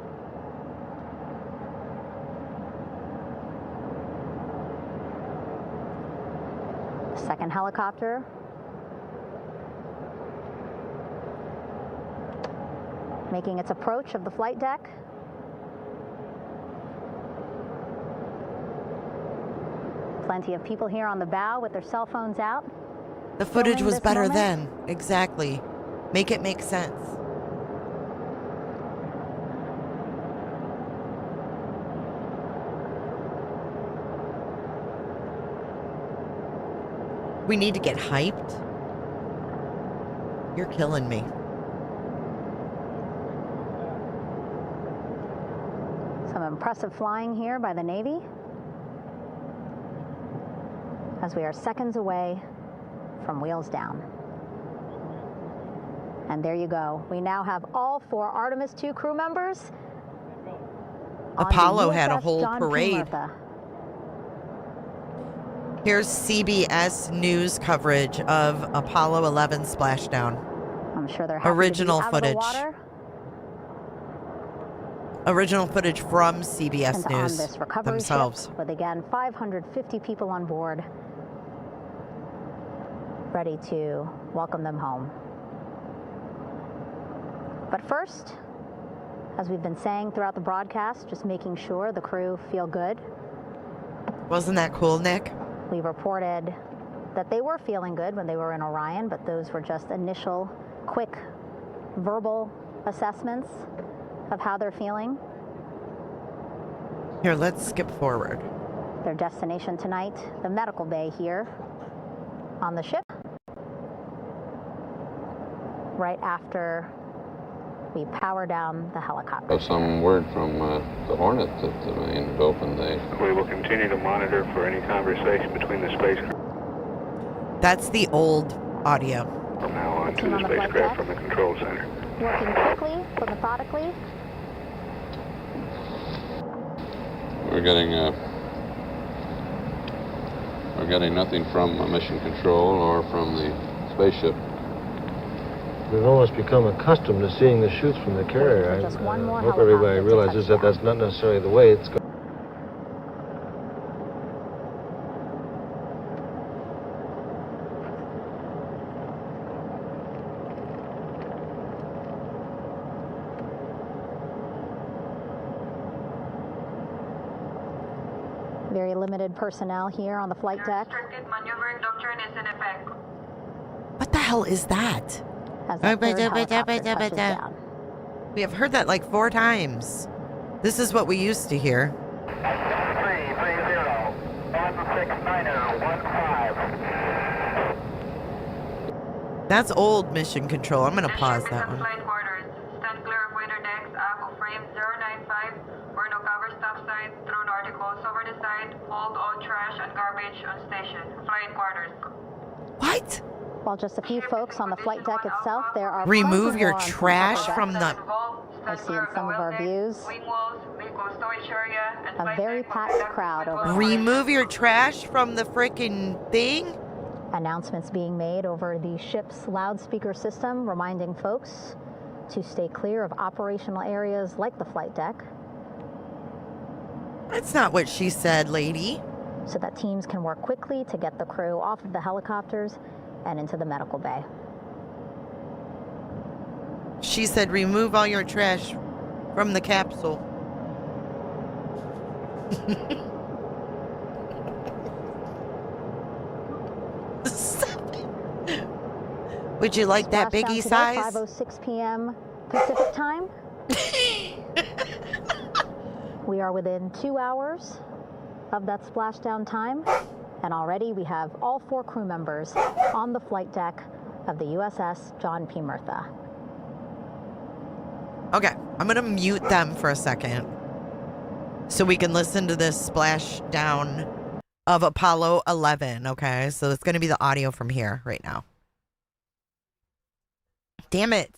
Second helicopter. Making its approach of the flight deck. Plenty of people here on the bow with their cell phones out. The footage was better then. Exactly. Make it make sense. We need to get hyped. You're killing me. impressive flying here by the Navy, as we are seconds away from wheels down. And there you go. We now have all 4 Artemis II crew members. Apollo had a whole parade. Here's CBS News coverage of Apollo 11 splashdown. I'm sure they're happy original to be out footage. of the water. Original footage from CBS And on News this recovery themselves. ship with again 550 people on board, ready to welcome them home. But first, as we've been saying throughout the broadcast, just making sure the crew feel good. Wasn't that cool, Nick? We reported that they were feeling good when they were in Orion, but those were just initial, quick, verbal assessments of how they're feeling. Here, let's skip forward. Their destination tonight, the medical bay here on the ship. Right after we power down the helicopter. Some word from the Hornet that the main is open. We will continue to monitor for any conversation between the spacecraft. That's the old audio. From now on to the spacecraft from the control center. Working quickly, but methodically. We're getting nothing from mission control or from the spaceship. We've almost become accustomed to seeing the chutes from the carrier. I hope everybody realizes that that's not necessarily the way it's going. Very limited personnel here on the flight deck. Restricted maneuvering doctrine is in effect. What the hell is that? We have heard that like 4 times. This is what we used to hear. 330-1690-15. That's old mission control. I'm going to pause that one. Flight quarters. Stand clear of weather decks, ACO frame 095, or no cover stop sign, thrown articles over the side, hold all trash and garbage on station. Flight quarters. What? While just a few folks on the flight deck itself, there are remove your trash from the... I see in some of our views a very packed crowd over. Remove your trash from the frickin' thing? Announcements being made over the ship's loudspeaker system, reminding folks to stay clear of operational areas like the flight deck. That's not what she said, lady. So that teams can work quickly to get the crew off of the helicopters and into the medical bay. She said remove all your trash from the capsule. Would you like that biggie size? 5:06 p.m. Pacific time. We are within 2 hours of that splashdown time, and already we have all 4 crew members on the flight deck of the USS John P. Murtha. Okay, I'm gonna mute them for a second so we can listen to this splashdown of Apollo 11, okay? So it's gonna be the audio from here right now. Damn it.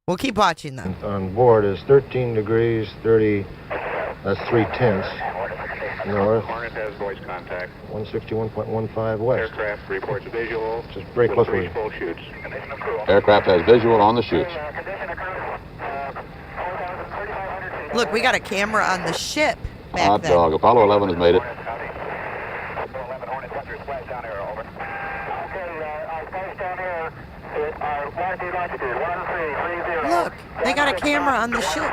We'll keep watching them. On board is 13 degrees 30, that's 3/10 north. Hornet has voice contact. 161.15 west. Aircraft reports visual. Just very close to me. Full shoots. Aircraft has visual on the chutes. Look, we got a camera on the ship back Hot then. dog. Apollo 11 has made it. Look, they got a camera on the ship.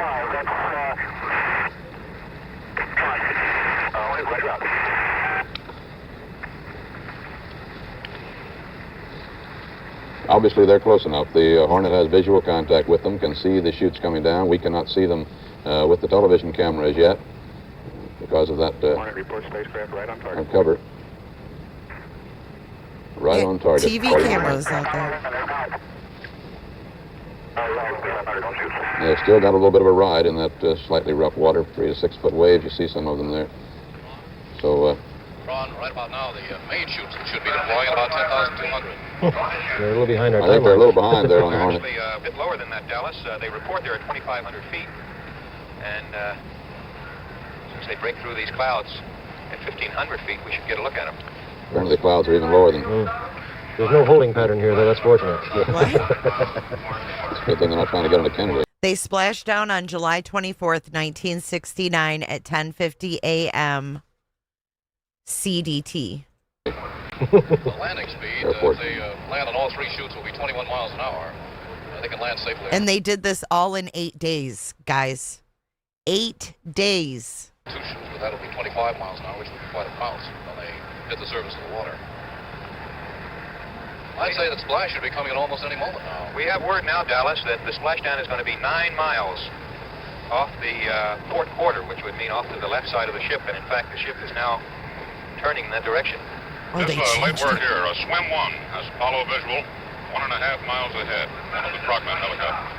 Obviously, they're close enough. The Hornet has visual contact with them, can see the chutes coming down. We cannot see them with the television cameras yet because of that Hornet reports spacecraft right on target. cover. Right on target. TV cameras out there. They've still got a little bit of a ride in that slightly rough water, 3 to 6 foot waves. You see some of them there. So, Ron, right about now, the main chutes should be deploying at about 10,200. They're a little behind our I think they're a little behind there on the They're Hornet. actually a bit lower than that, Dallas. They report they're at 2,500 feet. And since they break through these clouds at 1,500 feet, we should get a look at them. Apparently the clouds are even lower than... There's no holding pattern here, though. That's fortunate. It's a good thing they're not trying to get into Kennedy. They splashed down on July 24th, 1969 at 10:50 a.m. CDT. The landing speed, if they land on all 3 chutes, will be 21 miles an hour. They can land safely. And they did this all in 8 days, guys. 8 days. 2 chutes, but that'll be 25 miles an hour, which will be quite a bounce when they hit the surface of the water. I'd say that splash should be coming in almost any moment now. We have word now, Dallas, that the splashdown is going to be 9 miles off the port quarter, which would mean off to the left side of the ship. And in fact, the ship is now turning in that direction. Oh, this late word here, swim 1 has Apollo visual, 1.5 miles ahead, one of the Frogman helicopters.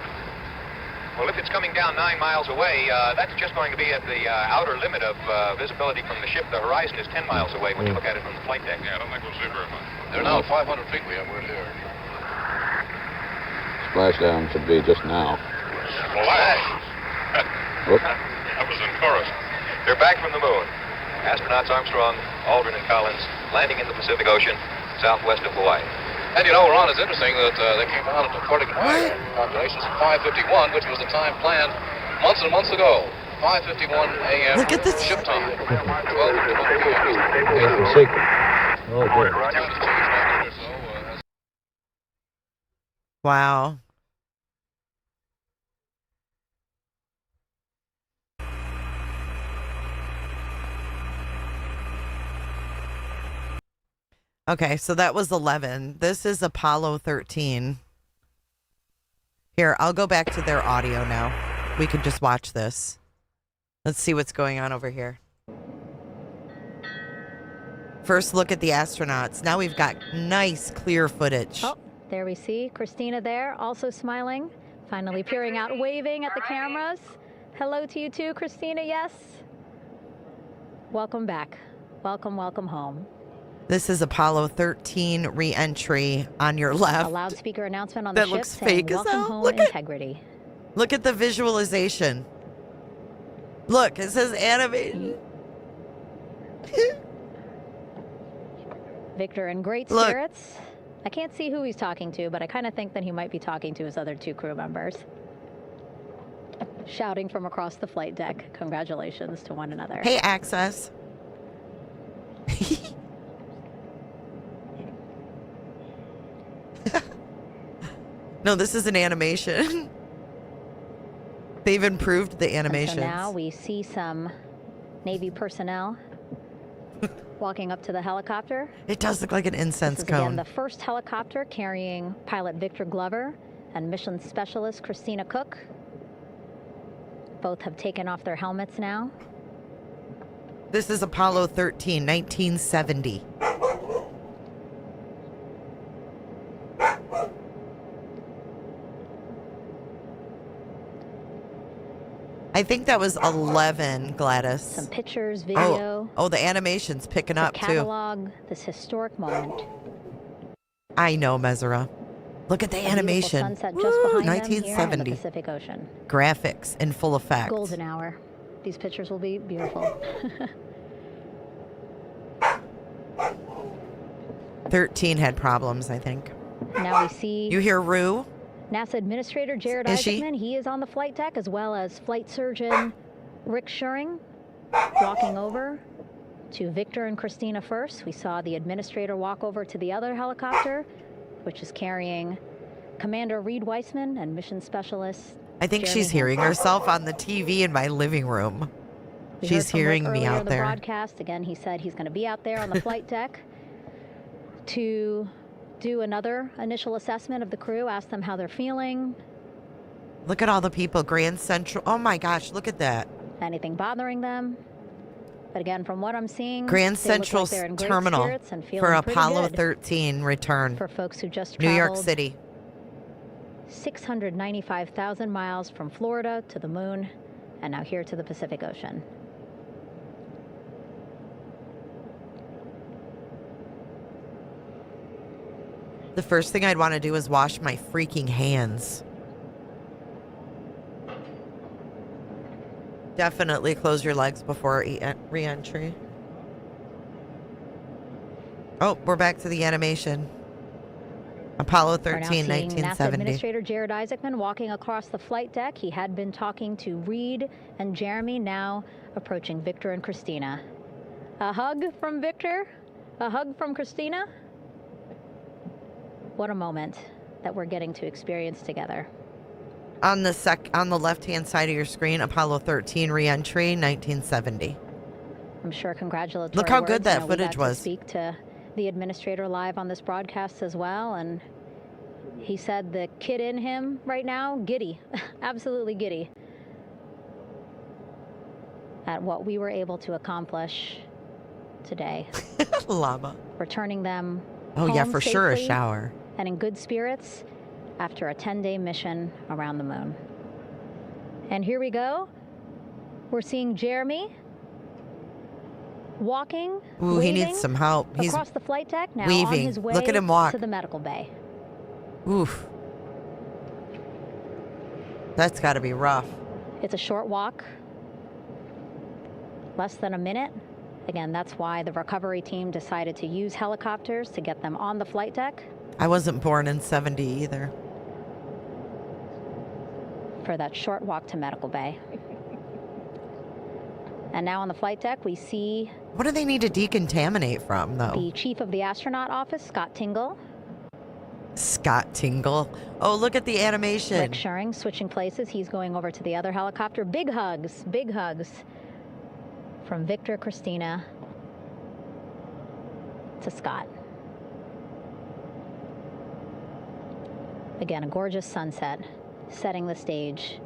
Well, if it's coming down 9 miles away, that's just going to be at the outer limit of visibility from the ship. The horizon is 10 miles away when you look at it from the flight deck. Yeah, I don't think we'll see very much. They're now at 500 feet. We have word here. Splashdown should be just now. Splash! Whoop. That was in chorus. They're back from the moon. Astronauts Armstrong, Aldrin, and Collins landing in the Pacific Ocean, southwest of Hawaii. And you know, Ron, it's interesting that they came out according to my calculations at 5:51, which was the time planned months and months ago. 5:51 a.m. Look at this ship time. 12:51 p.m. Anything secret. Oh, good. Wow. Okay, so that was 11. This is Apollo 13. Here, I'll go back to their audio now. We could just watch this. Let's see what's going on over here. First look at the astronauts. Now we've got nice, clear footage. Oh, there we see Christina there, also smiling, finally peering out, waving at the cameras. Hello to you too, Christina, yes. Welcome back. Welcome, welcome home. This is Apollo 13 re-entry on your left. A loudspeaker announcement on the that ship looks saying, fake as welcome hell. home, Look at, integrity. look at the visualization. Look, it says animated. Victor in great Look. spirits. I can't see who he's talking to, but I kind of think that he might be talking to his other 2 crew members. Shouting from across the flight deck, congratulations to one another. Hey, Access. No, this is an animation. They've improved the animations. So now we see some Navy personnel walking up to the helicopter. It does look like an incense This is cone. again the first helicopter carrying pilot Victor Glover and mission specialist Christina Cook. Both have taken off their helmets now. This is Apollo 13, 1970. I think that was 11, Gladys. Some pictures, video. Oh, the animation's picking up, too. Catalog this historic moment. I know, Mesera. Look at the animation. Sunset Woo, just behind them here in the 1970. Pacific Ocean. Graphics in full effect. Golden hour. These pictures will be beautiful. 13 had problems, I think. Now we see. You hear Rue? NASA Administrator Jared Is she? Isaacman. He is on the flight deck, as well as flight surgeon Rick Schuring walking over to Victor and Christina first. We saw the administrator walk over to the other helicopter, which is carrying Commander Reed Weissman and mission specialist. I think Jeremy she's hearing Hancock. herself on the TV in my living room. We heard She's from Rick hearing me earlier in out the there. broadcast. Again, he said he's going to be out there on the flight deck to do another initial assessment of the crew, ask them how they're feeling. Look at all the people. Grand Central. Oh my gosh, look at that. Anything bothering them. But again, from what I'm seeing, Grand they look like Central they're in great Terminal spirits and feeling for pretty Apollo good 13 return. for folks who just New York traveled City. 695,000 miles from Florida to the moon, and now here to the Pacific Ocean. The first thing I'd want to do is wash my freaking hands. Definitely close your legs before re-entry. Oh, we're back to the animation. Apollo 13, We're now seeing 1970. NASA Administrator Jared Isaacman walking across the flight deck. He had been talking to Reed and Jeremy, now approaching Victor and Christina. A hug from Victor? A hug from Christina? What a moment that we're getting to experience together. On the left-hand side of your screen, Apollo 13 re-entry, 1970. I'm sure congratulatory Look how words. good that You know, we footage got was. To speak to the administrator live on this broadcast as well, and he said the kid in him right now, giddy, absolutely giddy at what we were able to accomplish today. Llama. Returning them Oh yeah, home for sure a safely shower. and in good spirits after a 10-day mission around the moon. And here we go. We're seeing Jeremy walking, Ooh, he waving needs some help. He's across the flight deck, now on weaving. his way Look at him walk. to the medical bay. Oof. That's got to be rough. It's a short walk, less than a minute. Again, that's why the recovery team decided to use helicopters to get them on the flight deck. I wasn't born in 70 either. For that short walk to medical bay. And now on the flight deck, we see... What do they need to decontaminate from, though? The chief of the astronaut office, Scott Tingle. Scott Tingle. Oh, look at the animation. Rick Shuring switching places. He's going over to the other helicopter. Big hugs from Victor, Christina to Scott. Again, a gorgeous sunset setting the stage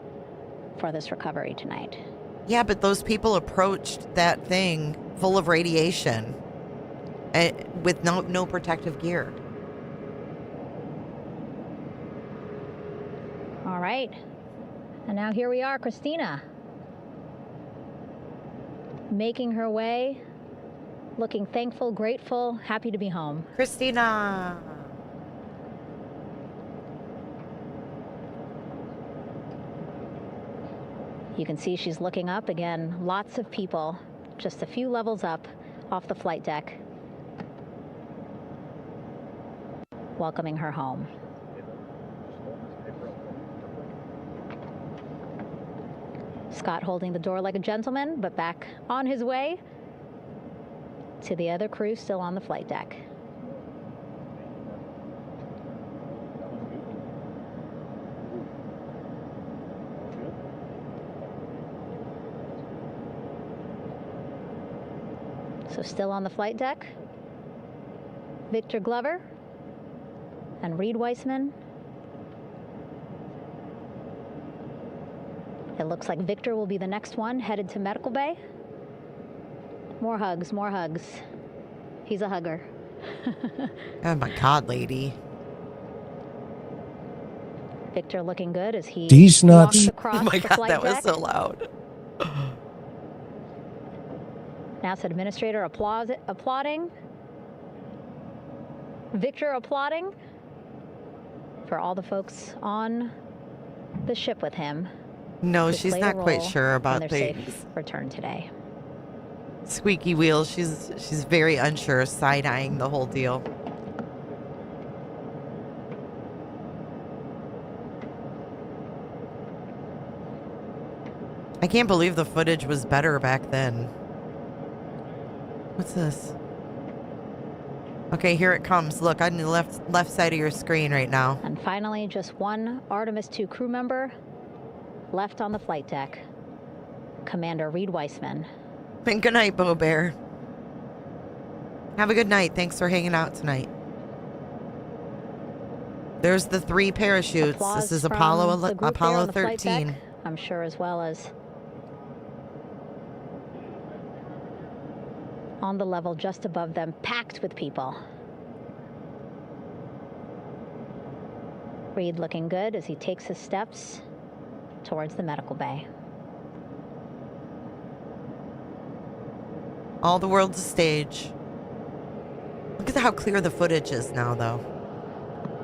for this recovery tonight. Yeah, but those people approached that thing full of radiation with no protective gear. All right. And now here we are, Christina. Making her way, looking thankful, grateful, happy to be home. Christina. You can see she's looking up. Again, lots of people, just a few levels up off the flight deck, welcoming her home. Scott holding the door like a gentleman, but back on his way to the other crew still on the flight deck. So still on the flight deck, Victor Glover and Reed Weissman. It looks like Victor will be the next one headed to medical bay. More hugs, more hugs. He's a hugger. Oh my God, lady. Victor looking good as he These nuts. walks across Oh my the God, flight that was deck. so loud. NASA Administrator applauding. Victor applauding for all the folks on the ship with him. No, who she's played a not quite role sure in about their things. safe return today. Squeaky wheel. She's very unsure, side-eyeing the whole deal. I can't believe the footage was better back then. What's this? Okay, here it comes. Look on the left side of your screen right now. And finally, just one Artemis II crew member left on the flight deck, Commander Reed Weissman. And good night, Bo Bear. Have a good night. Thanks for hanging out tonight. There's the 3 parachutes. Applause This is from Apollo the group there on 13. the flight deck, I'm sure, as well as on the level just above them, packed with people. Reed looking good as he takes his steps towards the medical bay. All the world's a stage. Look at how clear the footage is now, though.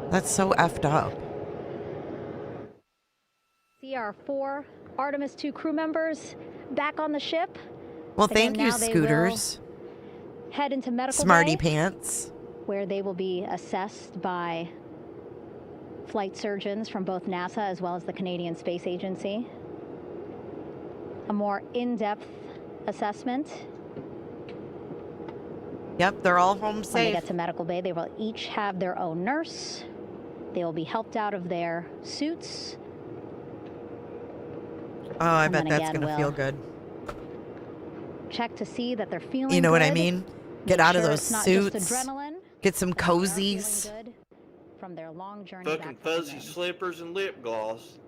That's so effed up. See our 4 Artemis 2 crew members back on the ship. Well, Again, thank you, now they Scooters. will head into medical Smarty bay, pants. where they will be assessed by flight surgeons from both NASA as well as the Canadian Space Agency. A more in-depth assessment. Yep, they're all home When they safe. get to medical bay, they will each have their own nurse. They will be helped out of their suits. Oh, I And bet then that's again, going to feel we'll good. Check to see that they're feeling You know what I good. mean? Get Make out of sure those it's not just suits. adrenaline. Get some They are feeling cozies. good from their long journey Fucking back from the fuzzy moon. slippers and lip gloss.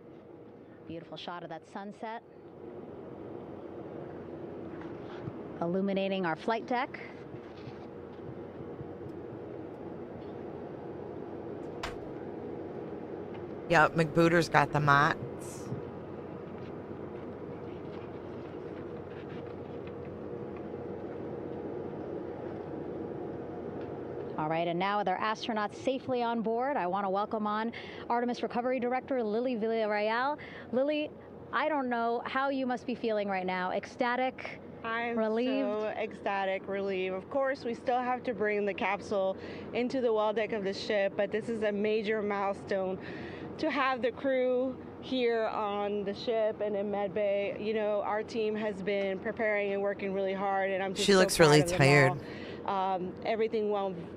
Beautiful shot of that sunset. Illuminating our flight deck. Yep, McBooter's got the mots. All right, and now with our astronauts safely on board, I want to welcome on Artemis Recovery Director Lily Villarreal. Lily, I don't know how you must be feeling right now. Ecstatic, I'm relieved? so ecstatic, relieved. Of course, we still have to bring the capsule into the well deck of the ship, but this is a major milestone to have the crew here on the ship and in med bay. You know, our team has been preparing and working really hard, and I'm just She so looks proud really of them tired. all. Everything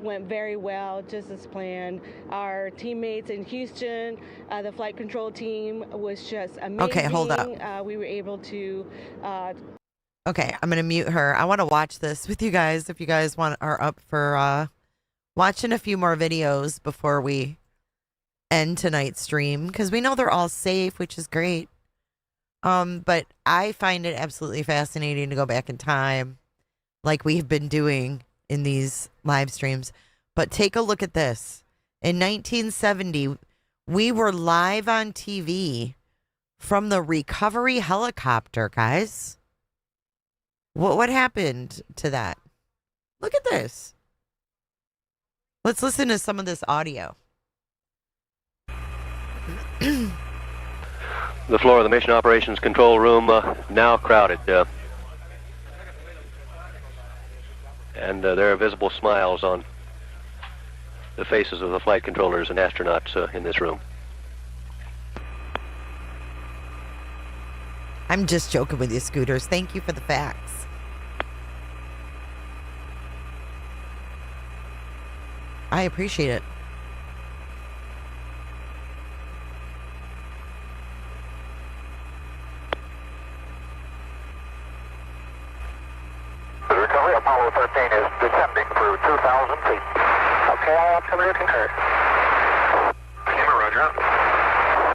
went very well, just as planned. Our teammates in Houston, the flight control team was just amazing. Okay, hold up. We were able to Okay, I'm going to mute her. I want to watch this with you guys if you guys are up for watching a few more videos before we end tonight's stream, because we know they're all safe, which is great. But I find it absolutely fascinating to go back in time like we've been doing in these live streams. But take a look at this. In 1970, we were live on TV from the recovery helicopter, guys. What happened to that? Look at this. Let's listen to some of this audio. The floor of the Mission Operations Control Room now crowded. And there are visible smiles on the faces of the flight controllers and astronauts in this room. I'm just joking with you, Scooters. Thank you for the facts. I appreciate it. The recovery Apollo 13 is descending through 2,000 feet. Okay, all altimeter concurred. Roger.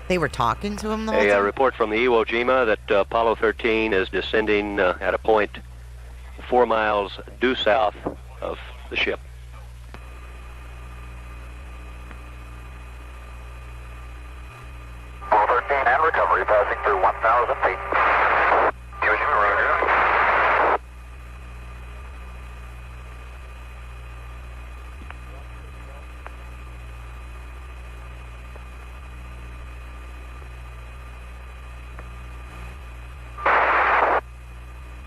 They were talking to him the whole A time? report from the Iwo Jima that Apollo 13 is descending at a point 4 miles due south of the ship. Apollo 13 and recovery passing through 1,000 feet. Roger.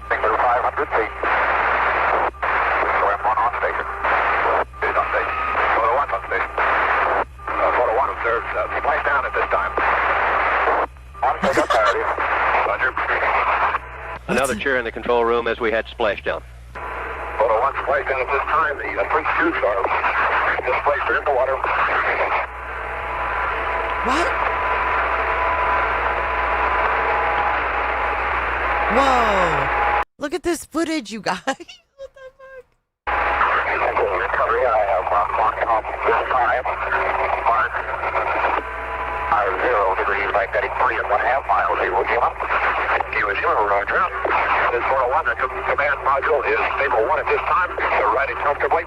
Through 500 feet. Swim 1 on station. Is on station. Photo 1 on station. Photo 1 observes splashdown at this time. On take-up parity. Roger. Another cheer in the control room as we had splashdown. Photo 1 splashdown at this time. The 3 chutes are displaced into water. What? Whoa. Look at this footage, you guys. Recovery, I have clocking off this time. Mark. Our 0 degrees magnetic 3.5 miles. Iwo Jima. Iwo Jima, Roger. This 401, the command module is stable 1 at this time. They're riding comfortably.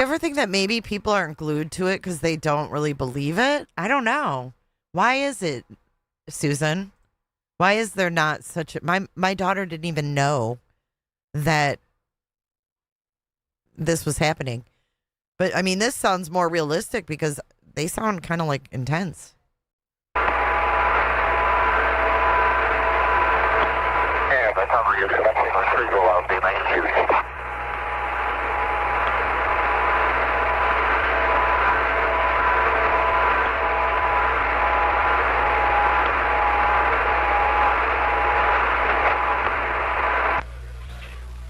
you ever think that maybe people aren't glued to it because they don't really believe it? I don't know. Why is it, Susan? Why is there not such a... My daughter didn't even know that this was happening. But, I mean, this sounds more realistic because they sound kind of like intense. And the recovery is commencing retrieval of the main chute.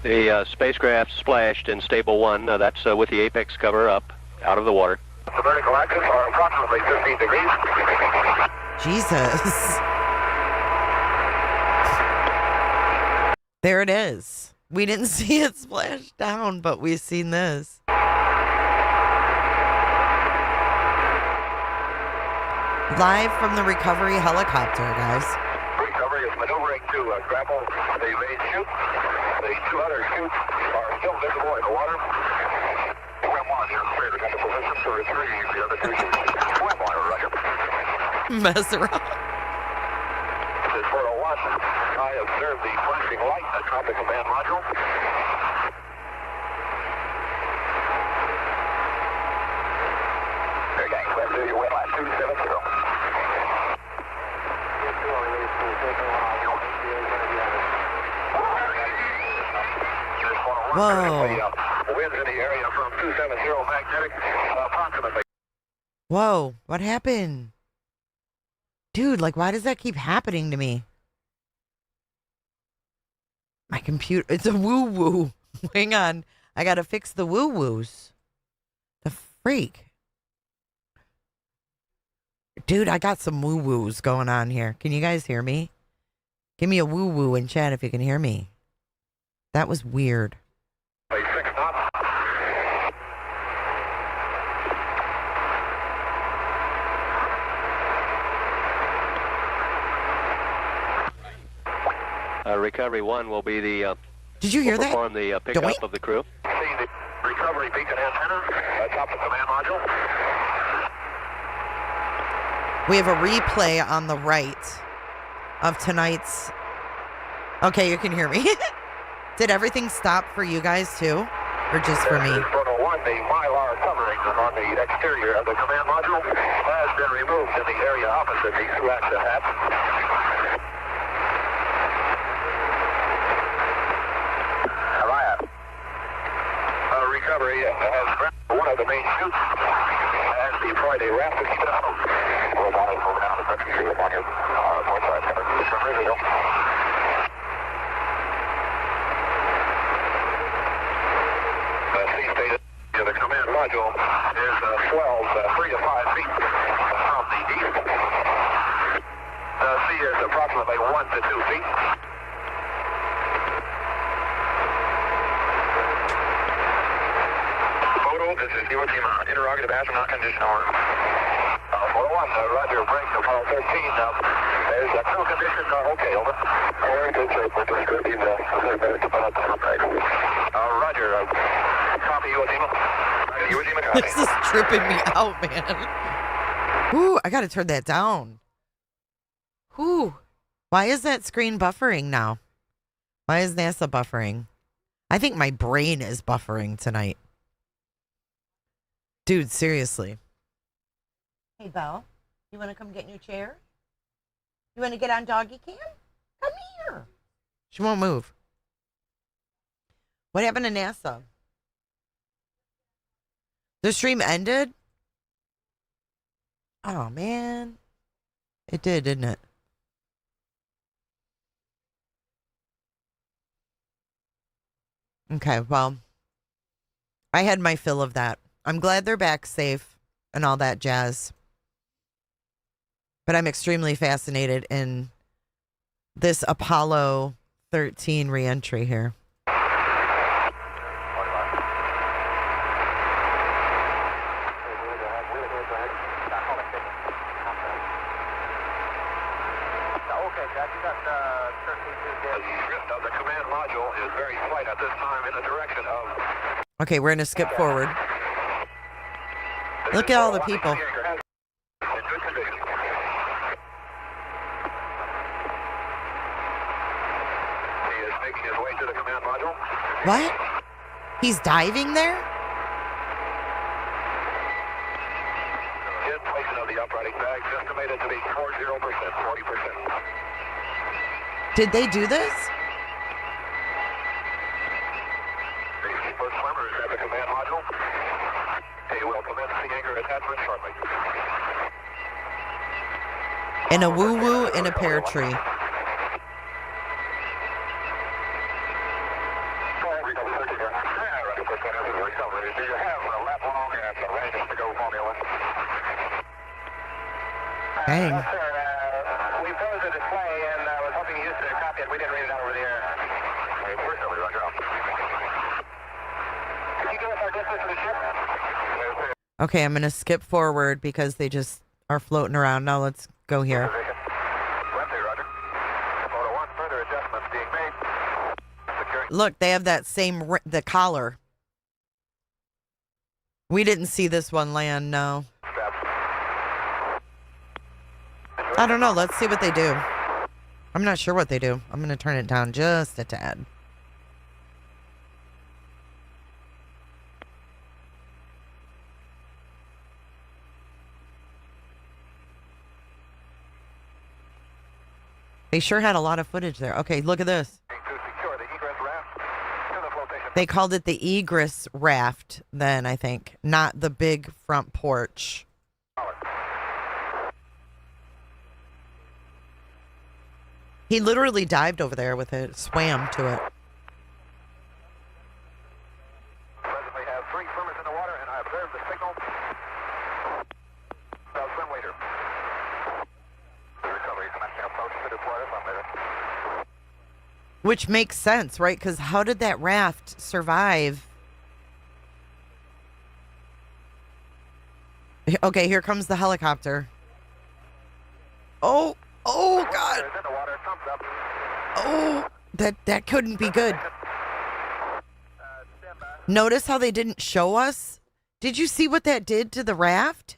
The spacecraft splashed in Stable 1. That's with the apex cover up, out of the water. The vertical axis are approximately 15 degrees. Jesus. There it is. We didn't see it splash down, but we've seen this. Live from the recovery helicopter, guys. Recovery is maneuvering to grapple the main chute. The two other chutes are still visible in the water. Swim 1, you're cleared into position to retrieve the other two chutes. Swim 1, Roger. Mess around. This is 401. I observed the flashing light atop the command module. There, gang. Let's do your wind line 270. Whoa. Winds in the area from 270 magnetic, approximately. Whoa, what happened? Dude, like, why does that keep happening to me? My computer, it's a woo-woo. Hang on, I gotta fix the woo-woos. The freak. Dude, I got some woo-woos going on here. Can you guys hear me? Give me a woo-woo in chat if you can hear me. That was weird. Recovery 1 will be the... Did you hear that? Perform the pickup Doink? of the crew. See the recovery beacon antenna atop the command module. We have a replay on the right of tonight's... Okay, you can hear me. Did everything stop for you guys too? Or just for me? Photo 1, the mylar covering on the exterior of the command module has been removed in the area opposite the two-axis hat. Recovery has grabbed one of the main chutes as the Friday raft is down. We're down the country street on your port side. Sea state of the command module is swells 3 to 5 feet from the east. Sea is approximately 1 to 2 feet. This is Zero Team interrogative astronaut condition order. 401, Roger, break Apollo 13. There's a crew condition, okay, over. Very good, sir. We're just going to be Roger, copy Iwo Jima. Iwo Jima, copy. This is tripping me out, man. Ooh, I gotta turn that down. Ooh, why is that screen buffering now? Why is NASA buffering? I think my brain is buffering tonight. Dude, seriously. Hey, Belle, you want to come get in your chair? You want to get on doggy cam? Come here. She won't move. What happened to NASA? The stream ended? Oh, man. It did, didn't it? Okay, well, I had my fill of that. I'm glad they're back safe and all that jazz. But I'm extremely fascinated in this Apollo 13 reentry here. The command module is very slight at this time in the direction of... Okay, we're going to skip forward. Look at all the people. What? He's diving there? Inflation of the uprighting bags estimated to be 40%, 40%. Did they do this? The first swimmer is at the command module. He will commence the anchor attachment shortly. In a woo-woo in a pear tree. Do you have a lap long and the readiness to go formula? Dang. Sir, we posed a display and I was hoping you used to copy it. We didn't read it out over the air. Personally, Roger. Could you give us our distance to the ship? Okay, I'm going to skip forward because they just are floating around. Now let's go here. Roger. Photo 1, further adjustments being made. Look, they have that same, the collar. We didn't see this one land, no. I don't know. Let's see what they do. I'm not sure what they do. I'm going to turn it down just a tad. They sure had a lot of footage there. Okay, look at this. They called it the egress raft then, I think, not the big front porch. He literally dived over there with it, swam to it. Presently have 3 swimmers in the water, and I observe the signal. Swim waiter. The recovery commencing approach to deploy swim waiter. Which makes sense, right? Because how did that raft survive? Okay, here comes the helicopter. Oh, oh, God. Oh, that couldn't be good. Notice how they didn't show us? Did you see what that did to the raft?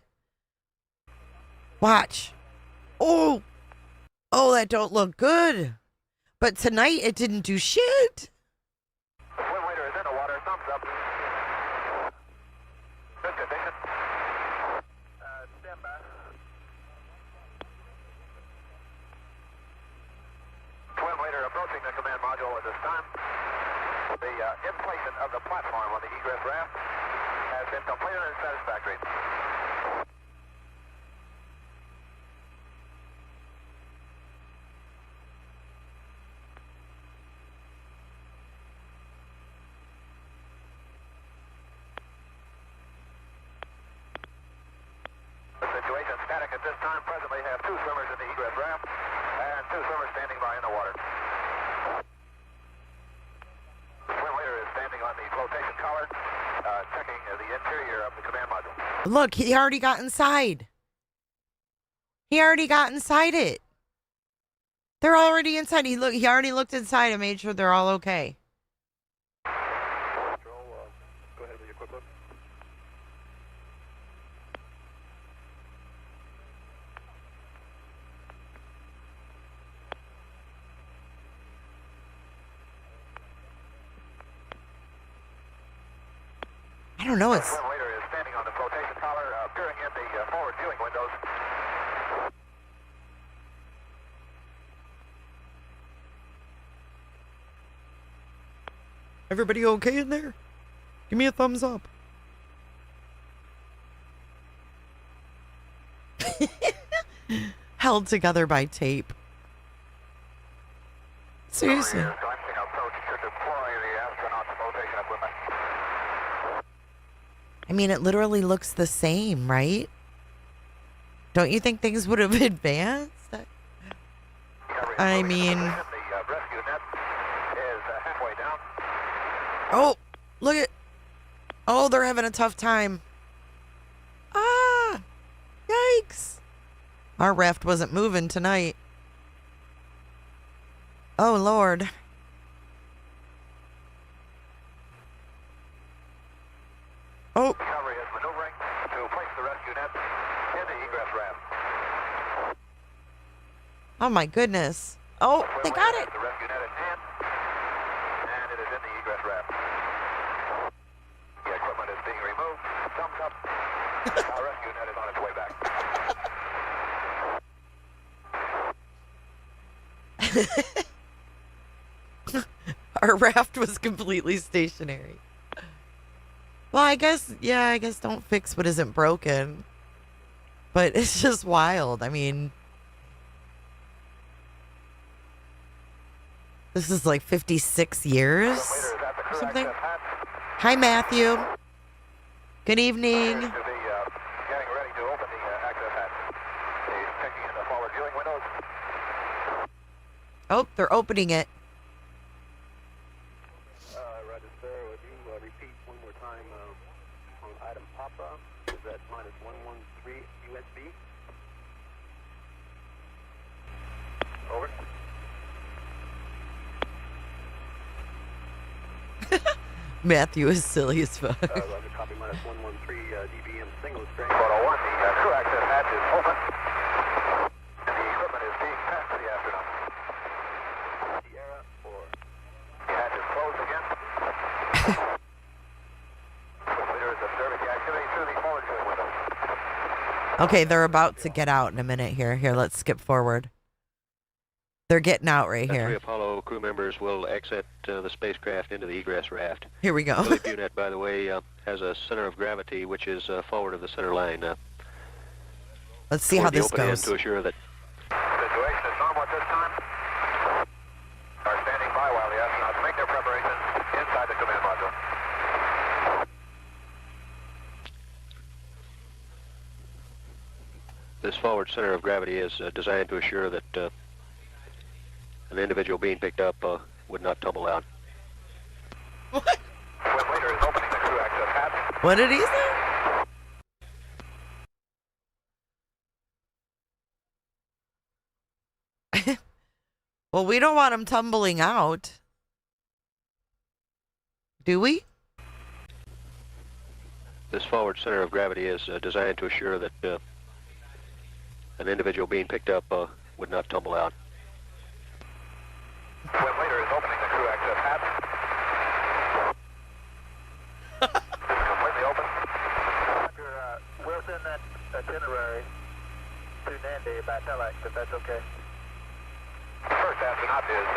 Watch. Oh, oh, that don't look good. But tonight it didn't do shit. The swim waiter is in the water. Thumbs up. Good condition. Stand by. Swim waiter approaching the command module at this time. The emplacement of the platform on the egress raft has been completed and satisfactory. At this time, presently have 2 swimmers in the egress raft and 2 swimmers standing by in the water. The swim waiter is standing on the flotation collar, checking the interior of the command module. Look, he already got inside. He already got inside it. They're already inside. He already looked inside and made sure they're all okay. Control, go ahead with your quick look. I don't know. It's. The swim waiter is standing on the flotation collar, peering in the forward viewing windows. Everybody okay in there? Give me a thumbs up. Held together by tape. Seriously. Commencing approach to deploy the astronaut's flotation equipment. I mean, it literally looks the same, right? Don't you think things would have advanced? I mean... The rescue net is halfway down. Oh, look at... Oh, they're having a tough time. Ah! Yikes! Our raft wasn't moving tonight. Oh, Lord. Oh. Recovery is maneuvering to place the net in the egress ramp. Oh my goodness. Oh, they got it. The rescue net in hand, and it is in the egress ramp. The equipment is being removed. Thumbs up. Our rescue net is on its way back. Our raft was completely stationary. Well, I guess don't fix what isn't broken. But it's just wild. I mean, this is like 56 years or something. Hi, Matthew. Good evening. Getting ready to open the access hatch. He's checking in the forward viewing windows. Oh, they're opening it. Roger, sir. Would you repeat one more time on item Papa? Is that minus 113 USB? Over. Matthew is silly as fuck. Roger, copy minus 113 dBm single string. Photo 1, the crew access hatch is open. And the equipment is being passed to the astronaut. Sierra 4. The hatch is closed again. Leader is observing the activity through the forward viewing window. Okay, they're about to get out in a minute here. Here, let's skip forward. They're getting out right Three here. Apollo crew members will exit the spacecraft into the egress raft. Here we go. The view net, by the way, has a center of gravity which is forward of the center line. Let's see how this open end goes. to assure that Situation is normal at this time. Are standing by while the astronauts make their preparations inside the command module. this forward center of gravity is designed to assure that an individual being picked up would not tumble out. What did he say? Well, we don't want him tumbling out. Do we? This forward center of gravity is designed to assure that an individual being picked up would not tumble out. Swim leader is opening the crew access hatch. Completely open. We're within that itinerary to Nandi about Telex, if that's okay. The first astronaut is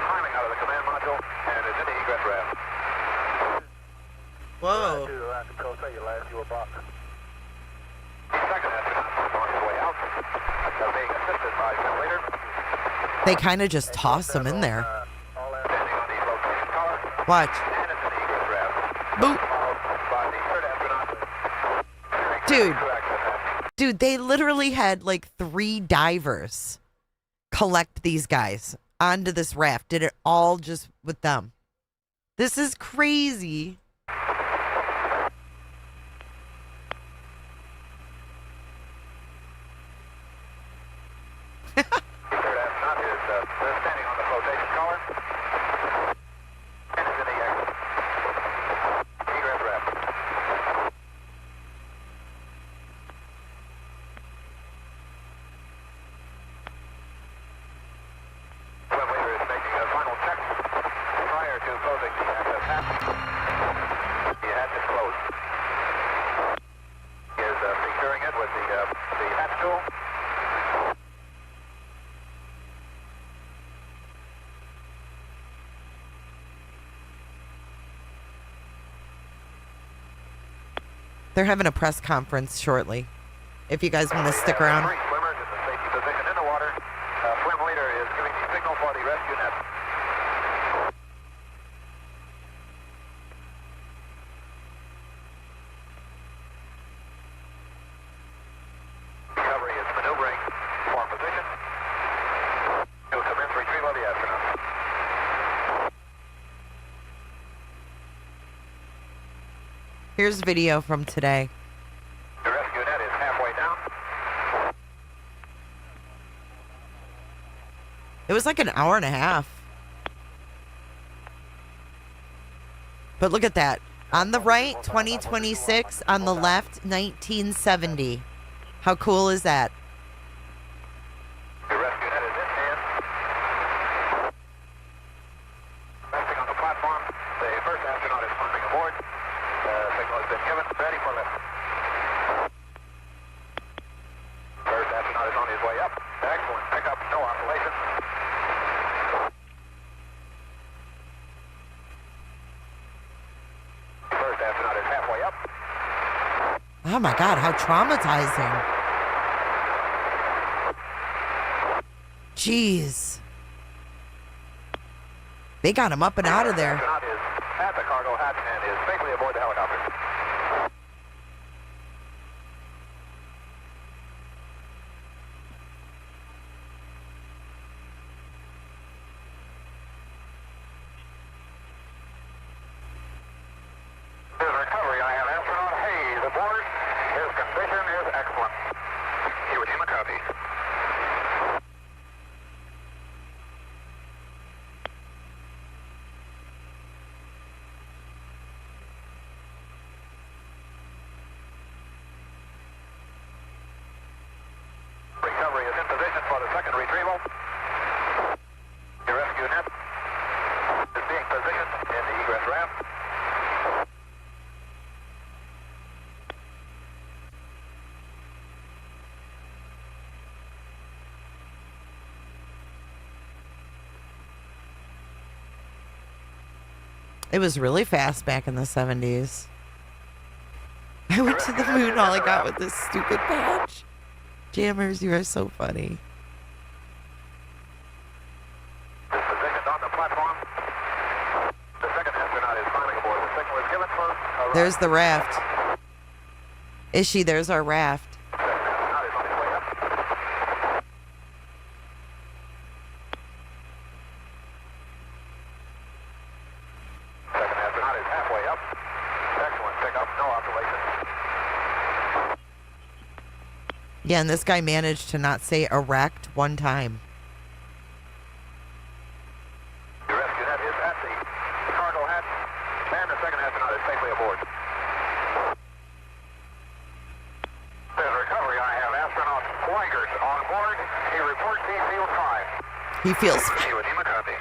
climbing out of the command module and is in the egress ramp. Whoa. To the line control cellular, you were box. The second astronaut is on his way out. Being assisted by swim leader. They kind of just toss him in there. Standing on the rotation collar. Watch. And it's in the egress ramp. Boop. By the third astronaut. Dude, they literally had like 3 divers collect these guys onto this raft. Did it all just with them. This is crazy. They're having a press conference shortly. If you guys want to stick around. 3 swimmers in the safety position in the water. Swim leader is giving the signal for the rescue net. Recovery is maneuvering for position to commence retrieval of the astronaut. Here's video from today. The rescue net is halfway down. It was like an hour and a half. But look at that. On the right, 2026. On the left, 1970. How cool is that? The rescue net is in hand. Resting on the platform. The first astronaut is climbing aboard. Signal has been given. Ready for lift. First astronaut is on his way up. Excellent pickup. No oscillation. First astronaut is halfway up. Oh my God, how traumatizing. Jeez. They got him up and out of there. Astronaut is at the cargo hatch and is safely aboard the helicopter. His recovery, I have astronaut Hayes aboard. His condition is excellent. Iwo Jima copy. Recovery is in position for the second retrieval. The rescue net is being positioned in the egress ramp. It was really fast back in the 70s. I went to the moon, all I got with this stupid badge. Jammers, you are so funny. Is positioned on the platform. The second astronaut is climbing aboard. The signal is given for a There's the raft. Is she? There's our raft. astronaut is on his way up. Second astronaut is halfway up. Excellent pickup. No oscillation. Yeah, and this guy managed to not say erect one time. The rescue net is at the cargo hatch, and the second astronaut is safely aboard. Says recovery, I have astronaut Weigert on board. He reports he feels fine. He feels Iwo Jima copy.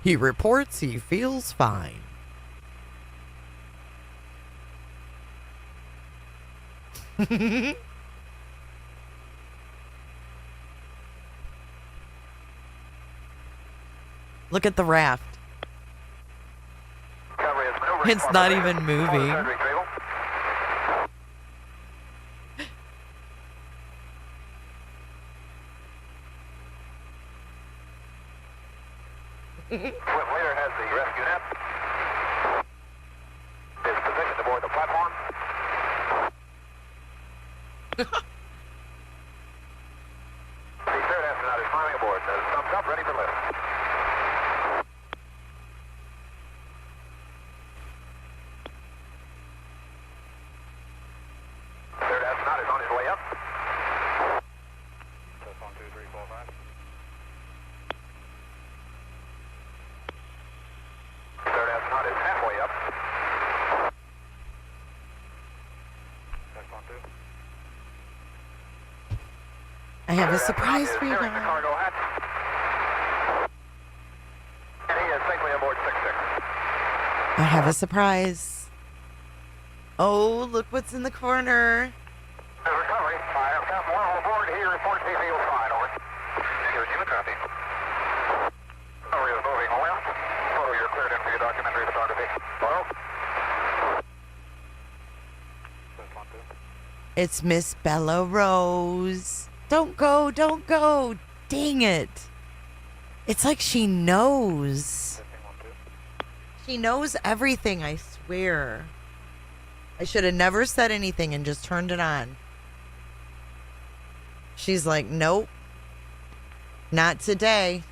He reports he feels fine. Look at the raft. Recovery is maneuvering It's for not the even third moving. retrieval. Swim leader has the rescue net. Is positioned aboard the platform. The third astronaut is climbing aboard. Thumbs up, ready for lift. Third astronaut is on his way up. Test 1, 2, 3, 4, 5. Third astronaut is halfway up. Test 1, 2. I have a surprise for you Nearing the guys. cargo hatch. And he is safely aboard 6-6. I have a surprise. Oh, look what's in the corner. Recovery. I have Captain Warhol aboard. He reports he feels fine. Over. Iwo Jima copy. Recovery is moving left. Photo, you're cleared in for your documentary photography. Photo. Test 1, 2. It's Miss Bella Rose. Don't go, don't go. Dang it. It's like she knows. She knows everything, I swear. I should have never said anything and just turned it on. She's like, nope. Not today.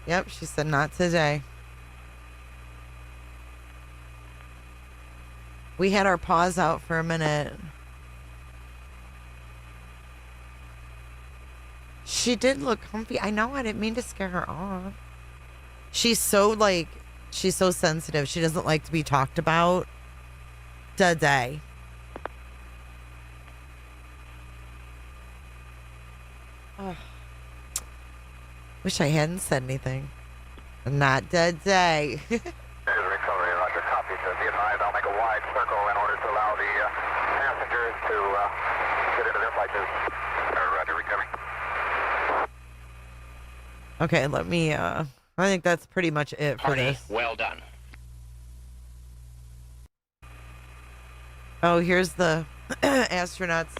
Yep, she said not today. We had our paws out for a minute. She did look comfy. I know, I didn't mean to scare her off. She's so sensitive. She doesn't like to be talked about. Today. Oh. Wish I hadn't said anything. Not today. Recovery, Roger, copy. To be advised, I'll make a wide circle in order to allow the passengers to get into their flight tubes. Roger, recovery. Okay, let me, I think that's pretty much it for this. Well done. Oh, here's the astronauts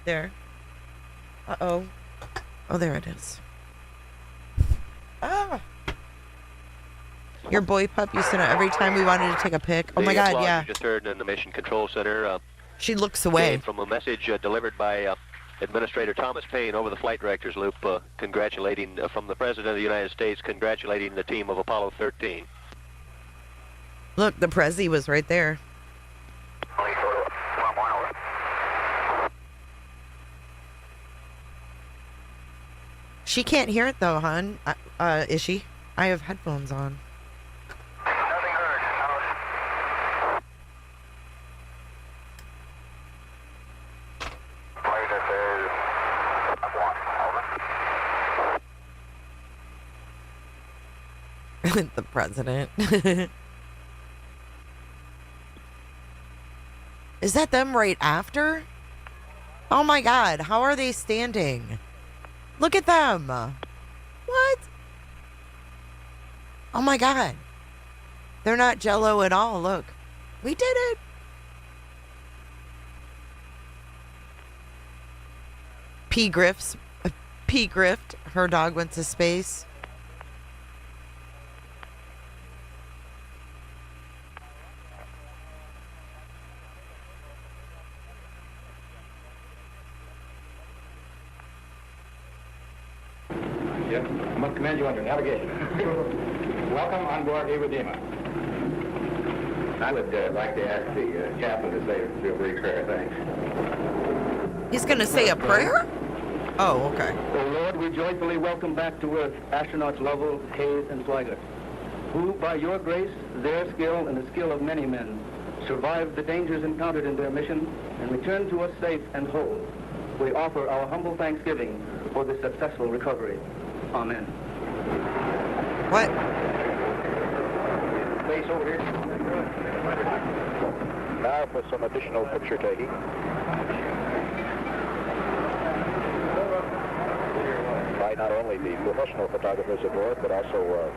there. Uh-oh. Oh, there it is. Ah! Your boy pup used to know every time we wanted to take a pic. Oh my God, yeah. You just heard in the Mission Control Center. She looks away. Came from a message delivered by Administrator Thomas Paine over the flight director's loop, congratulating from the President of the United States, congratulating the team of Apollo 13. Look, the Prezi was right there. She can't hear it though, hon. Is she? I have headphones on. The president. Is that them right after? Oh my God, how are they standing? Look at them. What? Oh my God. They're not jello at all. Look. We did it. P. Grift, her dog went to space. I must commend you on your navigation. Welcome on board Iwo Jima. I would like to ask the chaplain to say a brief prayer, thanks. He's going to say a prayer? Oh, okay. O Lord, we joyfully welcome back to Earth astronauts Lovell, Hayes, and Swigert, who, by your grace, their skill, and the skill of many men, survived the dangers encountered in their mission and returned to us safe and whole. We offer our humble thanksgiving for the successful recovery. Amen. What? Base over here. Now for some additional picture taking. By not only the professional photographers aboard, but also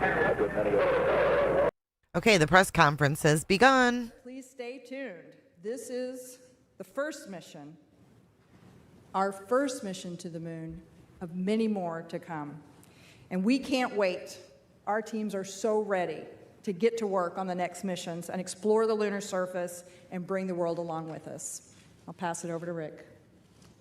a good many others. Okay, the press conference has begun. Please stay tuned. This is the first mission, our first mission to the moon, of many more to come. And we can't wait. Our teams are so ready to get to work on the next missions and explore the lunar surface and bring the world along with us. I'll pass it over to Rick.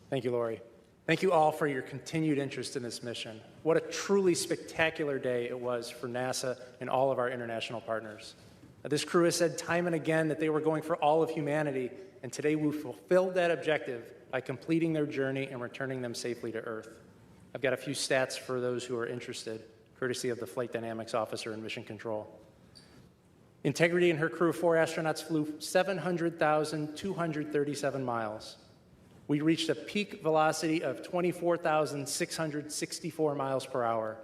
Thank you, Lori. Thank you all for your continued interest in this mission. What a truly spectacular day it was for NASA and all of our international partners. This crew has said time and again that they were going for all of humanity, and today we fulfilled that objective by completing their journey and returning them safely to Earth. I've got a few stats for those who are interested, courtesy of the Flight Dynamics Officer in Mission Control. Integrity and her crew of 4 astronauts flew 700,237 miles. We reached a peak velocity of 24,664 miles per hour.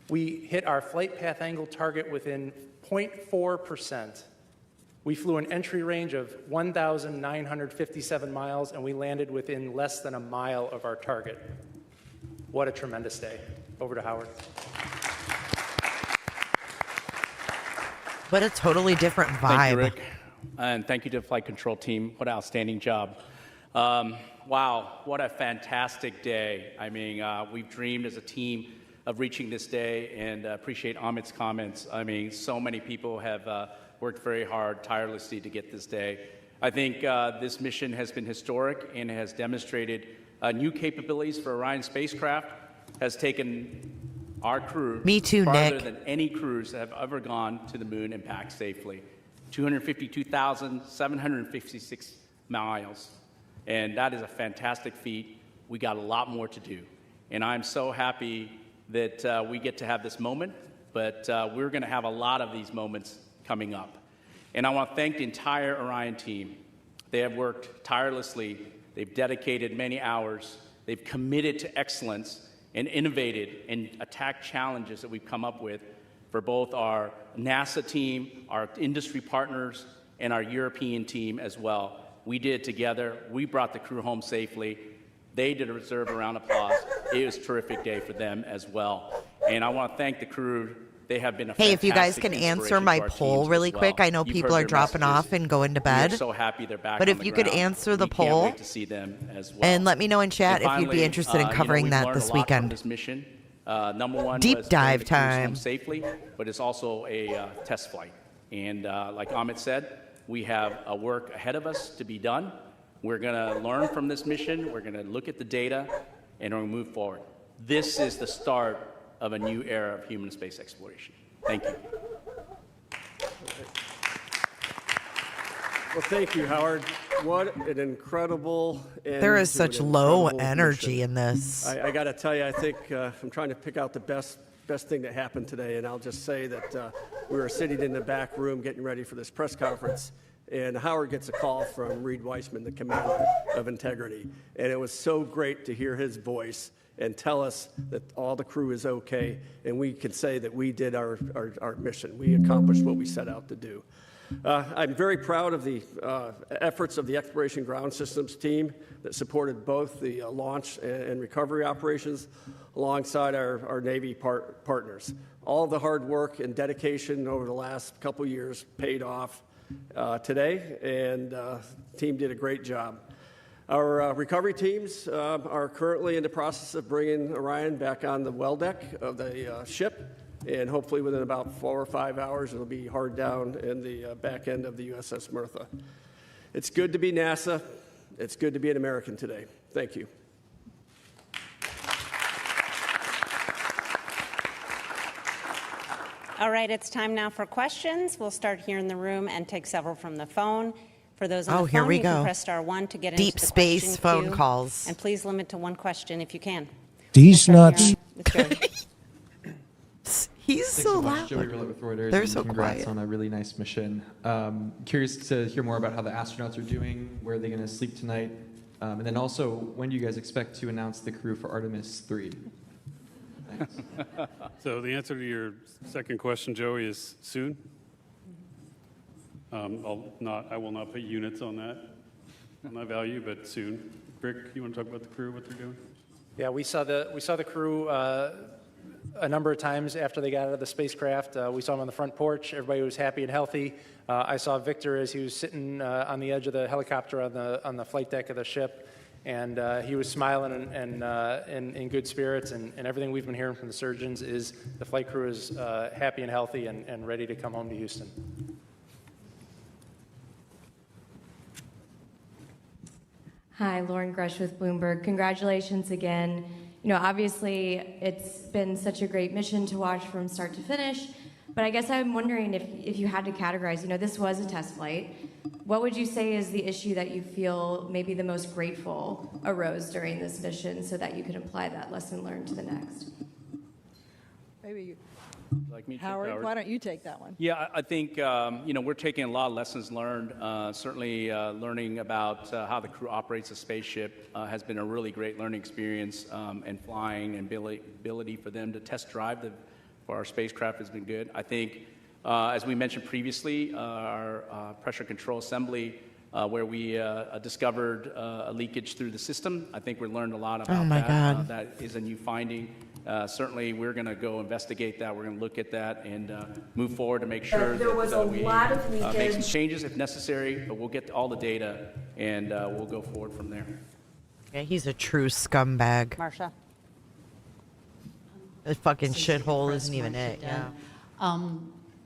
We hit our flight path angle target within 0.4%. We flew an entry range of 1,957 miles, and we landed within less than a mile of our target. What a tremendous day. Over to Howard. What a totally different vibe. Thank you, Rick. And thank you to the flight control team. What an outstanding job. Wow, what a fantastic day. I mean, we've dreamed as a team of reaching this day, and appreciate Amit's comments. I mean, so many people have worked very hard, tirelessly to get this day. I think this mission has been historic and has demonstrated new capabilities for Orion spacecraft, has taken our crew farther than any crews that have ever gone to the moon and back safely. 252,756 miles. And that is a fantastic feat. We got a lot more to do. And I'm so happy that we get to have this moment but we're going to have a lot of these moments coming up. And I want to thank the entire Orion team. They have worked tirelessly. They've dedicated many hours. They've committed to excellence and innovated and attacked challenges that we've come up with for both our NASA team, our industry partners, and our European team as well. We did it together. We brought the crew home safely. They deserve a round of applause. It was a terrific day for them as well. And I want to thank the crew. They have been a Hey, if you guys fantastic can answer inspiration my to our poll teams really as well. quick, I know You've people heard are their dropping messages. off and going to We bed. are so happy they're back But on if the you could ground. answer the We can't poll wait to see them as well. and let me know in chat And if you'd be finally, interested in covering we've that learned this a lot from weekend. this mission. Number one Deep was dive bringing the crews home time. safely, but it's also a test flight. And like Amit said, we have a work ahead of us to be done. We're going to learn from this mission. We're going to look at the data, and we're going to move forward. This is the start of a new era of human space exploration. Thank you. Well, thank you, Howard. What an incredible end There is to such an low incredible energy mission. in this. I got to tell you, I think I'm trying to pick out the best thing that happened today, and I'll just say that we were sitting in the back room getting ready for this press conference, and Howard gets a call from Reed Weissman, the commander of Integrity, and it was so great to hear his voice and tell us that all the crew is okay, and we can say that we did our mission. We accomplished what we set out to do. I'm very proud of the efforts of the Exploration Ground Systems team that supported both the launch and recovery operations alongside our Navy partners. All the hard work and dedication over the last couple years paid off today, and the team did a great job. Our recovery teams are currently in the process of bringing Orion back on the well deck of the ship, and hopefully within about 4 or 5 hours, it'll be hard down in the back end of the USS Martha. It's good to be NASA. It's good to be an American today. Thank you. All right, it's time now for questions. We'll start here in the room and take several from the phone. For those on the here phone, we you can go. press star 1 to get Deep into the space question phone queue. calls. And please limit to one question if you can. These nuts. He's so loud. Joey Rillett with Reuters. They're and so congrats quiet. on a really nice mission. Curious to hear more about how the astronauts are doing. Where are they going to sleep tonight? And then also, when do you guys expect to announce the crew for Artemis 3? Thanks. So the answer to your second question, Joey, is soon. I will not put units on that value, but soon. Rick, you want to talk about the crew, what they're doing? Yeah, we saw the crew a number of times after they got out of the spacecraft. We saw them on the front porch. Everybody was happy and healthy. I saw Victor as he was sitting on the edge of the helicopter on the flight deck of the ship, and he was smiling and in good spirits. And everything we've been hearing from the surgeons is the flight crew is happy and healthy and ready to come home to Houston. Hi, Lauren Grush with Bloomberg. Congratulations again. You know, obviously, it's been such a great mission to watch from start to finish, but I guess I'm wondering if you had to categorize, you know, this was a test flight. What would you say is the issue that you feel maybe the most grateful arose during this mission so that you could apply that lesson learned to the next? Maybe you. Like me, Howard, why don't you take that one? Yeah, I think we're taking a lot of lessons learned. Certainly, learning about how the crew operates a spaceship has been a really great learning experience, and flying and ability for them to test drive for our spacecraft has been good. I think, as we mentioned previously, our pressure control assembly, where we discovered a leakage through the system. I think we learned a lot about Oh my that. God. That is a new finding. Certainly, we're going to go investigate that. We're going to look at that and move forward to make sure that we make some changes if necessary. But we'll get all the data and we'll go forward from there. Yeah, he's a true scumbag. Marsha. The fucking shithole isn't even it. Yeah.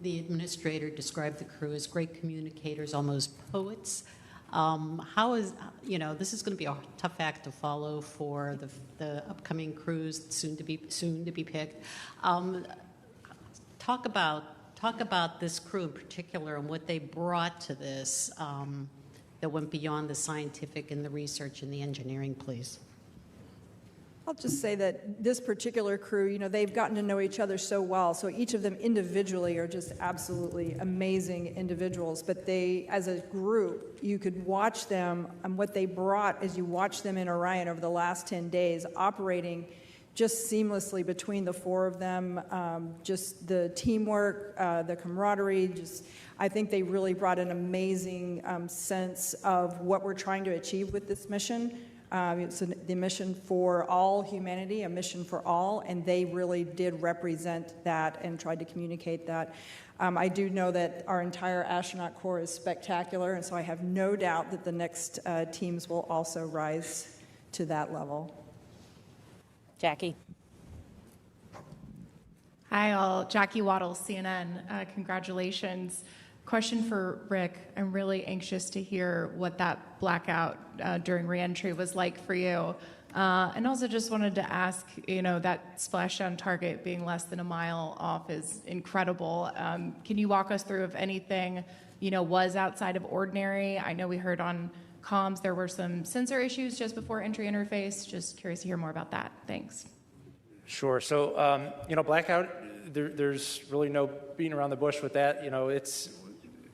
The administrator described the crew as great communicators, almost poets. How is, this is going to be a tough act to follow for the upcoming crews soon to be picked. Talk about this crew in particular and what they brought to this that went beyond the scientific and the research and the engineering, please. I'll just say that this particular crew, they've gotten to know each other so well. So each of them individually are just absolutely amazing individuals. But they, as a group, you could watch them and what they brought as you watch them in Orion over the last 10 days, operating just seamlessly between the four of them, just the teamwork, the camaraderie, I think they really brought an amazing sense of what we're trying to achieve with this mission. It's the mission for all humanity, a mission for all, and they really did represent that and tried to communicate that. I do know that our entire astronaut corps is spectacular, and so I have no doubt that the next teams will also rise to that level. Jackie. Hi, all. Jackie Waddle, CNN. Congratulations. Question for Rick. I'm really anxious to hear what that blackout during reentry was like for you. And also just wanted to ask, that splashdown target being less than a mile off is incredible. Can you walk us through if anything, was outside of ordinary? I know we heard on comms there were some sensor issues just before entry interface. Just curious to hear more about that. Thanks. Sure. So, blackout, there's really no beating around the bush with that.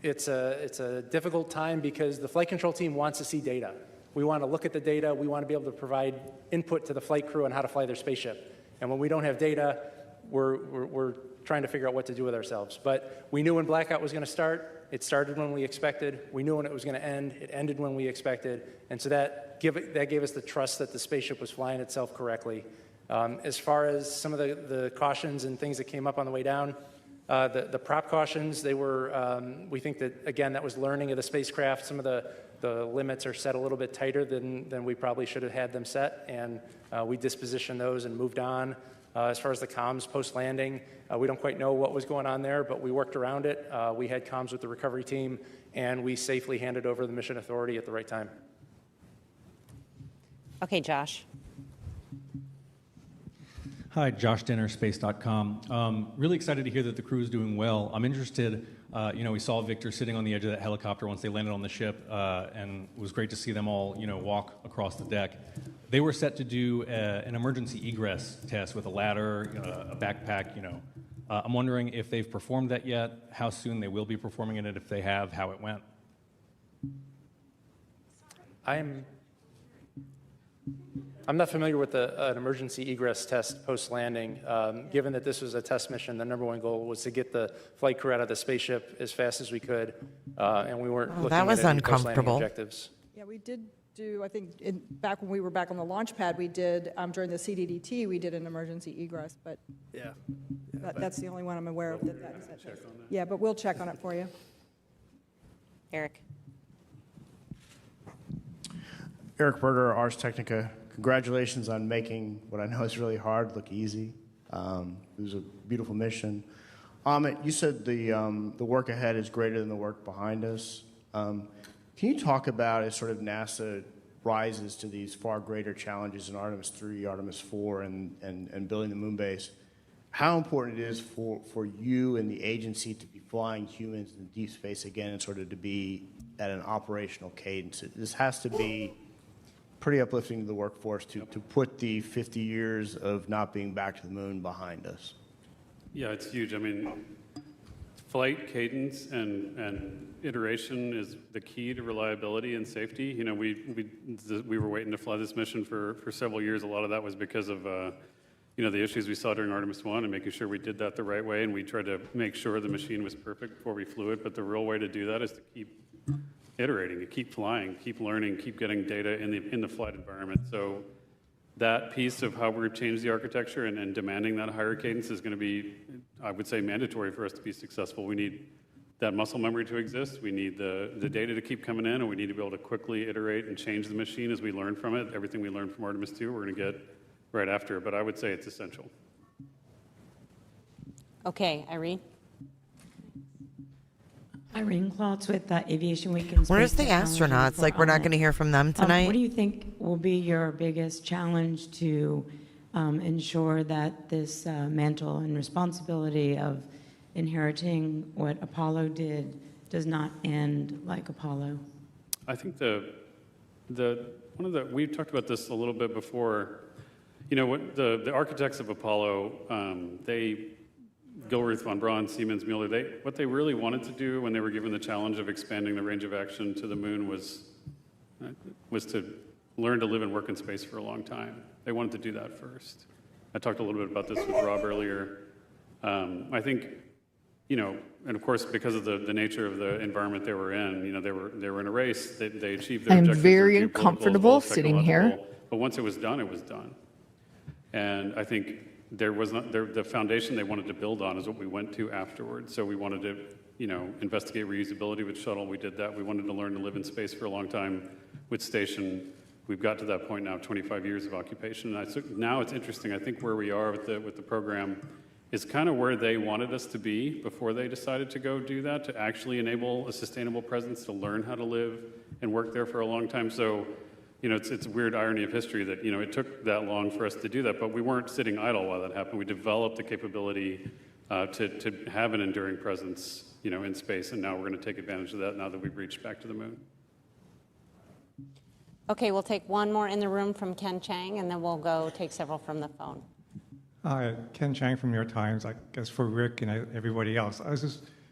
It's a difficult time because the flight control team wants to see data. We want to look at the data. We want to be able to provide input to the flight crew on how to fly their spaceship. And when we don't have data, we're trying to figure out what to do with ourselves. But we knew when blackout was going to start. It started when we expected. We knew when it was going to end. It ended when we expected. And so that gave us the trust that the spaceship was flying itself correctly. As far as some of the cautions and things that came up on the way down, the prop cautions, they were, we think that, again, that was learning of the spacecraft. Some of the limits are set a little bit tighter than we probably should have had them set, and we dispositioned those and moved on. As far as the comms post-landing, we don't quite know what was going on there, but we worked around it. We had comms with the recovery team, and we safely handed over the mission authority at the right time. Okay, Josh. Hi, Josh Denner, space.com. Really excited to hear that the crew is doing well. I'm interested, we saw Victor sitting on the edge of that helicopter once they landed on the ship, and it was great to see them all, walk across the deck. They were set to do an emergency egress test with a ladder, a backpack, I'm wondering if they've performed that yet, how soon they will be performing it, if they have, how it went. I'm not familiar with an emergency egress test post-landing. Given that this was a test mission, the number one goal was to get the flight crew out of the spaceship as fast as we could, and we weren't looking that was at any uncomfortable. post-landing objectives. Yeah, we did do, I think, back when we were back on the launch pad, we did, during the CDDT, we did an emergency egress, but that's the only one I'm aware of that is that test. Yeah, but we'll check on it for you. Eric. Eric Berger, Ars Technica. Congratulations on making what I know is really hard look easy. It was a beautiful mission. Amit, you said the work ahead is greater than the work behind us. Can you talk about, as sort of NASA rises to these far greater challenges in Artemis 3, Artemis 4, and building the moon base, how important it is for you and the agency to be flying humans in deep space again and sort of to be at an operational cadence? This has to be pretty uplifting to the workforce to put the 50 years of not being back to the moon behind us. Yeah, it's huge. I mean, flight cadence and iteration is the key to reliability and safety. We were waiting to fly this mission for several years. A lot of that was because of the issues we saw during Artemis 1 and making sure we did that the right way, and we tried to make sure the machine was perfect before we flew it. But the real way to do that is to keep iterating, to keep flying, keep learning, keep getting data in the flight environment. So that piece of how we've changed the architecture and demanding that higher cadence is going to be, I would say, mandatory for us to be successful. We need that muscle memory to exist. We need the data to keep coming in, and we need to be able to quickly iterate and change the machine as we learn from it. Everything we learned from Artemis 2, we're going to get right after it, but I would say it's essential. Okay, Irene. Irene Klotz with Aviation Week and Where's the Space Technology astronauts? Like, we're not going to hear from them tonight? What do you think will be your biggest challenge to ensure that this mantle and responsibility of inheriting what Apollo did does not end like Apollo? I think we talked about this a little bit before. You know, what the architects of Apollo, Gilruth, von Braun, Siemens, Mueller, what they really wanted to do when they were given the challenge of expanding the range of action to the moon was to learn to live and work in space for a long time. They wanted to do that first. I talked a little bit about this with Rob earlier. I think, you know, and of course, because of the nature of the environment they were in, you know, they were in a race. They achieved their objectives. I'm very uncomfortable sitting here. But once it was done, it was done. And I think the foundation they wanted to build on is what we went to afterwards. So we wanted to, you know, investigate reusability with shuttle. We did that. We wanted to learn to live in space for a long time with station. We've got to that point now, 25 years of occupation. And now it's interesting. I think where we are with the program is kind of where they wanted us to be before they decided to go do that, to actually enable a sustainable presence, to learn how to live and work there for a long time. So, you know, it's a weird irony of history that, you know, it took that long for us to do that, but we weren't sitting idle while that happened. We developed the capability to have an enduring presence, you know, in space, and now we're going to take advantage of that now that we've reached back to the moon. Okay, we'll take one more in the room from Ken Chang, and then we'll go take several from the phone. Hi, Ken Chang from New York Times. I guess for Rick and everybody else,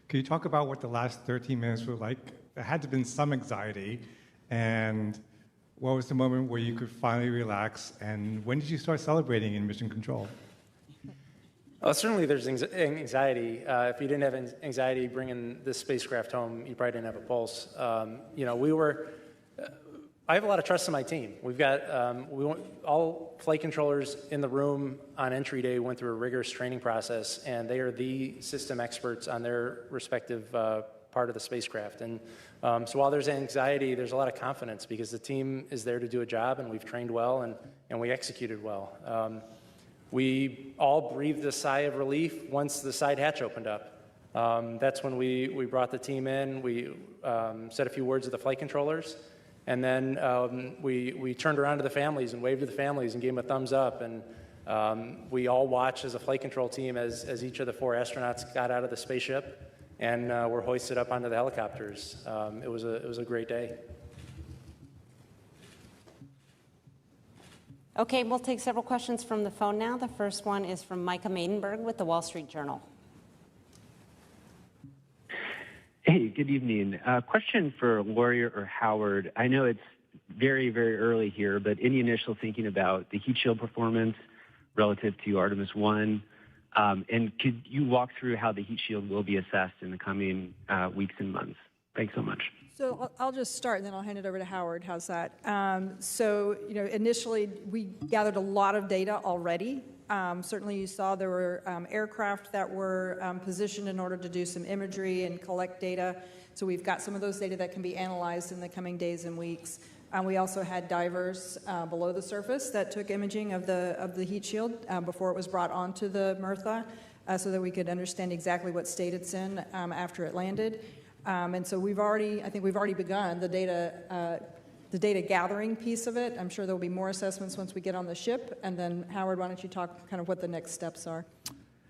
could you talk about what the last 13 minutes were like? There had to have been some anxiety, and what was the moment where you could finally relax, and when did you start celebrating in Mission Control? Well, certainly there's anxiety. If you didn't have anxiety bringing this spacecraft home, you probably didn't have a pulse. You know, I have a lot of trust in my team. We've got all flight controllers in the room on entry day went through a rigorous training process, and they are the system experts on their respective part of the spacecraft. And so while there's anxiety, there's a lot of confidence because the team is there to do a job, and we've trained well, and we executed well. We all breathed a sigh of relief once the side hatch opened up. That's when we brought the team in. We said a few words to the flight controllers, and then we turned around to the families and waved to the families and gave them a thumbs up. And we all watched as a flight control team as each of the 4 astronauts got out of the spaceship and were hoisted up onto the helicopters. It was a great day. Okay, we'll take several questions from the phone now. The first one is from Micah Maidenberg with the Wall Street Journal. Hey, good evening. Question for Lori or Howard. I know it's very, very early here, but any initial thinking about the heat shield performance relative to Artemis 1? And could you walk through how the heat shield will be assessed in the coming weeks and months? Thanks so much. So I'll just start, and then I'll hand it over to Howard. How's that? So, you know, initially we gathered a lot of data already. Certainly you saw there were aircraft that were positioned in order to do some imagery and collect data. So we've got some of those data that can be analyzed in the coming days and weeks. We also had divers below the surface that took imaging of the heat shield before it was brought onto the Mertha, so that we could understand exactly what state it's in after it landed. And so I think we've already begun the data gathering piece of it. I'm sure there'll be more assessments once we get on the ship. And then Howard, why don't you talk kind of what the next steps are?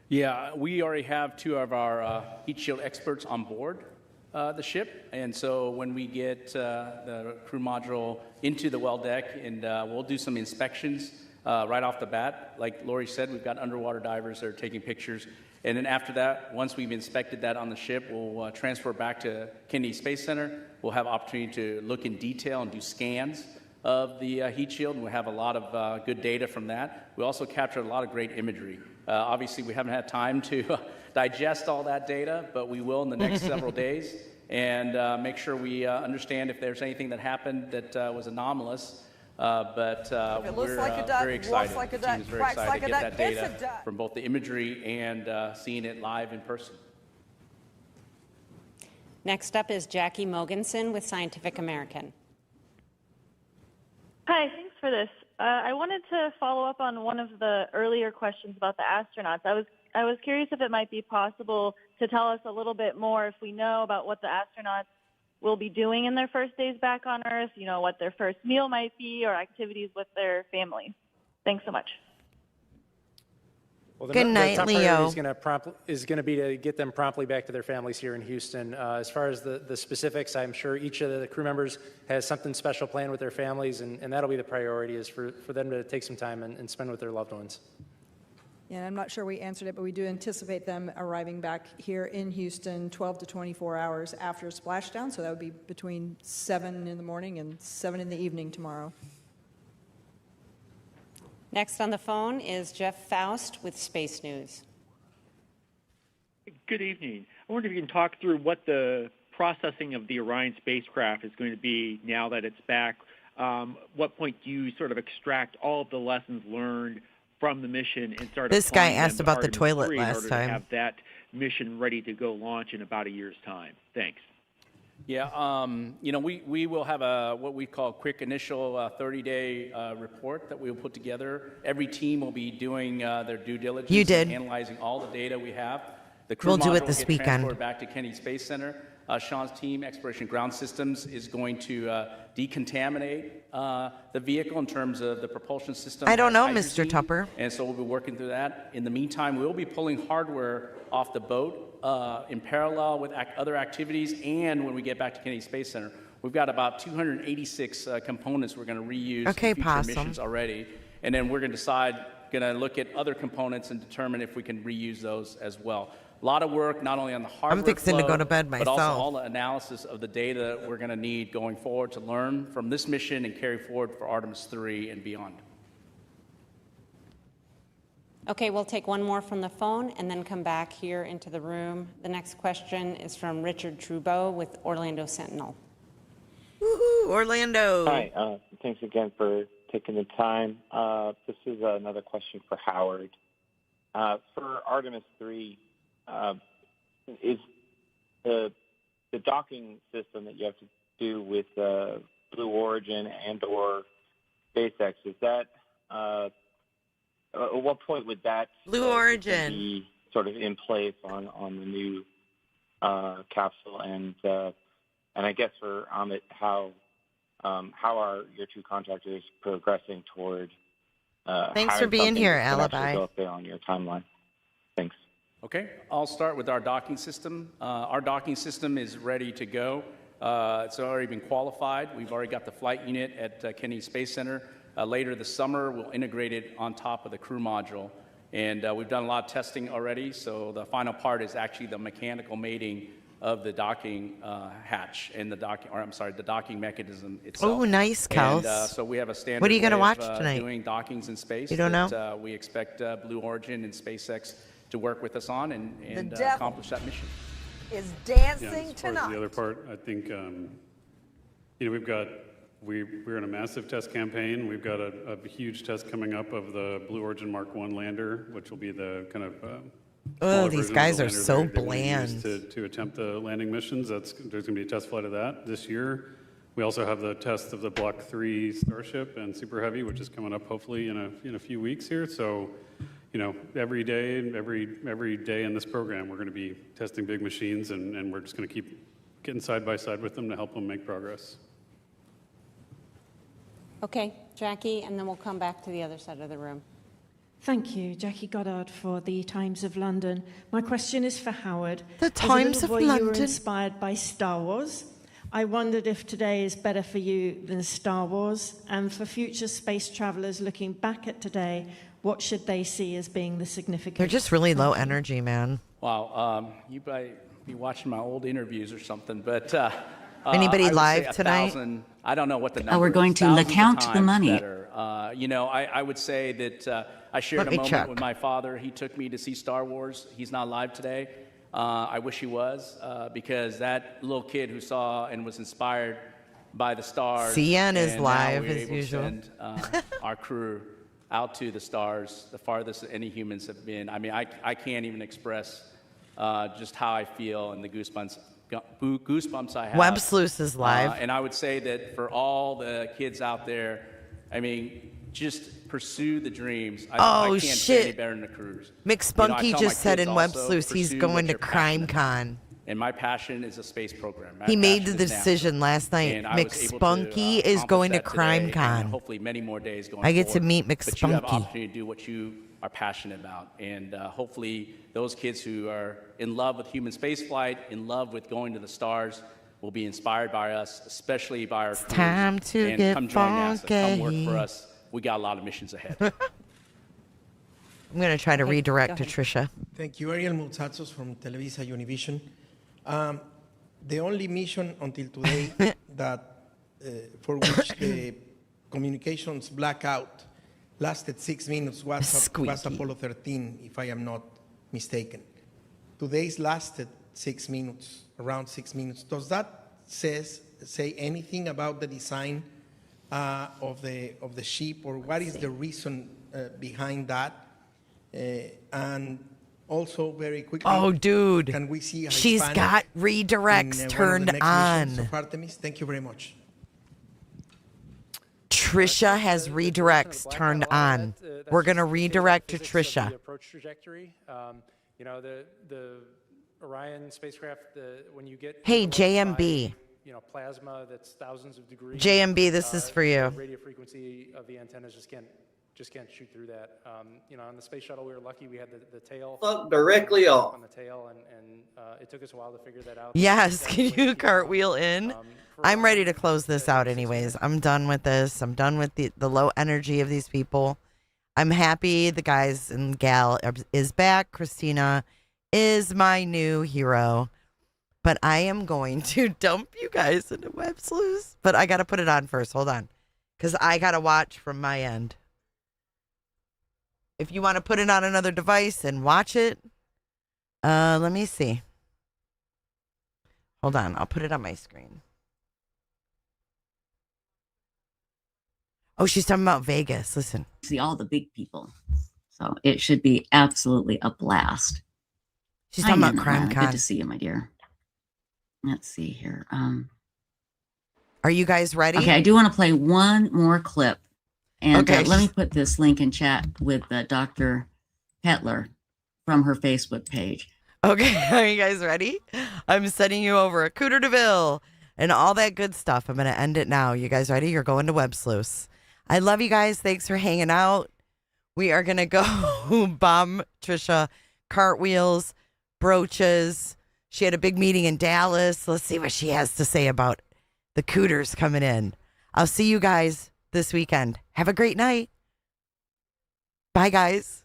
Yeah, we already have 2 of our heat shield experts on board the ship. And so when we get the crew module into the well deck, and we'll do some inspections right off the bat. Like Lori said, we've got underwater divers that are taking pictures. And then after that, once we've inspected that on the ship, we'll transfer back to Kennedy Space Center. We'll have opportunity to look in detail and do scans of the heat shield, and we'll have a lot of good data from that. We also captured a lot of great imagery. Obviously, we haven't had time to digest all that data, but we will in the next several days, and make sure we understand if there's anything that happened that was anomalous. But we're very excited. The team is very excited to get that data from both the imagery and seeing it live in person. Next up is Jackie Mogensen with Scientific American. Hi, thanks for this. I wanted to follow up on one of the earlier questions about the astronauts. I was curious if it might be possible to tell us a little bit more, if we know, about what the astronauts will be doing in their first days back on Earth, you know, what their first meal might be or activities with their families. Thanks so much. Well, Good night, top Leo. priority is going to be to get them promptly back to their families here in Houston. As far as the specifics, I'm sure each of the crew members has something special planned with their families, and that'll be the priority, is for them to take some time and spend with their loved ones. And I'm not sure we answered it, but we do anticipate them arriving back here in Houston 12 to 24 hours after Splashdown, so that would be between 7 in the morning and 7 in the evening tomorrow. Next on the phone is Jeff Faust with Space News. Good evening. I wonder if you can talk through what the processing of the Orion spacecraft is going to be now that it's back. What point do you sort of extract all of the lessons learned from the mission and start This guy applying them asked to about the Artemis toilet 3 last in order time. to have that mission ready to go launch in about a year's time? Thanks. Yeah, we will have what we call quick initial 30-day report that we'll put together. Every team will be doing their due diligence. You did. And analyzing all the data we have. The crew We'll do module it will this get weekend. transported back to Kennedy Space Center. Sean's team, Exploration Ground Systems, is going to decontaminate the vehicle in terms of the propulsion system. I don't has know, Mr. hydrazine, Tupper. And so we'll be working through that. In the meantime, we'll be pulling hardware off the boat in parallel with other activities, and when we get back to Kennedy Space Center. We've got about 286 components we're going to reuse Okay, in future Possum. missions already. And then we're going to look at other components and determine if we can reuse those as well. A lot of work, not only on the hardware fixing to flow, go to bed but also myself. all the analysis of the data we're going to need going forward to learn from this mission and carry forward for Artemis 3 and beyond. Okay, we'll take one more from the phone and then come back here into the room. The next question is from Richard Trudeau with Orlando Sentinel. Woohoo, Orlando. Hi, thanks again for taking the time. This is another question for Howard. For Artemis 3, is the docking system that you have to do with Blue Origin and or SpaceX, is that at what point would that Blue Origin be sort of in place on the new capsule? And I guess for Amit, how are your two contractors progressing toward Thanks for having being something here, that can actually Alibi. go up there on your timeline? Thanks. Okay, I'll start with our docking system. Our docking system is ready to go. It's already been qualified. We've already got the flight unit at Kennedy Space Center. Later this summer, we'll integrate it on top of the crew module. And we've done a lot of testing already, so the final part is actually the mechanical mating of the docking hatch and the docking mechanism itself. Oh, nice, Kels. And so we have a standard What are you gonna way watch of, tonight? doing dockings in space. You don't that, know? We expect Blue Origin and SpaceX to work with us on and The devil accomplish that mission. is Yeah, dancing as far as tonight. the other part, I think, we're in a massive test campaign. We've got a huge test coming up of the Blue Origin Mark 1 lander, which will be the kind of smaller these version of guys the are lander so that we use bland. to attempt the landing missions. There's going to be a test flight of that this year. We also have the test of the Block 3 Starship and Super Heavy, which is coming up hopefully in a few weeks here. So, every day in this program, we're going to be testing big machines, and we're just going to keep getting side by side with them to help them make progress. Okay, Jackie, and then we'll come back to the other side of the room. Thank you, Jackie Goddard for the Times of London. My question is for Howard. The Times of As a little boy, you were London? inspired by Star Wars. I wondered if today is better for you than Star Wars, and for future space travelers looking back at today, what should they see as being the significant? They're just really low energy, man. Wow, you might be watching my old interviews or something, but Anybody I would live say tonight? 1,000. I don't know what the number we're is. going to Thousands of count the times money. better. I would say that I shared Let a me moment check. with my father. He took me to see Star Wars. He's not alive today. I wish he was, because that little kid who saw and was inspired by the stars. CN is and now live we're as able to usual. send, our crew out to the stars, the farthest any humans have been. I mean, I can't even express just how I feel and the goosebumps I have. Web Sleuth is live. And I would say that for all the kids out there, I mean, just pursue the dreams. I can't say any better than the crews. Mick Spunky I tell my just said kids in Web also, Sleuth he's pursue going what to you're Crime passionate Con. about. And my passion is a space program. My He made the passion is NASA. decision last night. And I was Mick able to, Spunky is accomplish going to that Crime today, Con. and hopefully many more days going I get to forward. meet Mick But you have Spunky. opportunity to do what you are passionate about. And hopefully those kids who are in love with human spaceflight, in love with going to the stars, will be inspired by us, especially by our crews. Time to and get come join NASA, come work funky. for us. We got a lot of missions ahead. I'm going to try to redirect to Trisha. Thank you. Ariel Mutsatsos from Televisa Univision. The only mission until today that for which the communications blackout lasted 6 minutes was Apollo 13, if I am not mistaken. Today's lasted 6 minutes, around 6 minutes. Does that say anything about the design of the ship, or what is the reason behind that? And also, very quickly, Oh, dude. can we see a She's Hispanic got redirects in, one of turned the next missions on. of Artemis? Thank you very much. Trisha has redirects turned on. We're going to redirect to Trisha. The approach trajectory. You know, the Orion spacecraft, when you get Hey, JMB. you know, plasma that's thousands of degrees. JMB, this is for you. The radio frequency of the antennas just can't shoot through that. You know, on the space shuttle, we were lucky we had the tail. Directly off. On the tail, and it took us a while to figure that out. Yes, can you cartwheel in? I'm ready to close this out anyways. I'm done with this. I'm done with the low energy of these people. I'm happy the guys and gal is back. Christina is my new hero. But I am going to dump you guys into Web Sleuths. But I got to put it on first. Hold on. Because I got to watch from my end. If you want to put it on another device and watch it, let me see. Hold on. I'll put it on my screen. Oh, she's talking about Vegas. Listen. See all the big people. So it should be absolutely a blast. She's talking about Crime CrimeCon. Good to see you, my dear. Let's see here. Are you guys ready? Okay, I do want to play one more clip. And Okay. let me put this link in chat with Dr. Hetler from her Facebook page. Okay, are you guys ready? I'm sending you over a Cooter DeVille and all that good stuff. I'm going to end it now. You guys ready? You're going to Web Sleuths. I love you guys. Thanks for hanging out. We are going to go bomb Trisha cartwheels, brooches. She had a big meeting in Dallas. Let's see what she has to say about the Cooters coming in. I'll see you guys this weekend. Have a great night. Bye, guys.